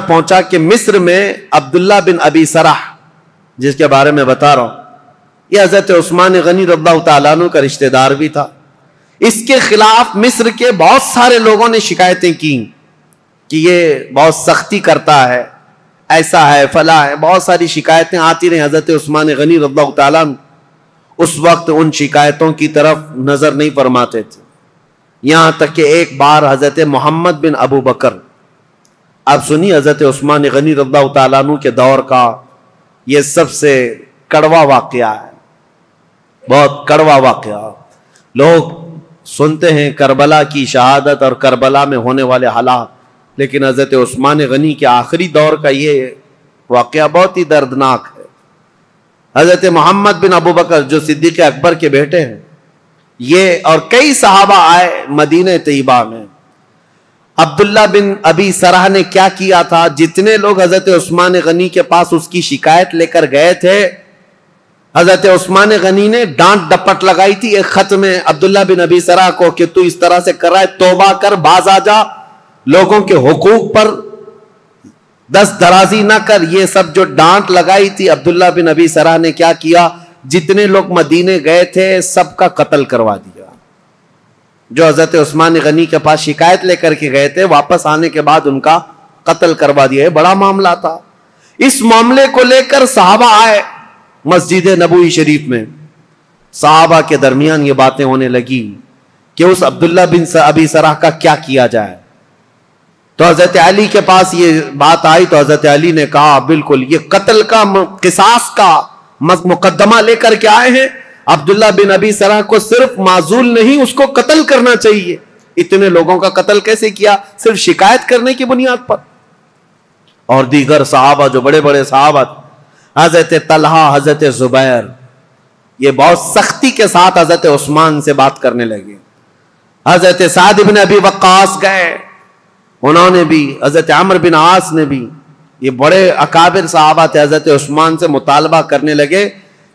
پہنچا کہ مصر میں عبداللہ بن ابی سرح، جس کے بارے میں بتا رہا ہوں، یہ حضرت عثمان غنی رضی اللہ تعالیٰ عنہ کا رشتہ دار بھی تھا. اس کے خلاف مصر کے بہت سارے لوگوں نے شکایتیں کی کہ یہ بہت سختی کرتا ہے، ایسا ہے، فلاں ہے. بہت ساری شکایتیں آتی رہیں. حضرت عثمان غنی رضی اللہ تعالیٰ عنہ اس وقت ان شکایتوں کی طرف نظر نہیں فرماتے تھے. یہاں تک کہ ایک بار حضرت محمد بن ابو بکر، اب سنی حضرت عثمان غنی رضی اللہ تعالیٰ عنہ کے دور کا یہ سب سے کڑوا واقعہ ہے، بہت کڑوا واقعہ. لوگ سنتے ہیں کربلا کی شہادت اور کربلا میں ہونے والے حالات، لیکن حضرت عثمان غنی کے آخری دور کا یہ واقعہ بہت ہی دردناک ہے. حضرت محمد بن ابو بکر جو صدیق اکبر کے بیٹے ہیں، یہ اور کئی صحابہ آئے مدینہ طیبہ میں. عبداللہ بن ابی سرح نے کیا کیا تھا؟ جتنے لوگ حضرت عثمان غنی کے پاس اس کی شکایت لے کر گئے تھے، حضرت عثمان غنی نے ڈانٹ ڈپٹ لگائی تھی ایک خط میں عبداللہ بن ابی سرح کو کہ تو اس طرح سے کر رہا ہے، توبہ کر، باز آ جا، لوگوں کے حقوق پر دست درازی نہ کر. یہ سب جو ڈانٹ لگائی تھی عبداللہ بن ابی سرح نے کیا کیا؟ جتنے لوگ مدینے گئے تھے سب کا قتل کروا دیا. جو حضرت عثمان غنی کے پاس شکایت لے کر کے گئے تھے، واپس آنے کے بعد ان کا قتل کروا دیا. بڑا معاملہ تھا. اس معاملے کو لے کر صحابہ آئے مسجد نبوی شریف میں. صحابہ کے درمیان یہ باتیں ہونے لگی کہ اس عبداللہ بن ابی سرح کا کیا کیا جائے. تو حضرت علی کے پاس یہ بات آئی تو حضرت علی نے کہا بالکل یہ قتل کا، قصاص کا مقدمہ لے کر کے آئے ہیں. عبداللہ بن ابی سرح کو صرف معزول نہیں، اس کو قتل کرنا چاہیے. اتنے لوگوں کا قتل کیسے کیا؟ صرف شکایت کرنے کی بنیاد پر. اور دیگر صحابہ جو بڑے بڑے صحابہ، حضرت طلحہ، حضرت زبیر، یہ بہت سختی کے ساتھ حضرت عثمان سے بات کرنے لگے. حضرت سعد بن ابی وقاص گئے، انہوں نے بھی، حضرت عمرو بن عاص نے بھی، یہ بڑے اکابر صحابہ تھے، حضرت عثمان سے مطالبہ کرنے لگے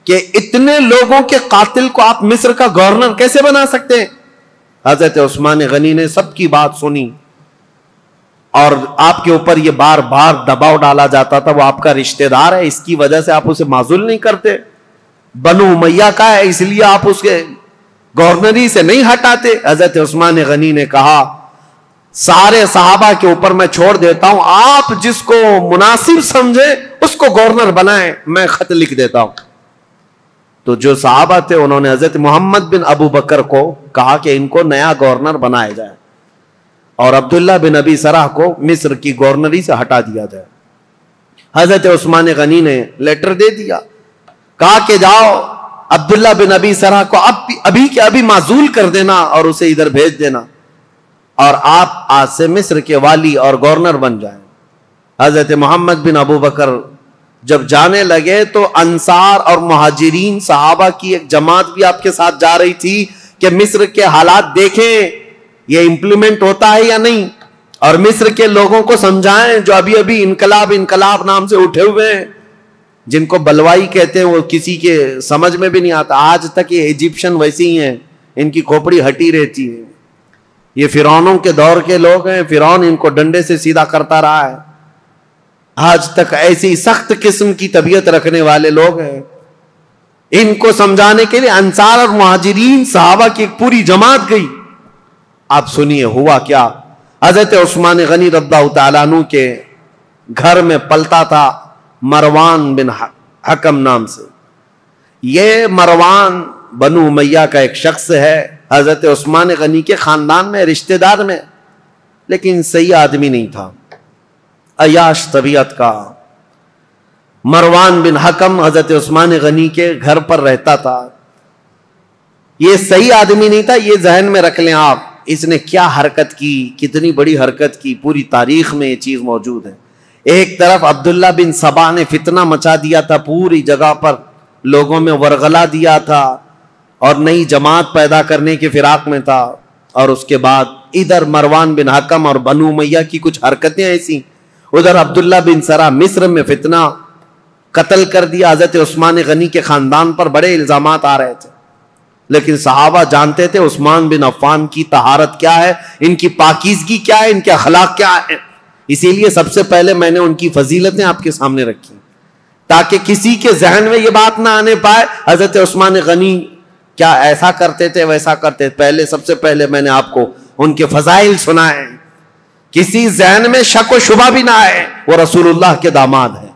کہ اتنے لوگوں کے قاتل کو آپ مصر کا گورنر کیسے بنا سکتے ہیں؟ حضرت عثمان غنی نے سب کی بات سنی. اور آپ کے اوپر یہ بار بار دباؤ ڈالا جاتا تھا، وہ آپ کا رشتہ دار ہے، اس کی وجہ سے آپ اسے معزول نہیں کرتے، بنو امیہ کا ہے اس لیے آپ اس کے گورنری سے نہیں ہٹاتے. حضرت عثمان غنی نے کہا سارے صحابہ کے اوپر میں چھوڑ دیتا ہوں، آپ جس کو مناسب سمجھے اس کو گورنر بنائیں، میں خط لکھ دیتا ہوں. تو جو صحابہ تھے انہوں نے حضرت محمد بن ابو بکر کو کہا کہ ان کو نیا گورنر بنایا جائے اور عبداللہ بن ابی سرح کو مصر کی گورنری سے ہٹا دیا جائے. حضرت عثمان غنی نے لیٹر دے دیا، کہا کہ جاؤ عبداللہ بن ابی سرح کو ابھی کے ابھی معزول کر دینا اور اسے ادھر بھیج دینا، اور آپ آج سے مصر کے والی اور گورنر بن جائیں. حضرت محمد بن ابو بکر جب جانے لگے تو انصار اور مہاجرین صحابہ کی ایک جماعت بھی آپ کے ساتھ جا رہی تھی کہ مصر کے حالات دیکھیں یہ امپلیمنٹ ہوتا ہے یا نہیں، اور مصر کے لوگوں کو سمجھائیں جو ابھی ابھی انقلاب نام سے اٹھے ہوئے ہیں، جن کو بلوائی کہتے ہیں، وہ کسی کے سمجھ میں بھی نہیں آتا. آج تک یہ ایجپشن ویسے ہی ہیں، ان کی کھوپڑی ہٹی رہتی ہے. یہ فرعونوں کے دور کے لوگ ہیں، فرعون ان کو ڈنڈے سے سیدھا کرتا رہا ہے. آج تک ایسی سخت قسم کی طبیعت رکھنے والے لوگ ہیں. ان کو سمجھانے کے لیے انصار اور مہاجرین صحابہ کی ایک پوری جماعت گئی. آپ سنیے ہوا کیا. حضرت عثمان غنی رضی اللہ تعالیٰ عنہ کے گھر میں پلتا تھا مروان بن حکم نام سے. یہ مروان بنو امیہ کا ایک شخص ہے، حضرت عثمان غنی کے خاندان میں رشتہ دار میں، لیکن صحیح آدمی نہیں تھا، عیاش طبیعت کا. مروان بن حکم حضرت عثمان غنی کے گھر پر رہتا تھا. یہ صحیح آدمی نہیں تھا، یہ ذہن میں رکھ لیں آپ. اس نے کیا حرکت کی، کتنی بڑی حرکت کی، پوری تاریخ میں یہ چیز موجود ہے. ایک طرف عبداللہ بن سبا نے فتنہ مچا دیا تھا پوری جگہ پر، لوگوں میں ورغلا دیا تھا اور نئی جماعت پیدا کرنے کے فراق میں تھا. اور اس کے بعد ادھر مروان بن حکم اور بنو امیہ کی کچھ حرکتیں ایسی، ادھر عبداللہ بن سرا مصر میں فتنہ، قتل کر دیا. حضرت عثمان غنی کے خاندان پر بڑے الزامات آ رہے تھے، لیکن صحابہ جانتے تھے عثمان بن عفان کی طہارت کیا ہے، ان کی پاکیزگی کیا ہے، ان کے اخلاق کیا ہے. اسی لیے سب سے پہلے میں نے ان کی فضیلتیں آپ کے سامنے رکھی تاکہ کسی کے ذہن میں یہ بات نہ آنے پائے حضرت عثمان غنی کیا ایسا کرتے تھے ویسا کرتے تھے. سب سے پہلے میں نے آپ کو ان کے فضائل سنائے، کسی ذہن میں شک و شبہ بھی نہ آئے. وہ رسول اللہ کے داماد ہیں،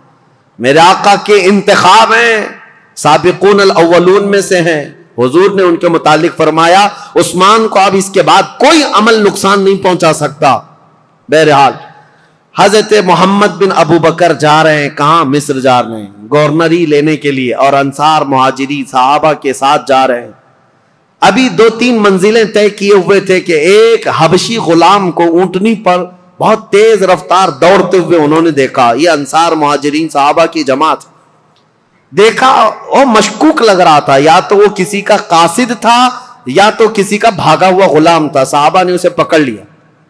میرے آقا کے انتخاب ہیں، سابقون الاولون میں سے ہیں. حضور نے ان کے متعلق فرمایا عثمان کو اب اس کے بعد کوئی عمل نقصان نہیں پہنچا سکتا. بہرحال حضرت محمد بن ابو بکر جا رہے ہیں، کہاں؟ مصر جا رہے ہیں گورنری لینے کے لیے، اور انصار مہاجری صحابہ کے ساتھ جا رہے ہیں. ابھی 2-3 منزلیں طے کیے ہوئے تھے کہ ایک حبشی غلام کو اونٹنی پر بہت تیز رفتار دوڑتے ہوئے انہوں نے دیکھا. یہ انصار مہاجرین صحابہ کی جماعت دیکھا، وہ مشکوک لگ رہا تھا، یا تو وہ کسی کا قاصد تھا یا تو کسی کا بھاگا ہوا غلام تھا. صحابہ نے اسے پکڑ لیا،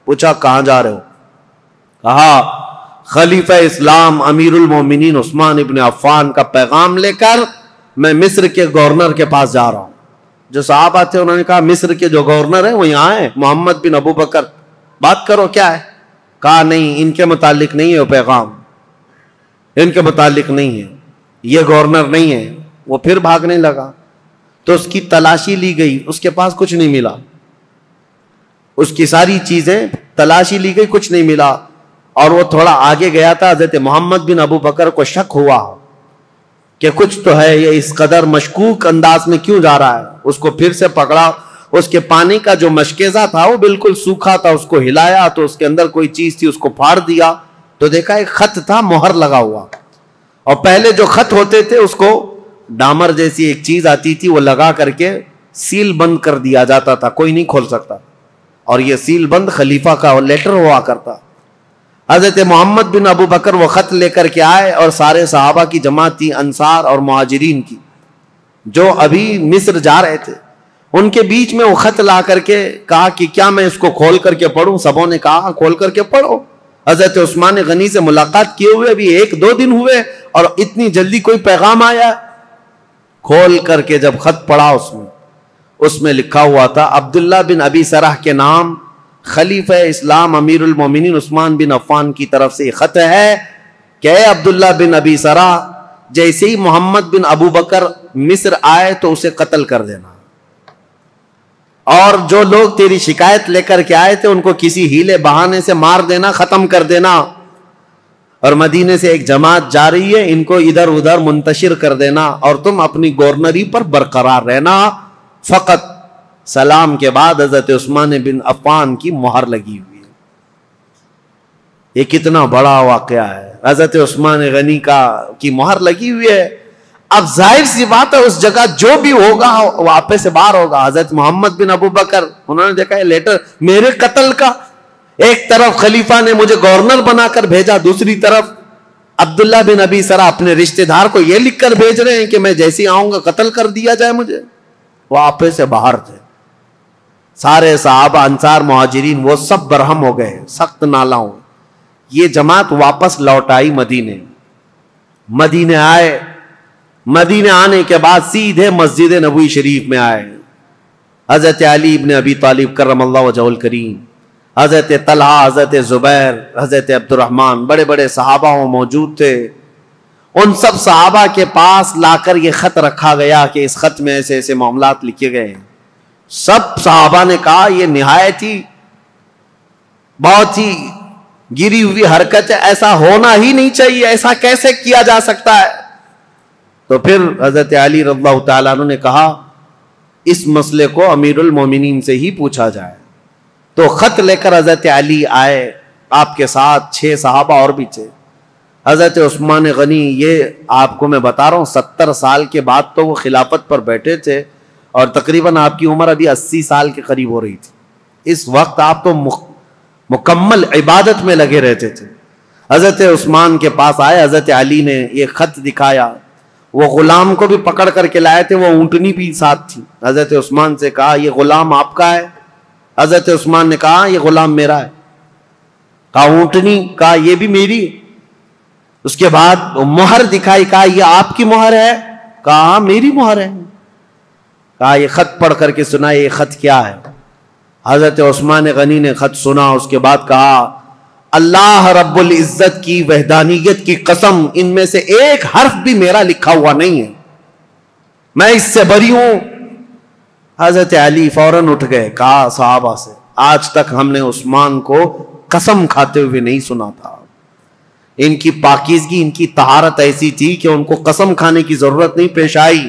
پوچھا کہاں جا رہے ہو؟ کہا خلیفہ اسلام امیر المومنین عثمان ابن عفان کا پیغام لے کر میں مصر کے گورنر کے پاس جا رہا ہوں. جو صحابہ تھے انہوں نے کہا مصر کے جو گورنر ہیں وہ یہاں ہیں، محمد بن ابو بکر، بات کرو کیا ہے. کہا نہیں، ان کے متعلق نہیں ہے وہ پیغام، ان کے متعلق نہیں ہے، یہ گورنر نہیں ہے. وہ پھر بھاگنے لگا تو اس کی تلاشی لی گئی، اس کے پاس کچھ نہیں ملا. اس کی ساری چیزیں تلاشی لی گئی، کچھ نہیں ملا. اور وہ تھوڑا آگے گیا تھا، حضرت محمد بن ابو بکر کو شک ہوا کہ کچھ تو ہے، یہ اس قدر مشکوک انداز میں کیوں جا رہا ہے. اس کو پھر سے پکڑا، اس کے پانی کا جو مشکیزہ تھا وہ بالکل سوکھا تھا، اس کو ہلایا تو اس کے اندر کوئی چیز تھی، اس کو پھاڑ دیا تو دیکھا ایک خط تھا مہر لگا ہوا. اور پہلے جو خط ہوتے تھے اس کو ڈامر جیسی ایک چیز آتی تھی، وہ لگا کر کے سیل بند کر دیا جاتا تھا، کوئی نہیں کھول سکتا. اور یہ سیل بند خلیفہ کا لیٹر ہوا کرتا. حضرت محمد بن ابو بکر وہ خط لے کر کے آئے اور سارے صحابہ کی جماعت تھی، انصار اور مہاجرین کی، جو ابھی مصر جا رہے تھے. ان کے بیچ میں وہ خط لا کر کے کہا کہ کیا میں اس کو کھول کر کے پڑھوں؟ سبوں نے کہا کھول کر کے پڑھو. حضرت عثمان غنی سے ملاقات کیے ہوئے ابھی 1-2 دن ہوئے اور اتنی جلدی کوئی پیغام آیا. کھول کر کے جب خط پڑھا اس میں لکھا ہوا تھا عبداللہ بن ابی سرح کے نام خلیفہ اسلام امیر المومنین عثمان بن عفان کی طرف سے خط ہے کہ اے عبداللہ بن ابی سرا، جیسے ہی محمد بن ابو بکر مصر آئے تو اسے قتل کر دینا، اور جو لوگ تیری شکایت لے کر کے آئے تھے ان کو کسی ہیلے بہانے سے مار دینا، ختم کر دینا، اور مدینے سے ایک جماعت جا رہی ہے، ان کو ادھر ادھر منتشر کر دینا، اور تم اپنی گورنری پر برقرار رہنا فقط۔ سلام کے بعد حضرت عثمان بن عفان کی مہر لگی ہوئی ہے۔ یہ کتنا بڑا واقعہ ہے، حضرت عثمان غنی کی مہر لگی ہوئی ہے۔ اب ظاہر سی بات ہے اس جگہ جو بھی ہوگا وہ آپے سے باہر ہوگا۔ حضرت محمد بن ابو بکر انہوں نے دیکھا ہے لیٹر میرے قتل کا، ایک طرف خلیفہ نے مجھے گورنر بنا کر بھیجا، دوسری طرف عبداللہ بن ابی سرا اپنے رشتہ دار کو یہ لکھ کر بھیج رہے ہیں کہ میں جیسے آؤں گا قتل کر دیا جائے مجھے۔ وہ آپے سے باہر تھے، سارے صحابہ انصار مہاجرین وہ سب برہم ہو گئے، سخت نالاں ہوئے۔ یہ جماعت واپس لوٹ آئی مدینے آئے، مدینے آنے کے بعد سیدھے مسجد نبوی شریف میں آئے۔ حضرت علی ابن ابی طالب کرم اللہ وجہہ الکریم، حضرت طلحہ، حضرت زبیر، حضرت عبد الرحمن، بڑے بڑے صحابہ موجود تھے۔ ان سب صحابہ کے پاس لا کر یہ خط رکھا گیا کہ اس خط میں ایسے ایسے معاملات لکھے گئے ہیں۔ سب صحابہ نے کہا یہ نہایت ہی بہت ہی گری ہوئی حرکت ہے، ایسا ہونا ہی نہیں چاہیے، ایسا کیسے کیا جا سکتا ہے؟ تو پھر حضرت علی رضی اللہ تعالیٰ عنہ نے کہا اس مسئلے کو امیر المومنین سے ہی پوچھا جائے۔ تو خط لے کر حضرت علی آئے، آپ کے ساتھ 6 صحابہ اور بھی تھے۔ حضرت عثمان غنی، یہ آپ کو میں بتا رہا ہوں 70 سال کے بعد تو وہ خلافت پر بیٹھے تھے، اور تقریباً آپ کی عمر ابھی 80 سال کے قریب ہو رہی تھی۔ اس وقت آپ تو مکمل عبادت میں لگے رہتے تھے۔ حضرت عثمان کے پاس آئے، حضرت علی نے یہ خط دکھایا، وہ غلام کو بھی پکڑ کر کے لائے تھے، وہ اونٹنی بھی ساتھ تھی۔ حضرت عثمان سے کہا یہ غلام آپ کا ہے؟ حضرت عثمان نے کہا یہ غلام میرا ہے۔ کہا اونٹنی؟ کہا یہ بھی میری۔ اس کے بعد مہر دکھائی، کہا یہ آپ کی مہر ہے؟ کہا میری مہر ہے۔ کہا یہ خط پڑھ کر کے سنا، یہ خط کیا ہے؟ حضرت عثمان غنی نے خط سنا، اس کے بعد کہا اللہ رب العزت کی وحدانیت کی قسم، ان میں سے ایک حرف بھی میرا لکھا ہوا نہیں ہے، میں اس سے بری ہوں۔ حضرت علی فوراً اٹھ گئے، کہا صحابہ سے آج تک ہم نے عثمان کو قسم کھاتے ہوئے نہیں سنا تھا۔ ان کی پاکیزگی، ان کی طہارت ایسی تھی کہ ان کو قسم کھانے کی ضرورت نہیں پیش آئی۔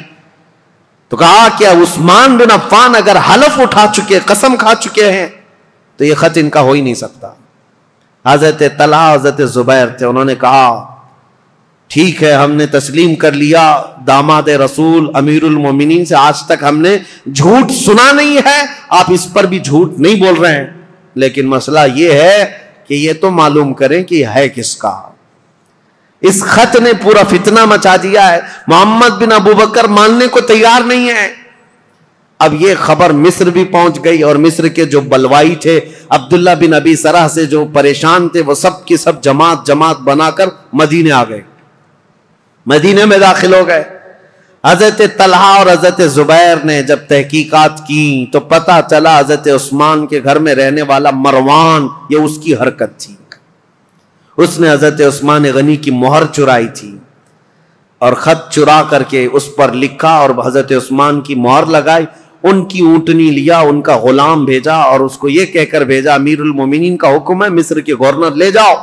تو کہا کہ عثمان بن عفان اگر حلف اٹھا چکے، قسم کھا چکے ہیں، تو یہ خط ان کا ہو ہی نہیں سکتا۔ حضرت طلحہ، حضرت زبیر تھے، انہوں نے کہا ٹھیک ہے، ہم نے تسلیم کر لیا، داماد رسول امیر المومنین سے آج تک ہم نے جھوٹ سنا نہیں ہے، آپ اس پر بھی جھوٹ نہیں بول رہے ہیں، لیکن مسئلہ یہ ہے کہ یہ تو معلوم کریں کہ یہ ہے کس کا۔ اس خط نے پورا فتنہ مچا دیا ہے، محمد بن ابو بکر ماننے کو تیار نہیں ہے۔ اب یہ خبر مصر بھی پہنچ گئی، اور مصر کے جو بلوائی تھے عبداللہ بن ابی سرح سے جو پریشان تھے، وہ سب کی سب جماعت بنا کر مدینے آ گئے، مدینے میں داخل ہو گئے۔ حضرت طلحہ اور حضرت زبیر نے جب تحقیقات کی تو پتہ چلا حضرت عثمان کے گھر میں رہنے والا مروان، یہ اس کی حرکت تھی، اس نے حضرت عثمان غنی کی مہر چرائی تھی، اور خط چرا کر کے اس پر لکھا اور حضرت عثمان کی مہر لگائی، ان کی اونٹنی لیا، ان کا غلام بھیجا، اور اس کو یہ کہہ کر بھیجا امیر المومنین کا حکم ہے مصر کے گورنر لے جاؤ،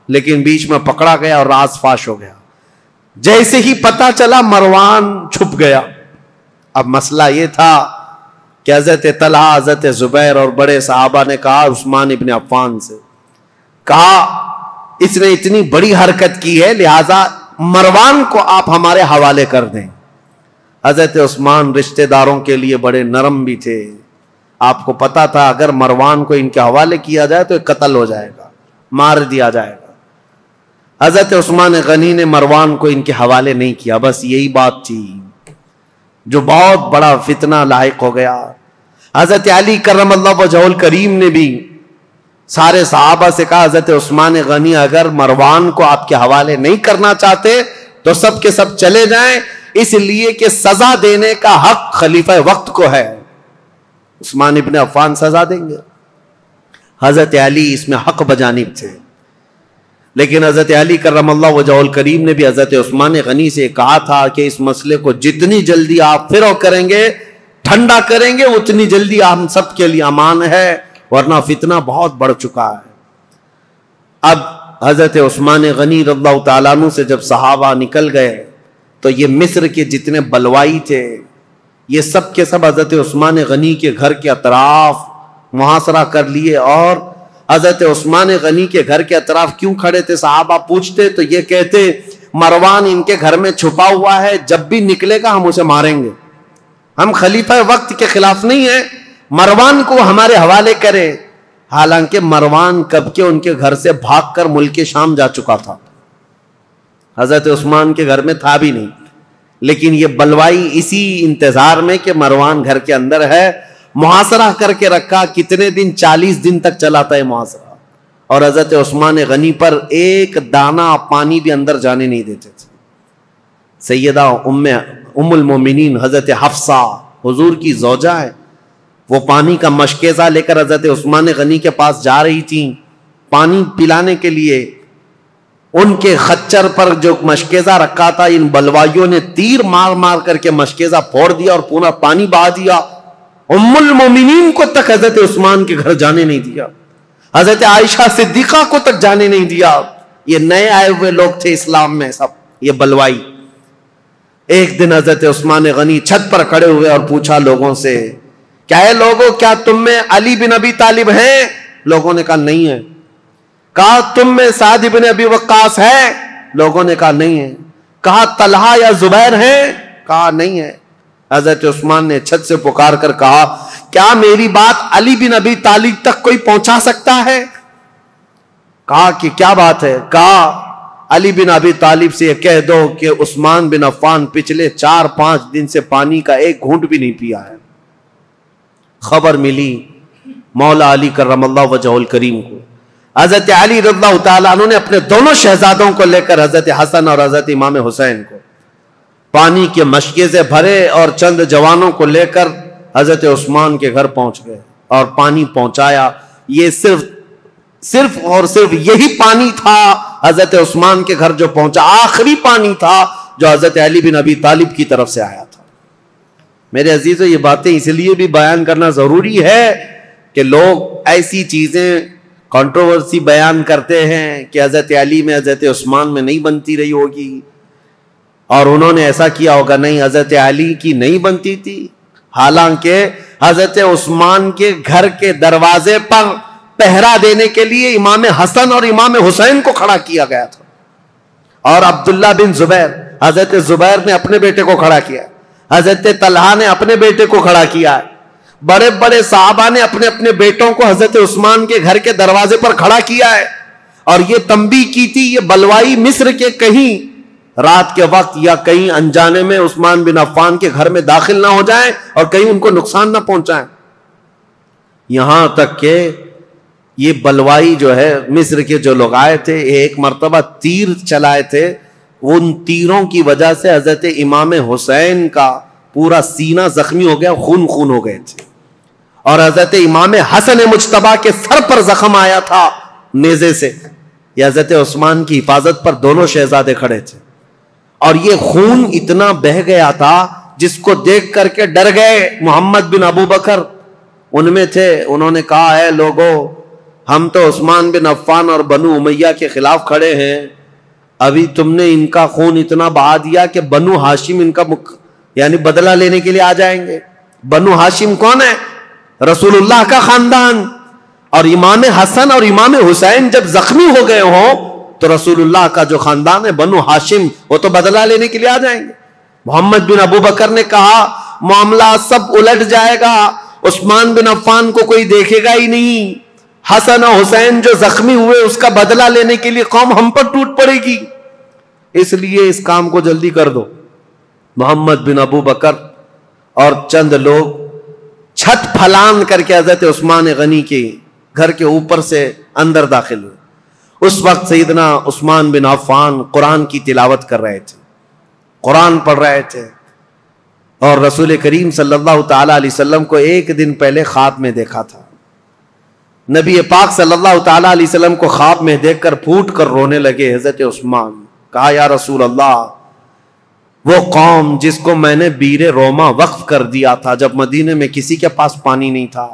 لیکن بیچ میں پکڑا گیا اور راز فاش ہو گیا۔ جیسے ہی پتا چلا مروان چھپ گیا۔ اب مسئلہ یہ تھا کہ حضرت طلحہ، حضرت زبیر اور بڑے صحابہ نے کہا عثمان ابن عفان سے، کہا اس نے اتنی بڑی حرکت کی ہے، لہذا مروان کو آپ ہمارے حوالے کر دیں۔ حضرت عثمان رشتہ داروں کے لیے بڑے نرم بھی تھے، آپ کو پتا تھا اگر مروان کو ان کے حوالے کیا جائے تو قتل ہو جائے گا، مار دیا جائے گا۔ حضرت عثمان غنی نے مروان کو ان کے حوالے نہیں کیا، بس یہی بات تھی جو بہت بڑا فتنہ لاحق ہو گیا۔ حضرت علی کرم اللہ وجہہ الکریم نے بھی سارے صحابہ سے کہا حضرت عثمان غنی اگر مروان کو آپ کے حوالے نہیں کرنا چاہتے تو سب کے سب چلے جائیں، اس لیے کہ سزا دینے کا حق خلیفہ وقت کو ہے، عثمان ابن عفان سزا دیں گے۔ حضرت علی اس میں حق بجانب تھے، لیکن حضرت علی کرم اللہ وجہہ الکریم نے بھی حضرت عثمان غنی سے کہا تھا کہ اس مسئلے کو جتنی جلدی آپ فرو کریں گے، ٹھنڈا کریں گے، اتنی جلدی ہم سب کے لیے امان ہے، ورنہ فتنہ بہت بڑھ چکا ہے۔ اب حضرت عثمان غنی رضی اللہ تعالیٰ عنہ سے جب صحابہ نکل گئے تو یہ مصر کے جتنے بلوائی تھے یہ سب کے سب حضرت عثمان غنی کے گھر کے اطراف محاصرہ کر لیے، اور حضرت عثمان غنی کے گھر کے اطراف کیوں کھڑے تھے؟ صحابہ پوچھتے تو یہ کہتے مروان ان کے گھر میں چھپا ہوا ہے، جب بھی نکلے گا ہم اسے ماریں گے، ہم خلیفہ وقت کے خلاف نہیں ہیں، مروان کو ہمارے حوالے کرے۔ حالانکہ مروان کب کے ان کے گھر سے بھاگ کر ملک شام جا چکا تھا، حضرت عثمان کے گھر میں تھا بھی نہیں، لیکن یہ بلوائی اسی انتظار میں کہ مروان گھر کے اندر ہے محاصرہ کر کے رکھا۔ کتنے دن؟ 40 دن تک چلا تھا یہ محاصرہ، اور حضرت عثمان غنی پر ایک دانہ پانی بھی اندر جانے نہیں دیتے تھے۔ سیدہ ام المومنین حضرت حفصہ حضور کی زوجہ ہے، وہ پانی کا مشکیزہ لے کر حضرت عثمان غنی کے پاس جا رہی تھیں پانی پلانے کے لیے۔ ان کے خچر پر جو مشکیزہ رکھا تھا ان بلوائیوں نے تیر مار مار کر کے مشکیزہ پھوڑ دیا اور پورا پانی بہا دیا۔ ام المومنین کو تک حضرت عثمان کے گھر جانے نہیں دیا، حضرت عائشہ صدیقہ کو تک جانے نہیں دیا۔ یہ نئے آئے ہوئے لوگ تھے اسلام میں سب، یہ بلوائی۔ ایک دن حضرت عثمان غنی چھت پر کھڑے ہوئے اور پوچھا لوگوں سے، کیا ہے لوگوں، کیا تم میں علی بن ابی طالب ہیں؟ لوگوں نے کہا نہیں ہے۔ کہا تم میں سعد بن ابی وقاص ہے؟ لوگوں نے کہا نہیں ہے۔ کہا طلحہ یا زبیر ہیں؟ کہا نہیں ہے۔ حضرت عثمان نے چھت سے پکار کر کہا، کیا میری بات علی بن ابی طالب تک کوئی پہنچا سکتا ہے؟ کہا کہ کیا بات ہے؟ کہا علی بن ابی طالب سے یہ کہہ دو کہ عثمان بن عفان پچھلے 4-5 دن سے پانی کا ایک گھونٹ بھی نہیں پیا ہے۔ خبر ملی مولا علی کرم اللہ وجہہ الکریم کو، حضرت علی رضی اللہ تعالیٰ عنہ نے اپنے دونوں شہزادوں کو لے کر حضرت حسن اور حضرت امام حسین کو پانی کے مشکیزے بھرے اور چند جوانوں کو لے کر حضرت عثمان کے گھر پہنچ گئے اور پانی پہنچایا۔ یہ صرف اور صرف یہی پانی تھا حضرت عثمان کے گھر جو پہنچا، آخری پانی تھا جو حضرت علی بن ابی طالب کی طرف سے آیا تھا۔ میرے عزیزو، یہ باتیں اس لیے بھی بیان کرنا ضروری ہے کہ لوگ ایسی چیزیں کنٹروورسی بیان کرتے ہیں کہ حضرت علی میں حضرت عثمان میں نہیں بنتی رہی ہوگی اور انہوں نے ایسا کیا ہوگا۔ نہیں، حضرت علی کی نہیں بنتی تھی، حالانکہ حضرت عثمان کے گھر کے دروازے پر پہرا دینے کے لیے امام حسن اور امام حسین کو کھڑا کیا گیا تھا، اور عبداللہ بن زبیر، حضرت زبیر نے اپنے بیٹے کو کھڑا کیا، حضرت طلحہ نے اپنے بیٹے کو کھڑا کیا، بڑے بڑے صحابہ نے اپنے اپنے بیٹوں کو حضرت عثمان کے گھر کے دروازے پر کھڑا کیا ہے، اور یہ تنبیہ کی تھی یہ بلوائی مصر کے کہیں رات کے وقت یا کہیں انجانے میں عثمان بن عفان کے گھر میں داخل نہ ہو جائیں اور کہیں ان کو نقصان نہ پہنچائیں۔ یہاں تک کہ یہ بلوائی جو ہے مصر کے جو لوگ آئے تھے، ایک مرتبہ تیر چلائے تھے، ان تیروں کی وجہ سے حضرت امام حسین کا پورا سینہ زخمی ہو گیا، خون خون ہو گئے تھے، اور حضرت امام حسن مجتبیٰ کے سر پر زخم آیا تھا نیزے سے۔ یہ حضرت عثمان کی حفاظت پر دونوں شہزادے کھڑے تھے، اور یہ خون اتنا بہہ گیا تھا جس کو دیکھ کر کے ڈر گئے۔ محمد بن ابو بکر ان میں تھے، انہوں نے کہا ہے لوگوں، ہم تو عثمان بن عفان اور بنو امیہ کے خلاف کھڑے ہیں، ابھی تم نے ان کا خون اتنا بہا دیا کہ بنو ہاشم ان کا یعنی بدلہ لینے کے لیے آ جائیں گے۔ بنو ہاشم کون ہے؟ رسول اللہ کا خاندان، اور امام حسن اور امام حسین جب زخمی ہو گئے ہوں تو رسول اللہ کا جو خاندان ہے بنو ہاشم، وہ تو بدلہ لینے کے لیے آ جائیں گے۔ محمد بن ابو بکر نے کہا معاملہ سب الٹ جائے گا، عثمان بن عفان کو کوئی دیکھے گا ہی نہیں، حسن اور حسین جو زخمی ہوئے اس کا بدلہ لینے کے لیے قوم ہم پر ٹوٹ پڑے گی، اس لیے اس کام کو جلدی کر دو۔ محمد بن ابو بکر اور چند لوگ چھت پھلان کر کے حضرت عثمان غنی کے گھر کے اوپر سے اندر داخل ہوئے۔ اس وقت سیدنا عثمان بن عفان قرآن کی تلاوت کر رہے تھے، قرآن پڑھ رہے تھے، اور رسول کریم صلی اللہ تعالی علیہ وسلم کو ایک دن پہلے خواب میں دیکھا تھا۔ نبی پاک صلی اللہ تعالی علیہ وسلم کو خواب میں دیکھ کر پھوٹ کر رونے لگے حضرت عثمان. کہا یا رسول اللہ، وہ قوم جس کو میں نے بیر روما وقف کر دیا تھا جب مدینے میں کسی کے پاس پانی نہیں تھا،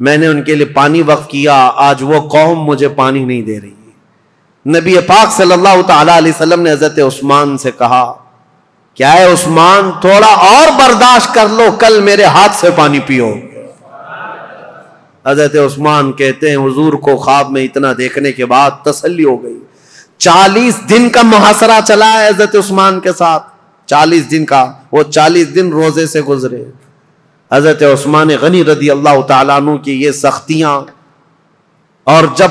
میں نے ان کے لیے پانی وقف کیا، آج وہ قوم مجھے پانی نہیں دے رہی. نبی پاک صلی اللہ تعالی علیہ وسلم نے حضرت عثمان سے کہا کیا ہے عثمان، تھوڑا اور برداشت کر لو، کل میرے ہاتھ سے پانی پیو. حضرت عثمان کہتے ہیں حضور کو خواب میں اتنا دیکھنے کے بعد تسلی ہو گئی. 40 دن کا محاصرہ چلا ہے حضرت عثمان کے ساتھ، 40 دن کا، وہ 40 دن روزے سے گزرے. حضرت عثمان غنی رضی اللہ تعالیٰ عنہ کی یہ سختیاں، اور جب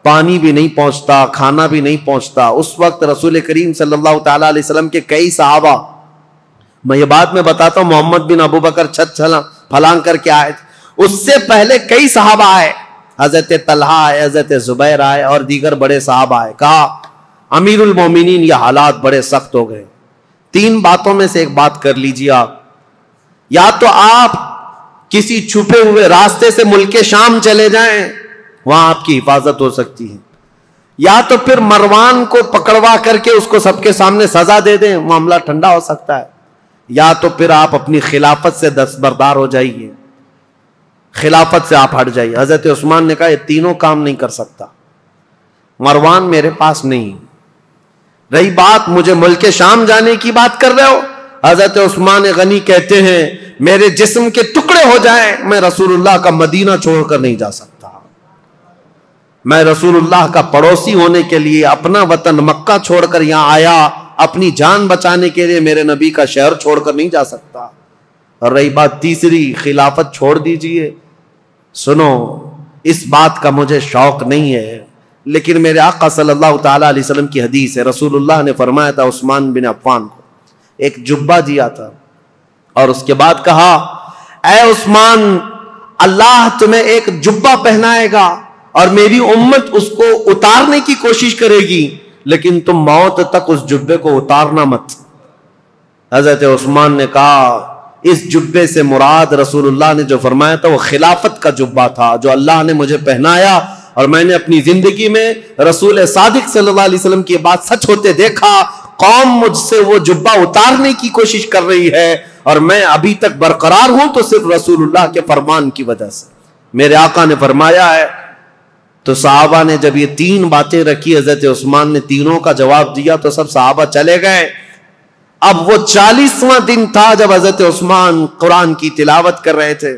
پانی بھی نہیں پہنچتا، کھانا بھی نہیں پہنچتا، اس وقت رسول کریم صلی اللہ تعالیٰ علیہ وسلم کے کئی صحابہ، میں یہ بات میں بتاتا ہوں، محمد بن ابو بکر چھت پھلانگ کر کے آئے تھے، اس سے پہلے کئی صحابہ آئے، حضرت طلحہ آئے، حضرت زبیر آئے اور دیگر بڑے صحابہ آئے. کہا امیر المومنین یہ حالات بڑے سخت ہو گئے، 3 باتوں میں سے ایک بات کر لیجیے آپ، یا تو آپ کسی چھپے ہوئے راستے سے ملک شام چلے جائیں، وہاں آپ کی حفاظت ہو سکتی ہے، یا تو پھر مروان کو پکڑوا کر کے اس کو سب کے سامنے سزا دے دیں، معاملہ ٹھنڈا ہو سکتا ہے، یا تو پھر آپ اپنی خلافت سے دستبردار ہو جائیے، خلافت سے آپ ہٹ جائیے. حضرت عثمان نے کہا یہ تینوں کام نہیں کر سکتا، مروان میرے پاس نہیں. رہی بات مجھے ملک شام جانے کی بات کر رہے ہو، حضرت عثمان غنی کہتے ہیں میرے جسم کے ٹکڑے ہو جائیں میں رسول اللہ کا مدینہ چھوڑ کر نہیں جا سکتا. میں رسول اللہ کا پڑوسی ہونے کے لیے اپنا وطن مکہ چھوڑ کر یہاں آیا، اپنی جان بچانے کے لیے میرے نبی کا شہر چھوڑ کر نہیں جا سکتا. اور رہی بات تیسری، خلافت چھوڑ دیجئے، سنو اس بات کا مجھے شوق نہیں ہے، لیکن میرے آقا صلی اللہ تعالی علیہ وسلم کی حدیث ہے، رسول اللہ نے فرمایا تھا عثمان بن عفان کو ایک جبہ دیا تھا اور اس کے بعد کہا اے عثمان اللہ تمہیں ایک جبہ پہنائے گا اور میری امت اس کو اتارنے کی کوشش کرے گی، لیکن تم موت تک اس جبے کو اتارنا مت. حضرت عثمان نے کہا اس جبے سے مراد رسول اللہ نے جو فرمایا تھا وہ خلافت کا جبہ تھا جو اللہ نے مجھے پہنایا، اور میں نے اپنی زندگی میں رسول صادق صلی اللہ علیہ وسلم کی بات سچ ہوتے دیکھا. قوم مجھ سے وہ جبہ اتارنے کی کوشش کر رہی ہے اور میں ابھی تک برقرار ہوں تو صرف رسول اللہ کے فرمان کی وجہ سے. میرے آقا نے فرمایا ہے. تو صحابہ نے جب یہ 3 باتیں رکھی، حضرت عثمان نے تینوں کا جواب دیا تو سب صحابہ چلے گئے. اب وہ 40واں دن تھا جب حضرت عثمان قرآن کی تلاوت کر رہے تھے.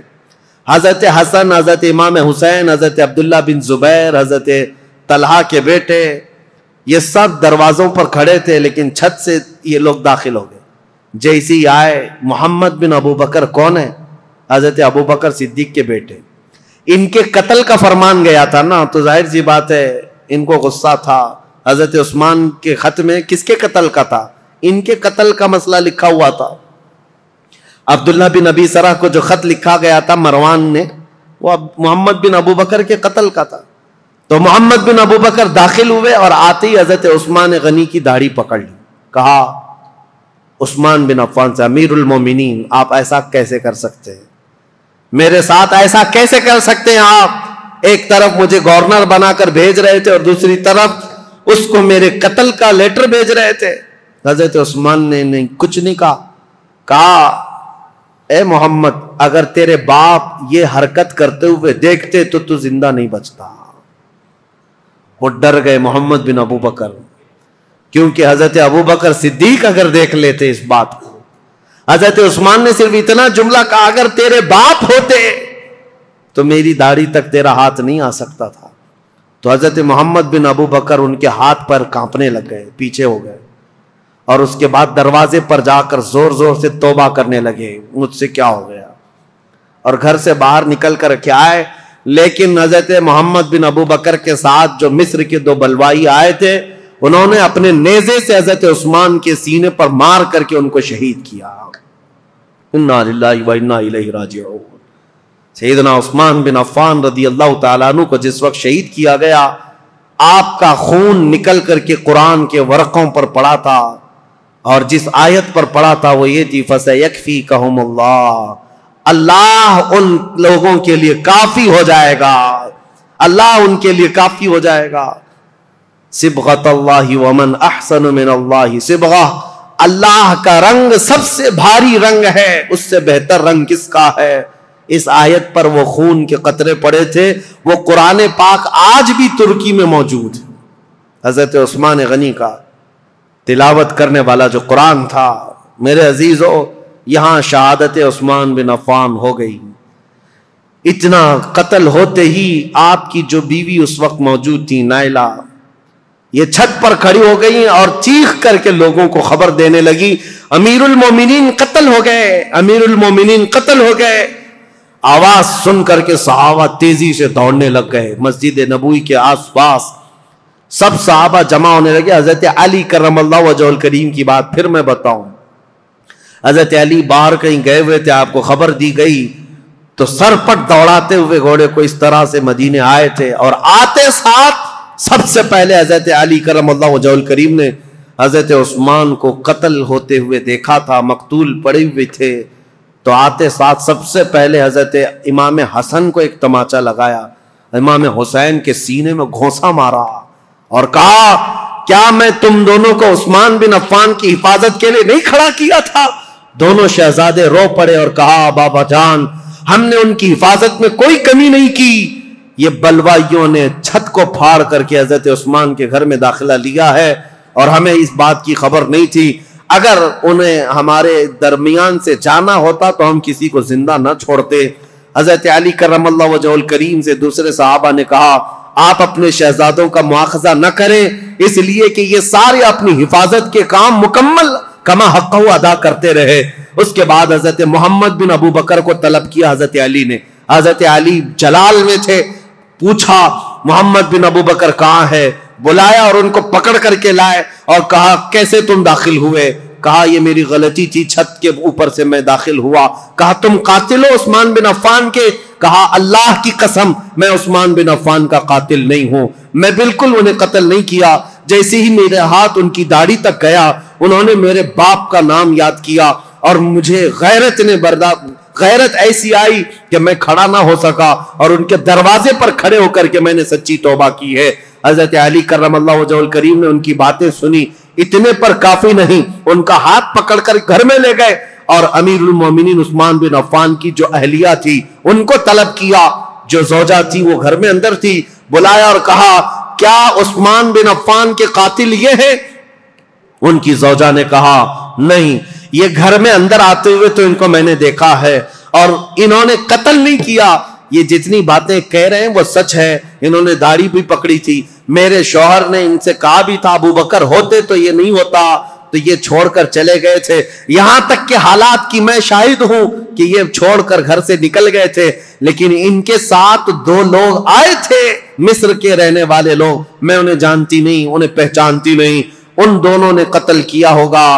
حضرت حسن، حضرت امام حسین، حضرت عبداللہ بن زبیر، حضرت طلحہ کے بیٹے، یہ سب دروازوں پر کھڑے تھے، لیکن چھت سے یہ لوگ داخل ہو گئے. جیسے ہی آئے، محمد بن ابو بکر کون ہے؟ حضرت ابو بکر صدیق کے بیٹے. ان کے قتل کا فرمان گیا تھا نا، تو ظاہر سی بات ہے ان کو غصہ تھا. حضرت عثمان کے خط میں کس کے قتل کا تھا؟ ان کے قتل کا مسئلہ لکھا ہوا تھا. عبداللہ بن ابی سرح کو جو خط لکھا گیا تھا مروان نے، وہ محمد بن ابو بکر کے قتل کا تھا. تو محمد بن ابو بکر داخل ہوئے اور آتے ہی حضرت عثمان غنی کی داڑھی پکڑ لی. کہا عثمان بن عفان سے، امیر المومنین آپ ایسا کیسے کر سکتے ہیں؟ میرے ساتھ ایسا کیسے کر سکتے ہیں آپ؟ ایک طرف مجھے گورنر بنا کر بھیج رہے تھے اور دوسری طرف اس کو میرے قتل کا لیٹر بھیج رہے تھے. حضرت عثمان نے نہیں کچھ نہیں کہا اے محمد اگر تیرے باپ یہ حرکت کرتے ہوئے دیکھتے تو زندہ نہیں بچتا. وہ ڈر گئے محمد بن ابو بکر، کیونکہ حضرت ابو بکر صدیق اگر دیکھ لیتے اس بات کو. حضرت عثمان نے صرف اتنا جملہ کہا اگر تیرے باپ ہوتے تو میری داڑھی تک تیرا ہاتھ نہیں آ سکتا تھا. تو حضرت محمد بن ابو بکر ان کے ہاتھ پر کانپنے لگ گئے، پیچھے ہو گئے، اور اس کے بعد دروازے پر جا کر زور زور سے توبہ کرنے لگے مجھ سے کیا ہو گیا، اور گھر سے باہر نکل کر کے آئے. لیکن حضرت محمد بن ابو بکر کے ساتھ جو مصر کے 2 بلوائی آئے تھے، انہوں نے اپنے نیزے سے حضرت عثمان کے سینے پر مار کر کے ان کو شہید کیا. انا للہ و انا الیہ راجعون. سیدنا عثمان بن عفان رضی اللہ تعالیٰ عنہ کو جس وقت شہید کیا گیا، آپ کا خون نکل کر کے قرآن کے ورقوں پر پڑا تھا، اور جس آیت پر پڑا تھا وہ یہ تھی فَسَيَكْفِيكَهُمُ اللَّهُ، اللہ ان لوگوں کے لیے کافی ہو جائے گا اللہ ان کے لیے کافی ہو جائے گا. صبغۃ اللہ ومن احسن من اللہ صبغہ، اللہ کا رنگ سب سے بھاری رنگ ہے، اس سے بہتر رنگ کس کا ہے؟ اس آیت پر وہ خون کے قطرے پڑے تھے. وہ قرآن پاک آج بھی ترکی میں موجود ہے. حضرت عثمان غنی کا تلاوت کرنے والا جو قرآن تھا، میرے عزیزو، یہاں شہادت عثمان بن عفان ہو گئی. اتنا قتل ہوتے ہی آپ کی جو بیوی اس وقت موجود تھی، نائلہ، یہ چھت پر کھڑی ہو گئی اور چیخ کر کے لوگوں کو خبر دینے لگی، امیر المومنین قتل ہو گئے، امیر المومنین قتل ہو گئے. آواز سن کر کے صحابہ تیزی سے دوڑنے لگ گئے. مسجد نبوی کے آس پاس سب صحابہ جمع ہونے لگے. حضرت علی کرم اللہ وجہہ الکریم کی بات پھر میں بتاؤں. حضرت علی باہر کہیں گئے ہوئے تھے، آپ کو خبر دی گئی تو سر پٹ دوڑاتے ہوئے گھوڑے کو اس طرح سے مدینے آئے تھے، اور آتے ساتھ سب سے پہلے حضرت علی کرم اللہ وجہہ الکریم نے حضرت عثمان کو قتل ہوتے ہوئے دیکھا تھا، مقتول پڑے ہوئے تھے. تو آتے ساتھ سب سے پہلے حضرت امام حسن کو ایک تماچا لگایا، امام حسین کے سینے میں گھونسا مارا اور کہا، کیا میں تم دونوں کو عثمان بن عفان کی حفاظت کے لیے نہیں کھڑا کیا تھا؟ دونوں شہزادے رو پڑے اور کہا، بابا جان، ہم نے ان کی حفاظت میں کوئی کمی نہیں کی. یہ بلوائیوں نے چھت کو پھاڑ کر کے حضرت عثمان کے گھر میں داخلہ لیا ہے اور ہمیں اس بات کی خبر نہیں تھی. اگر انہیں ہمارے درمیان سے جانا ہوتا تو ہم کسی کو زندہ نہ چھوڑتے. حضرت علی کرم اللہ وجہہ الکریم سے دوسرے صحابہ نے کہا، آپ اپنے شہزادوں کا مواخذہ نہ کریں، اس لیے کہ یہ سارے اپنی حفاظت کے کام مکمل کما حق ادا کرتے رہے. اس کے بعد حضرت محمد بن ابو بکر کو طلب کیا حضرت علی نے. حضرت علی جلال میں تھے، پوچھا محمد بن ابو بکر کہاں ہے؟ بلایا اور ان کو پکڑ کر کے لائے اور کہا، کیسے تم داخل ہوئے؟ کہا، یہ میری غلطی تھی، چھت کے اوپر سے میں داخل ہوا. کہا، تم قاتل ہو عثمان بن عفان کے؟ کہا، اللہ کی قسم میں عثمان بن عفان کا قاتل نہیں ہوں، میں بالکل انہیں قتل نہیں کیا. جیسے ہی میرے ہاتھ ان کی داڑھی تک گیا، انہوں نے میرے باپ کا نام یاد کیا اور مجھے غیرت ایسی آئی کہ میں کھڑا نہ ہو سکا اور ان کے دروازے پر کھڑے ہو کر کے میں نے سچی توبہ کی ہے. حضرت علی کرم اللہ وجہہ الکریم نے ان کی باتیں سنی. اتنے پر کافی نہیں، ان کا ہاتھ پکڑ کر گھر میں لے گئے اور امیر المومنین عثمان بن عفان کی جو اہلیہ تھی ان کو طلب کیا. جو زوجہ تھی وہ گھر میں اندر تھی، بلایا اور کہا، کیا عثمان بن عفان کے قاتل یہ ہیں؟ ان کی زوجہ نے کہا، نہیں، یہ گھر میں اندر آتے ہوئے تو ان کو میں نے دیکھا ہے اور انہوں نے قتل نہیں کیا. یہ جتنی باتیں کہہ رہے ہیں وہ سچ ہے. انہوں نے داڑھی بھی پکڑی تھی. میرے شوہر نے ان سے کہا بھی تھا، ابو بکر ہوتے تو یہ نہیں ہوتا، تو یہ چھوڑ کر چلے گئے تھے. یہاں تک کہ حالات کی میں شاہد ہوں کہ یہ چھوڑ کر گھر سے نکل گئے تھے، لیکن ان کے ساتھ 2 لوگ آئے تھے مصر کے رہنے والے لوگ، میں انہیں جانتی نہیں، انہیں پہچانتی نہیں. ان دونوں نے قتل کیا ہوگا.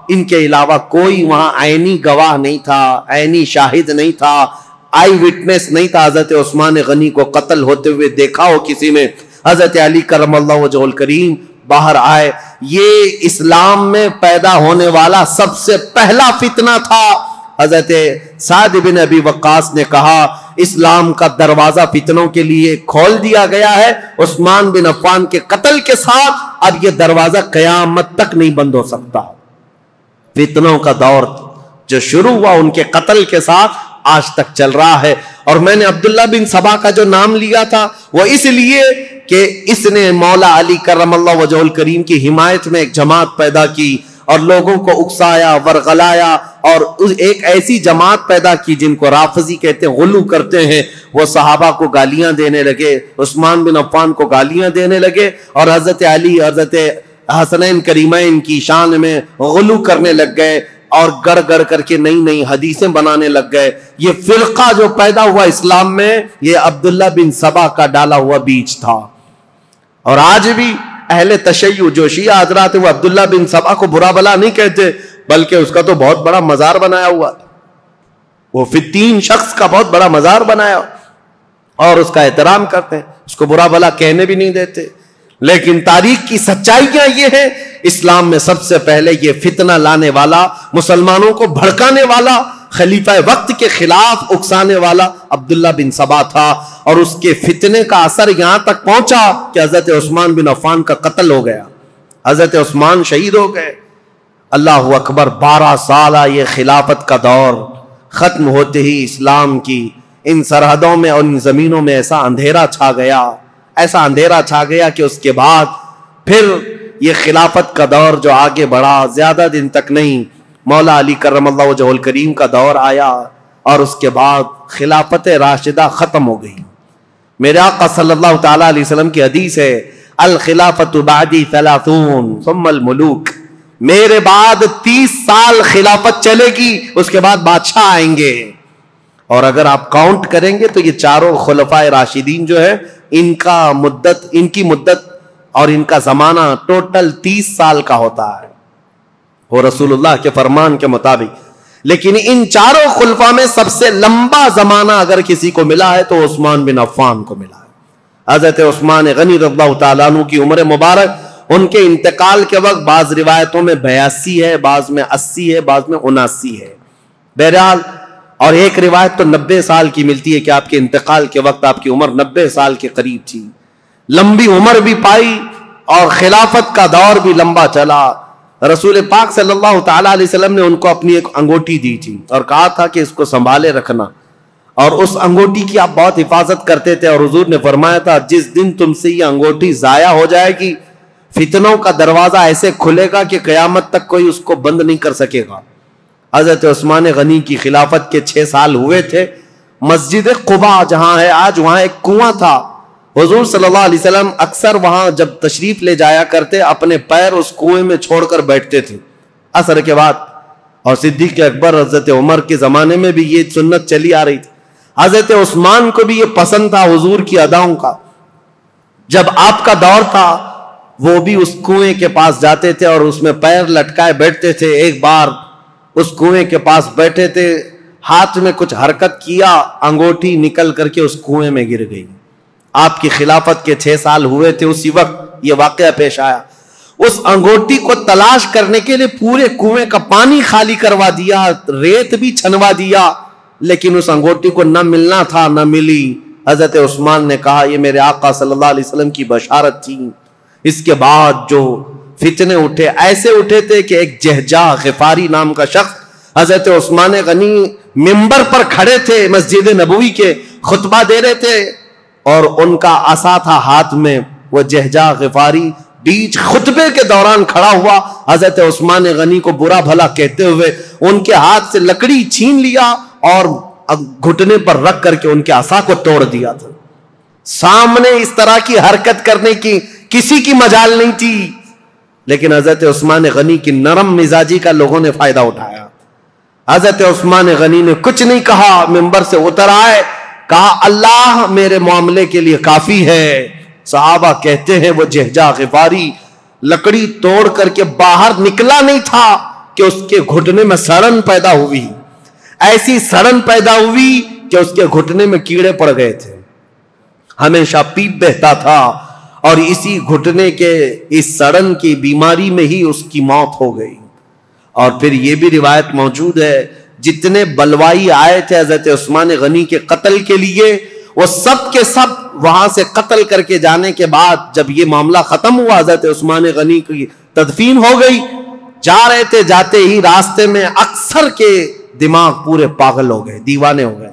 ان کے علاوہ کوئی وہاں عینی گواہ نہیں تھا، عینی شاہد نہیں تھا، آئی وٹنس نہیں تھا حضرت عثمان غنی کو قتل ہوتے ہوئے دیکھا ہو کسی نے. حضرت علی کرم اللہ وجہہ الکریم باہر آئے. یہ اسلام میں پیدا ہونے والا سب سے پہلا فتنہ تھا. حضرت سعد بن ابی وقاص نے کہا، اسلام کا دروازہ فتنوں کے لیے کھول دیا گیا ہے. عثمان بن عفان کے قتل کے ساتھ اب یہ دروازہ قیامت تک نہیں بند ہو سکتا. فتنوں کا دور جو شروع ہوا ان کے قتل کے ساتھ آج تک چل رہا ہے. اور میں نے عبداللہ بن سبا کا جو نام لیا تھا وہ اس لیے کہ اس نے مولا علی کرم اللہ وجہہ الکریم کی حمایت میں ایک جماعت پیدا کی اور لوگوں کو اکسایا، ورغلایا، اور ایک ایسی جماعت پیدا کی جن کو رافضی کہتے ہیں، غلو کرتے ہیں. وہ صحابہ کو گالیاں دینے لگے، عثمان بن عفان کو گالیاں دینے لگے اور حضرت علی، حضرت حسنین کریمین کی شان میں غلو کرنے لگ گئے اور گڑ گڑ کر کے نئی نئی حدیثیں بنانے لگ گئے. یہ فرقہ جو پیدا ہوا اسلام میں، یہ عبداللہ بن سبا کا ڈالا ہوا بیج تھا. اور آج بھی اہل تشیع جو شیعہ حضرات وہ عبداللہ بن سبا کو برا بلا نہیں کہتے، بلکہ اس کا تو بہت بڑا مزار بنایا ہوا، وہ فتین شخص کا بہت بڑا مزار بنایا اور اس کا احترام کرتے ہیں، اس کو برا بلا کہنے بھی نہیں دیتے. لیکن تاریخ کی سچائیاں یہ ہیں، اسلام میں سب سے پہلے یہ فتنہ لانے والا، مسلمانوں کو بھڑکانے والا، خلیفہ وقت کے خلاف اکسانے والا عبداللہ بن سبا تھا. اور اس کے فتنے کا اثر یہاں تک پہنچا کہ حضرت عثمان بن عفان کا قتل ہو گیا، حضرت عثمان شہید ہو گئے۔ اللہ اکبر، 12 سالہ یہ خلافت کا دور ختم ہوتے ہی اسلام کی ان سرحدوں میں اور ان زمینوں میں ایسا اندھیرا چھا گیا، ایسا اندھیرا چھا گیا کہ اس کے بعد پھر یہ خلافت کا دور جو آگے بڑھا، زیادہ دن تک نہیں، مولا علی کرم اللہ وجہہ الکریم کا دور آیا اور اس کے بعد خلافت راشدہ ختم ہو گئی۔ میرے آقا صلی اللہ تعالیٰ علیہ وسلم کی حدیث ہے، الخلافت بعدی 30 ثم الملوک، میرے بعد 30 سال خلافت چلے گی، اس کے بعد بادشاہ آئیں گے۔ اور اگر آپ کاؤنٹ کریں گے تو یہ چاروں خلفائے راشدین جو ہے ان کی مدت اور ان کا زمانہ ٹوٹل 30 سال کا ہوتا ہے وہ رسول اللہ کے فرمان کے مطابق۔ لیکن ان چاروں خلفاء میں سب سے لمبا زمانہ اگر کسی کو ملا ہے تو عثمان بن عفان کو ملا ہے۔ حضرت عثمان غنی رضی اللہ تعالیٰ عنہ کی عمر مبارک ان کے انتقال کے وقت بعض روایتوں میں 82 ہے، بعض میں 80 ہے، بعض میں 79 ہے، بہرحال، اور ایک روایت تو 90 سال کی ملتی ہے کہ آپ کے انتقال کے وقت آپ کی عمر 90 سال کے قریب تھی۔ لمبی عمر بھی پائی اور خلافت کا دور بھی لمبا چلا۔ رسول پاک صلی اللہ تعالیٰ علیہ وسلم نے ان کو اپنی ایک انگوٹھی دی تھی اور کہا تھا کہ اس کو سنبھالے رکھنا، اور اس انگوٹھی کی آپ بہت حفاظت کرتے تھے، اور حضور نے فرمایا تھا جس دن تم سے یہ انگوٹھی ضائع ہو جائے گی، فتنوں کا دروازہ ایسے کھلے گا کہ قیامت تک کوئی اس کو بند نہیں کر سکے گا۔ حضرت عثمان غنی کی خلافت کے 6 سال ہوئے تھے۔ مسجد قباء جہاں ہے آج، وہاں ایک کنواں تھا، حضور صلی اللہ علیہ وسلم اکثر وہاں جب تشریف لے جایا کرتے اپنے پیر اس کنویں میں چھوڑ کر بیٹھتے تھے عصر کے بعد، اور صدیق اکبر حضرت عمر کے زمانے میں بھی یہ سنت چلی آ رہی تھی۔ حضرت عثمان کو بھی یہ پسند تھا حضور کی اداؤں کا، جب آپ کا دور تھا وہ بھی اس کنویں کے پاس جاتے تھے اور اس میں پیر لٹکائے بیٹھتے تھے۔ ایک بار اس کنویں کے پاس بیٹھے تھے، ہاتھ میں کچھ حرکت کیا، انگوٹھی نکل کر کے اس کنویں میں گر گئی۔ آپ کی خلافت کے 6 سال ہوئے تھے، اسی وقت یہ واقعہ پیش آیا۔ اس انگوٹھی کو تلاش کرنے کے لیے پورے کنویں کا پانی خالی کروا دیا، ریت بھی چھنوا دیا، لیکن اس انگوٹھی کو نہ ملنا تھا، نہ ملی۔ حضرت عثمان نے کہا یہ میرے آقا صلی اللہ علیہ وسلم کی بشارت تھی۔ اس کے بعد جو فتنے اٹھے، ایسے اٹھے تھے کہ ایک جہجہ غفاری نام کا شخص حضرت عثمان غنی منبر پر کھڑے تھے، مسجد نبوی کے خطبہ دے رہے تھے، اور ان کا عصا تھا ہاتھ میں۔ وہ جہجہ غفاری بیچ خطبے کے دوران کھڑا ہوا، حضرت عثمان غنی کو برا بھلا کہتے ہوئے ان کے ہاتھ سے لکڑی چھین لیا اور گھٹنے پر رکھ کر کے ان کے عصا کو توڑ دیا تھا۔ سامنے اس طرح کی حرکت کرنے کی کسی کی مجال نہیں تھی، لیکن حضرت عثمان غنی کی نرم مزاجی کا لوگوں نے فائدہ اٹھایا۔ حضرت عثمان غنی نے کچھ نہیں کہا، منبر سے اتر آئے، کہا اللہ میرے معاملے کے لیے کافی ہے۔ صحابہ کہتے ہیں وہ جہجہ غفاری لکڑی توڑ کر کے باہر نکلا نہیں تھا کہ اس کے گھٹنے میں سڑن پیدا ہوئی، ایسی سڑن پیدا ہوئی کہ اس کے گھٹنے میں کیڑے پڑ گئے تھے، ہمیشہ پیپ بہتا تھا، اور اسی گھٹنے کے اس سڑن کی بیماری میں ہی اس کی موت ہو گئی۔ اور پھر یہ بھی روایت موجود ہے جتنے بلوائی آئے تھے حضرت عثمان غنی کے قتل کے لیے، وہ سب کے سب وہاں سے قتل کر کے جانے کے بعد جب یہ معاملہ ختم ہوا، حضرت عثمان غنی کی تدفین ہو گئی، جا رہے تھے، جاتے ہی راستے میں اکثر کے دماغ پورے پاگل ہو گئے، دیوانے ہو گئے،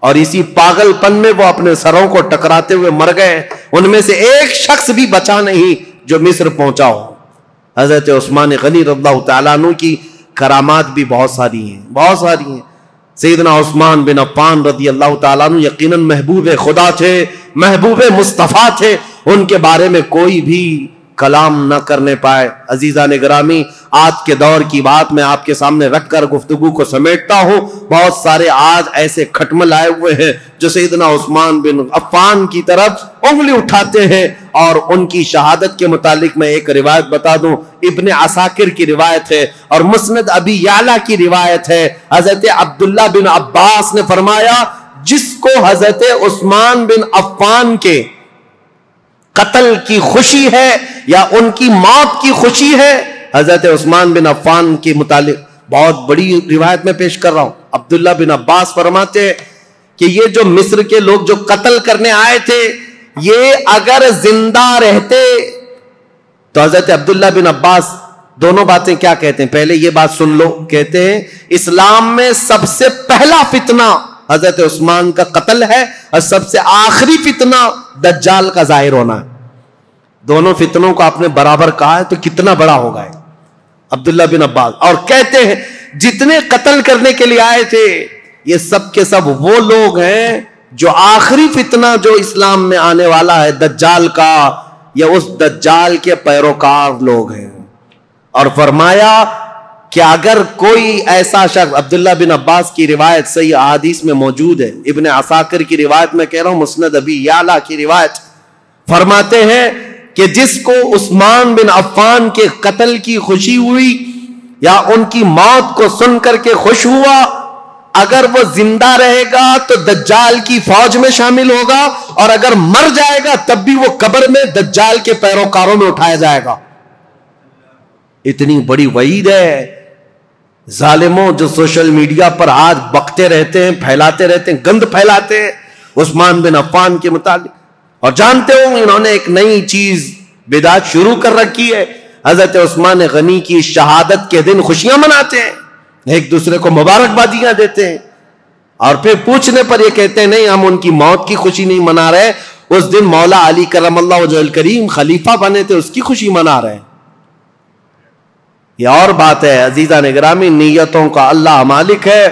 اور اسی پاگل پن میں وہ اپنے سروں کو ٹکراتے ہوئے مر گئے۔ ان میں سے ایک شخص بھی بچا نہیں جو مصر پہنچا ہو۔ حضرت عثمان غنی رضی اللہ تعالیٰ عنہ کی کرامات بھی بہت ساری ہیں، بہت ساری ہیں۔ سیدنا عثمان بن عفان رضی اللہ تعالیٰ عنہ یقیناً محبوب خدا تھے، محبوب مصطفیٰ تھے، ان کے بارے میں کوئی بھی کلام نہ کرنے پائے۔ عزیزان گرامی، آج کے دور کی بات میں آپ کے سامنے رکھ کر گفتگو کو سمیٹتا ہوں۔ بہت سارے آج ایسے کھٹمل آئے ہوئے ہیں جو سیدنا عثمان بن عفان کی طرف انگلی اٹھاتے ہیں، اور ان کی شہادت کے متعلق میں ایک روایت بتا دوں، ابن عساکر کی روایت ہے اور مسند ابی یعلا کی روایت ہے۔ حضرت عبداللہ بن عباس نے فرمایا جس کو حضرت عثمان بن عفان کے قتل کی خوشی ہے یا ان کی موت کی خوشی ہے، حضرت عثمان بن عفان کے متعلق بہت بڑی روایت میں پیش کر رہا ہوں۔ عبداللہ بن عباس فرماتے کہ یہ جو مصر کے لوگ جو قتل کرنے آئے تھے یہ اگر زندہ رہتے تو حضرت عبداللہ بن عباس دونوں باتیں کیا کہتے ہیں؟ پہلے یہ بات سن لو، کہتے ہیں اسلام میں سب سے پہلا فتنہ حضرت عثمان کا قتل ہے اور سب سے آخری فتنہ دجال کا ظاہر ہونا ہے. دونوں فتنوں کو آپ نے برابر کہا ہے تو کتنا بڑا ہوگا ہے عبداللہ بن عباس. اور کہتے ہیں جتنے قتل کرنے کے لیے آئے تھے یہ سب کے سب وہ لوگ ہیں جو آخری فتنہ جو اسلام میں آنے والا ہے دجال کا یا اس دجال کے پیروکار لوگ ہیں. اور فرمایا کہ اگر کوئی ایسا شخص، عبداللہ بن عباس کی روایت صحیح احادیث میں موجود ہے، ابن عساکر کی روایت میں کہہ رہا ہوں، مسند ابی یعلا کی روایت، فرماتے ہیں کہ جس کو عثمان بن عفان کے قتل کی خوشی ہوئی یا ان کی موت کو سن کر کے خوش ہوا، اگر وہ زندہ رہے گا تو دجال کی فوج میں شامل ہوگا، اور اگر مر جائے گا تب بھی وہ قبر میں دجال کے پیروکاروں میں اٹھایا جائے گا. اتنی بڑی وعید ہے. ظالموں جو سوشل میڈیا پر آج بکتے رہتے ہیں، پھیلاتے رہتے ہیں، گند پھیلاتے ہیں عثمان بن عفان کے متعلق، اور جانتے ہو انہوں نے ایک نئی چیز بدعت شروع کر رکھی ہے. حضرت عثمان غنی کی شہادت کے دن خوشیاں مناتے ہیں، ایک دوسرے کو مبارکبادیاں دیتے ہیں، اور پھر پوچھنے پر یہ کہتے ہیں نہیں ہم ان کی موت کی خوشی نہیں منا رہے، اس دن مولا علی کرم اللہ وجہہ الکریم خلیفہ بنے تھے اس کی خوشی منا رہے ہیں. یہ اور بات ہے عزیزان گرامی، نیتوں کا اللہ مالک ہے.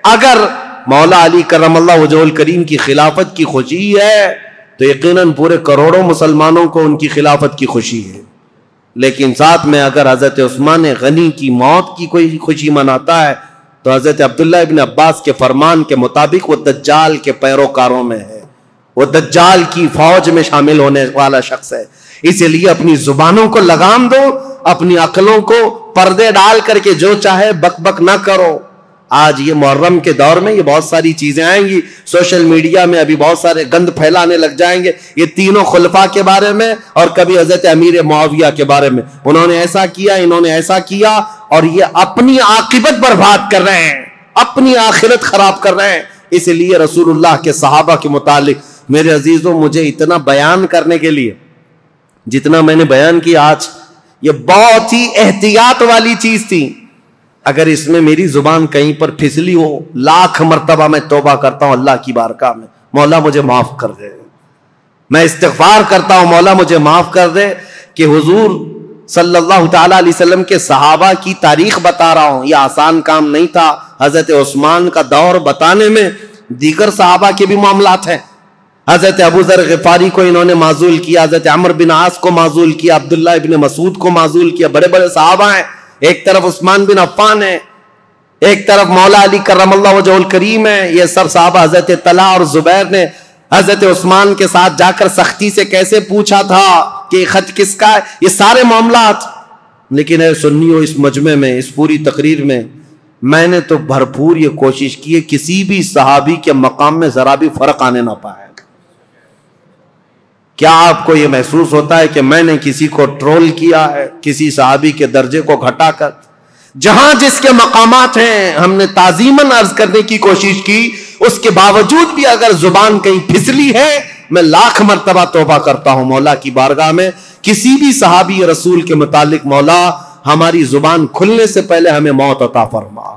اگر مولا علی کرم اللہ وجہہ الکریم کی خلافت کی خوشی ہے تو یقیناً پورے کروڑوں مسلمانوں کو ان کی خلافت کی خوشی ہے. لیکن ساتھ میں اگر حضرت عثمان غنی کی موت کی کوئی خوشی مناتا ہے تو حضرت عبداللہ ابن عباس کے فرمان کے مطابق وہ دجال کے پیروکاروں میں ہے، وہ دجال کی فوج میں شامل ہونے والا شخص ہے. اسی لیے اپنی زبانوں کو لگام دو، اپنی عقلوں کو پردے ڈال کر کے جو چاہے بک بک نہ کرو. آج یہ محرم کے دور میں یہ بہت ساری چیزیں آئیں گی، سوشل میڈیا میں ابھی بہت سارے گند پھیلانے لگ جائیں گے، یہ تینوں خلفاء کے بارے میں اور کبھی حضرت امیر معاویہ کے بارے میں، انہوں نے ایسا کیا، انہوں نے ایسا کیا، اور یہ اپنی عاقبت برباد کر رہے ہیں، اپنی آخرت خراب کر رہے ہیں. اس لیے رسول اللہ کے صحابہ کے متعلق میرے عزیزوں مجھے اتنا بیان کرنے کے لیے جتنا میں نے بیان کیا آج، یہ بہت ہی احتیاط والی چیز تھی. اگر اس میں میری زبان کہیں پر پھسلی ہو، لاکھ مرتبہ میں توبہ کرتا ہوں اللہ کی بارگاہ میں، مولا مجھے معاف کر دے. میں استغفار کرتا ہوں مولا مجھے معاف کر دے کہ حضور صلی اللہ تعالی علیہ وسلم کے صحابہ کی تاریخ بتا رہا ہوں. یہ آسان کام نہیں تھا حضرت عثمان کا دور بتانے میں. دیگر صحابہ کے بھی معاملات ہیں. حضرت ابو ذر غفاری کو انہوں نے معزول کیا، حضرت عمر بن عاص کو معزول کیا، عبداللہ ابن مسعود کو معزول کیا. بڑے بڑے صحابہ ہیں، ایک طرف عثمان بن عفان ہے، ایک طرف مولا علی کرم اللہ وجہہ الکریم ہے. یہ سب صحابہ حضرت طلحہ اور زبیر نے حضرت عثمان کے ساتھ جا کر سختی سے کیسے پوچھا تھا کہ یہ خط کس کا ہے، یہ سارے معاملات. لیکن اے سنیوں، اس مجمع میں، اس پوری تقریر میں میں نے تو بھرپور یہ کوشش کی ہے کسی بھی صحابی کے مقام میں ذرا بھی فرق آنے نہ پائے. کیا آپ کو یہ محسوس ہوتا ہے کہ میں نے کسی کو ٹرول کیا ہے کسی صحابی کے درجے کو گھٹا کر؟ جہاں جس کے مقامات ہیں ہم نے تعظیماً عرض کرنے کی کوشش کی. اس کے باوجود بھی اگر زبان کہیں پھسلی ہے میں لاکھ مرتبہ توبہ کرتا ہوں مولا کی بارگاہ میں. کسی بھی صحابی رسول کے متعلق مولا ہماری زبان کھلنے سے پہلے ہمیں موت عطا فرما.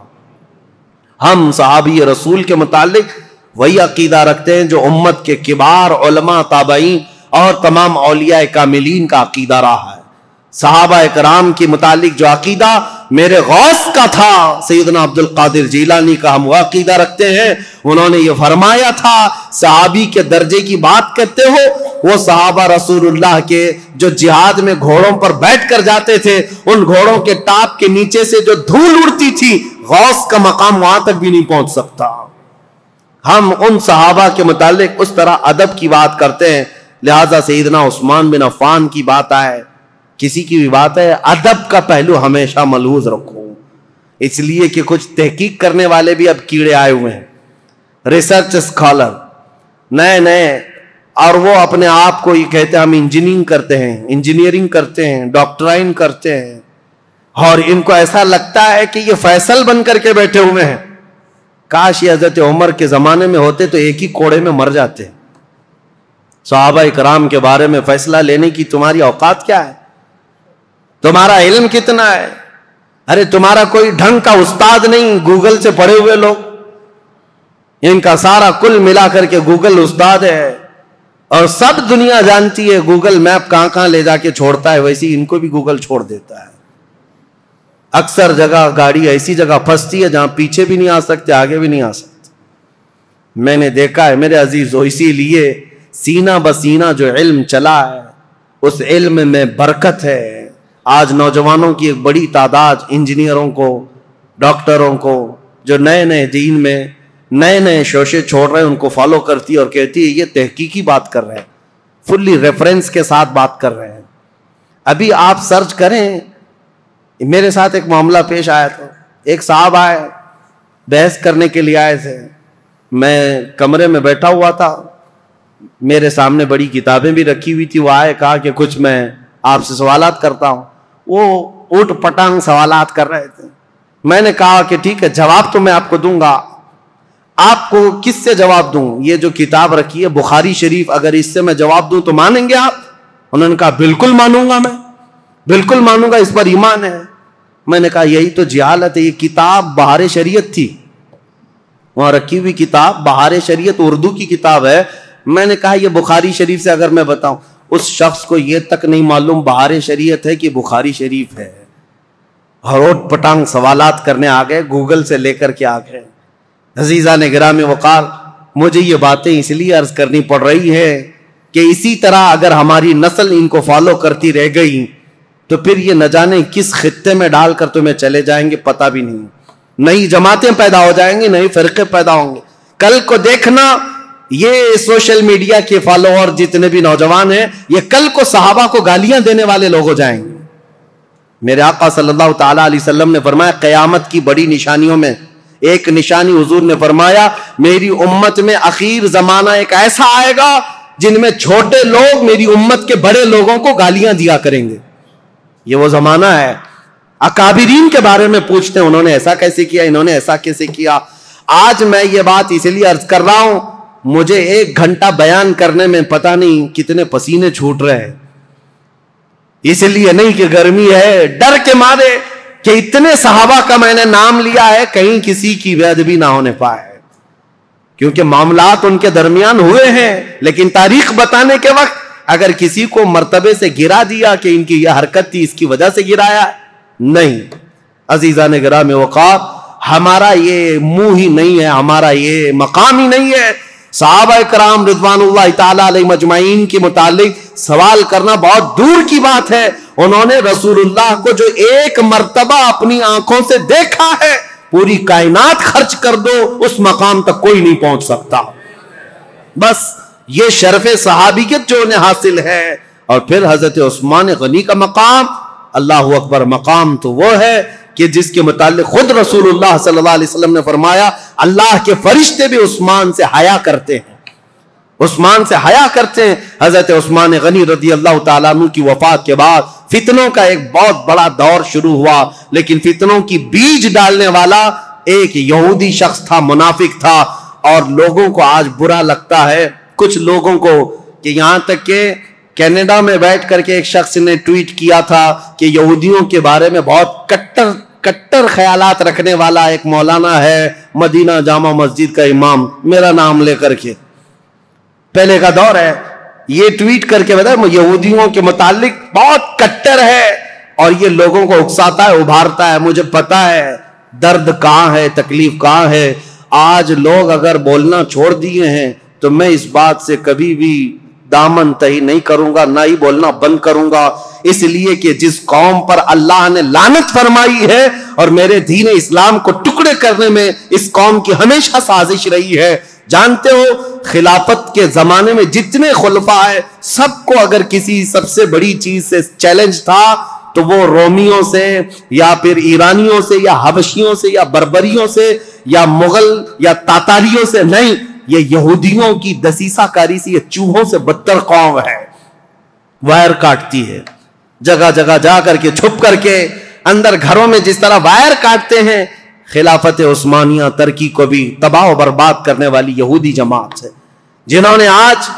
ہم صحابی رسول کے متعلق وہی عقیدہ رکھتے ہیں جو امت کے کبار علماء، تابعین اور تمام اولیاء کاملین کا عقیدہ رہا ہے. صحابہ اکرام کے متعلق جو عقیدہ میرے غوث کا تھا سیدنا عبد القادر جیلانی کا، ہم وہ عقیدہ رکھتے ہیں. انہوں نے یہ فرمایا تھا صحابی کے درجے کی بات کرتے ہو، وہ صحابہ رسول اللہ کے جو جہاد میں گھوڑوں پر بیٹھ کر جاتے تھے، ان گھوڑوں کے ٹاپ کے نیچے سے جو دھول اڑتی تھی غوث کا مقام وہاں تک بھی نہیں پہنچ سکتا. ہم ان صحابہ کے متعلق اس طرح ادب کی بات کرتے ہیں. لہذا سیدنا عثمان بن عفان کی بات آئے، کسی کی بھی بات ہے، ادب کا پہلو ہمیشہ ملحوظ رکھو. اس لیے کہ کچھ تحقیق کرنے والے بھی اب کیڑے آئے ہوئے ہیں، ریسرچ اسکالر نئے نئے، اور وہ اپنے آپ کو یہ کہتے ہیں ہم انجینئرنگ کرتے ہیں، ڈاکٹرائن کرتے ہیں، اور ان کو ایسا لگتا ہے کہ یہ فیصل بن کر کے بیٹھے ہوئے ہیں. کاش یہ حضرت عمر کے زمانے میں ہوتے تو ایک ہی کوڑے میں مر جاتے. صحابہ کرام کے بارے میں فیصلہ لینے کی تمہاری اوقات کیا ہے؟ تمہارا علم کتنا ہے؟ ارے تمہارا کوئی ڈھنگ کا استاد نہیں، گوگل سے پڑھے ہوئے لوگ، ان کا سارا کل ملا کر کے گوگل استاد ہے. اور سب دنیا جانتی ہے گوگل میپ کہاں کہاں لے جا کے چھوڑتا ہے، ویسے ان کو بھی گوگل چھوڑ دیتا ہے. اکثر جگہ گاڑی ایسی جگہ پھنستی ہے جہاں پیچھے بھی نہیں آ سکتے، آگے بھی نہیں آ سکتے. میں نے دیکھا ہے میرے عزیزو، اسی لیے سینہ بسینہ جو علم چلا ہے اس علم میں برکت ہے. آج نوجوانوں کی ایک بڑی تعداد انجینئروں کو، ڈاکٹروں کو، جو نئے نئے دین میں نئے نئے شوشے چھوڑ رہے ہیں، ان کو فالو کرتی ہے اور کہتی ہے یہ تحقیقی بات کر رہے ہیں، فلی ریفرنس کے ساتھ بات کر رہے ہیں. ابھی آپ سرچ کریں، میرے ساتھ ایک معاملہ پیش آیا تھا. ایک صاحب آئے، بحث کرنے کے لیے آئے تھے. میں کمرے میں بیٹھا ہوا تھا، میرے سامنے بڑی کتابیں بھی رکھی ہوئی تھی. وہ آئے، کہا کہ کچھ میں آپ سے سوالات کرتا ہوں. وہ اوٹ پٹانگ سوالات کر رہے تھے. میں نے کہا کہ ٹھیک ہے، جواب تو میں آپ کو دوں گا. آپ کو کس سے جواب دوں؟ یہ جو کتاب رکھی ہے بخاری شریف، اگر اس سے میں جواب دوں تو مانیں گے آپ؟ انہوں نے کہا بالکل مانوں گا، میں بالکل مانوں گا، اس پر ایمان ہے. میں نے کہا یہی تو جہالت ہے. یہ کتاب بہار شریعت تھی، وہاں رکھی ہوئی کتاب بہار شریعت اردو کی کتاب ہے. میں نے کہا یہ بخاری شریف سے اگر میں بتاؤں، اس شخص کو یہ تک نہیں معلوم بہار شریعت ہے کہ بخاری شریف ہے. ہروٹ پٹانگ سوالات کرنے آ گئے، گوگل سے لے کر کے آ گئے. عزیزان گرامی وقار، مجھے یہ باتیں اس لیے عرض کرنی پڑ رہی ہے کہ اسی طرح اگر ہماری نسل ان کو فالو کرتی رہ گئی تو پھر یہ نہ جانے کس خطے میں ڈال کر تمہیں چلے جائیں گے، پتہ بھی نہیں. نئی جماعتیں پیدا ہو جائیں گی، نئے فرقے پیدا ہوں گے. کل کو دیکھنا یہ سوشل میڈیا کے فالوور جتنے بھی نوجوان ہیں، یہ کل کو صحابہ کو گالیاں دینے والے لوگ ہو جائیں گے. میرے آقا صلی اللہ تعالی علیہ وسلم نے فرمایا قیامت کی بڑی نشانیوں میں ایک نشانی حضور نے فرمایا میری امت میں اخیر زمانہ ایک ایسا آئے گا جن میں چھوٹے لوگ میری امت کے بڑے لوگوں کو گالیاں دیا کریں گے. یہ وہ زمانہ ہے. اکابرین کے بارے میں پوچھتے ہیں انہوں نے ایسا کیسے کیا، انہوں نے ایسا کیسے کیا. آج میں یہ بات اس لیے عرض کر رہا ہوں، مجھے 1 گھنٹہ بیان کرنے میں پتہ نہیں کتنے پسینے چھوٹ رہے ہیں. اس لیے نہیں کہ گرمی ہے، ڈر کے مارے کہ اتنے صحابہ کا میں نے نام لیا ہے کہیں کسی کی بے ادبی نہ ہونے پائے، کیونکہ معاملات ان کے درمیان ہوئے ہیں. لیکن تاریخ بتانے کے وقت اگر کسی کو مرتبے سے گرا دیا کہ ان کی یہ حرکت تھی اس کی وجہ سے گرایا، نہیں. عزیزان گرامی وقار، ہمارا یہ منہ ہی نہیں ہے، ہمارا یہ مقام ہی نہیں ہے. صحابہ کرام رضوان اللہ تعالی علیہ مجمعین کے متعلق سوال کرنا بہت دور کی بات ہے. انہوں نے رسول اللہ کو جو 1 مرتبہ اپنی آنکھوں سے دیکھا ہے، پوری کائنات خرچ کر دو اس مقام تک کوئی نہیں پہنچ سکتا. بس یہ شرف صحابیت جو انہیں حاصل ہے. اور پھر حضرت عثمان غنی کا مقام، اللہ اکبر، مقام تو وہ ہے کہ جس کے متعلق خود رسول اللہ صلی اللہ علیہ وسلم نے فرمایا اللہ کے فرشتے بھی عثمان سے حیا کرتے ہیں، عثمان سے حیا کرتے ہیں. حضرت عثمان غنی رضی اللہ تعالیٰ عنہ کی وفات کے بعد فتنوں کا ایک بہت بڑا دور شروع ہوا، لیکن فتنوں کی بیج ڈالنے والا ایک یہودی شخص تھا، منافق تھا. اور لوگوں کو آج برا لگتا ہے، کچھ لوگوں کو، کہ یہاں تک کہ کینیڈا میں بیٹھ کر کے ایک شخص نے ٹویٹ کیا تھا کہ یہودیوں کے بارے میں بہت کٹر خیالات رکھنے والا ایک مولانا ہے مدینہ جامع مسجد کا امام، میرا نام لے کر کے، پہلے کا دور ہے، یہ ٹویٹ کر کے بتا یہودیوں کے متعلق بہت کٹر ہے اور یہ لوگوں کو اکساتا ہے، ابھارتا ہے. مجھے پتا ہے درد کہاں ہے، تکلیف کہاں ہے. آج لوگ اگر بولنا چھوڑ دیے ہیں تو میں اس بات سے کبھی بھی دامن تہی نہیں کروں گا، نہ ہی بولنا بند کروں گا. اس لیے کہ جس قوم پر اللہ نے لعنت فرمائی ہے اور میرے دین اسلام کو ٹکڑے کرنے میں اس قوم کی ہمیشہ سازش رہی ہے. جانتے ہو خلافت کے زمانے میں جتنے خلفاء ہیں سب کو اگر کسی سب سے بڑی چیز سے چیلنج تھا تو وہ رومیوں سے یا پھر ایرانیوں سے یا حبشیوں سے یا بربریوں سے یا مغل یا تاتاریوں سے نہیں، یہ یہودیوں کی دسیسہ کاری سے، یہ چوہوں سے بدتر قوم ہے. وائر کاٹتی ہے جگہ جگہ جا کر کے، چھپ کر کے، اندر گھروں میں جس طرح وائر کاٹتے ہیں، خلافت عثمانیہ ترکی کو بھی تباہ و برباد کرنے والی یہودی جماعت ہے، جنہوں نے آج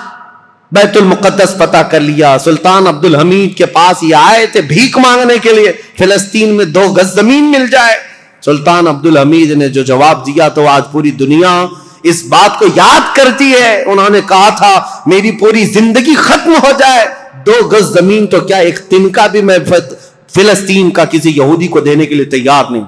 بیت المقدس فتح کر لیا۔ سلطان عبد الحمید کے پاس یہ آئے تھے بھیک مانگنے کے لیے فلسطین میں 2 گز زمین مل جائے۔ سلطان عبد الحمید نے جو جواب دیا تو آج پوری دنیا اس بات کو یاد کرتی ہے۔ انہوں نے کہا تھا میری پوری زندگی ختم ہو جائے 2 گز زمین تو کیا ایک تنکا بھی میں فلسطین کا کسی یہودی کو دینے کے لیے تیار نہیں۔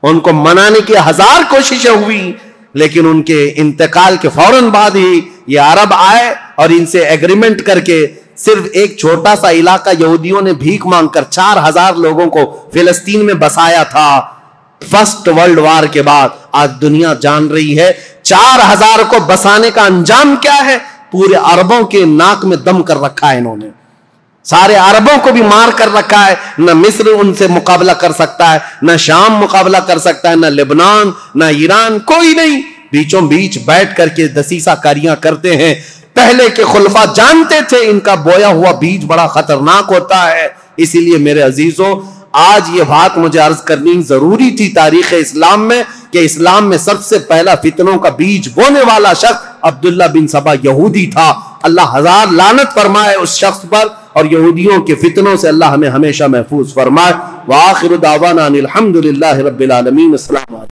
ان کو منانے کی 1000 کوششیں ہوئی، لیکن ان کے انتقال کے فوراً بعد ہی یہ عرب آئے اور ان سے ایگریمنٹ کر کے صرف ایک چھوٹا سا علاقہ یہودیوں نے بھیک مانگ کر 4000 لوگوں کو فلسطین میں بسایا تھا۔ فرسٹ ورلڈ وار کے بعد آج دنیا جان رہی ہے 4000 کو بسانے کا انجام کیا ہے۔ پورے عربوں کے ناک میں دم کر رکھا ہے انہوں نے، سارے عربوں کو بھی مار کر رکھا ہے۔ نہ مصر ان سے مقابلہ کر سکتا ہے، نہ شام مقابلہ کر سکتا ہے، نہ لبنان، نہ ایران، کوئی نہیں۔ بیچوں بیچ بیٹھ کر کے دسیسہ کاریاں کرتے ہیں۔ پہلے کے خلفاء جانتے تھے ان کا بویا ہوا بیج بڑا خطرناک ہوتا ہے۔ اسی لیے میرے عزیزوں، آج یہ بات مجھے عرض کرنی ضروری تھی تاریخ اسلام میں، کہ اسلام میں سب سے پہلا فتنوں کا بیج بونے والا شخص عبداللہ بن سبا یہودی تھا۔ اللہ 1000 لعنت فرمائے اس شخص پر، اور یہودیوں کے فتنوں سے اللہ ہمیں ہمیشہ محفوظ فرمائے۔ وآخر دعوانا ان الحمد للہ رب العالمین۔ السلام علیکم۔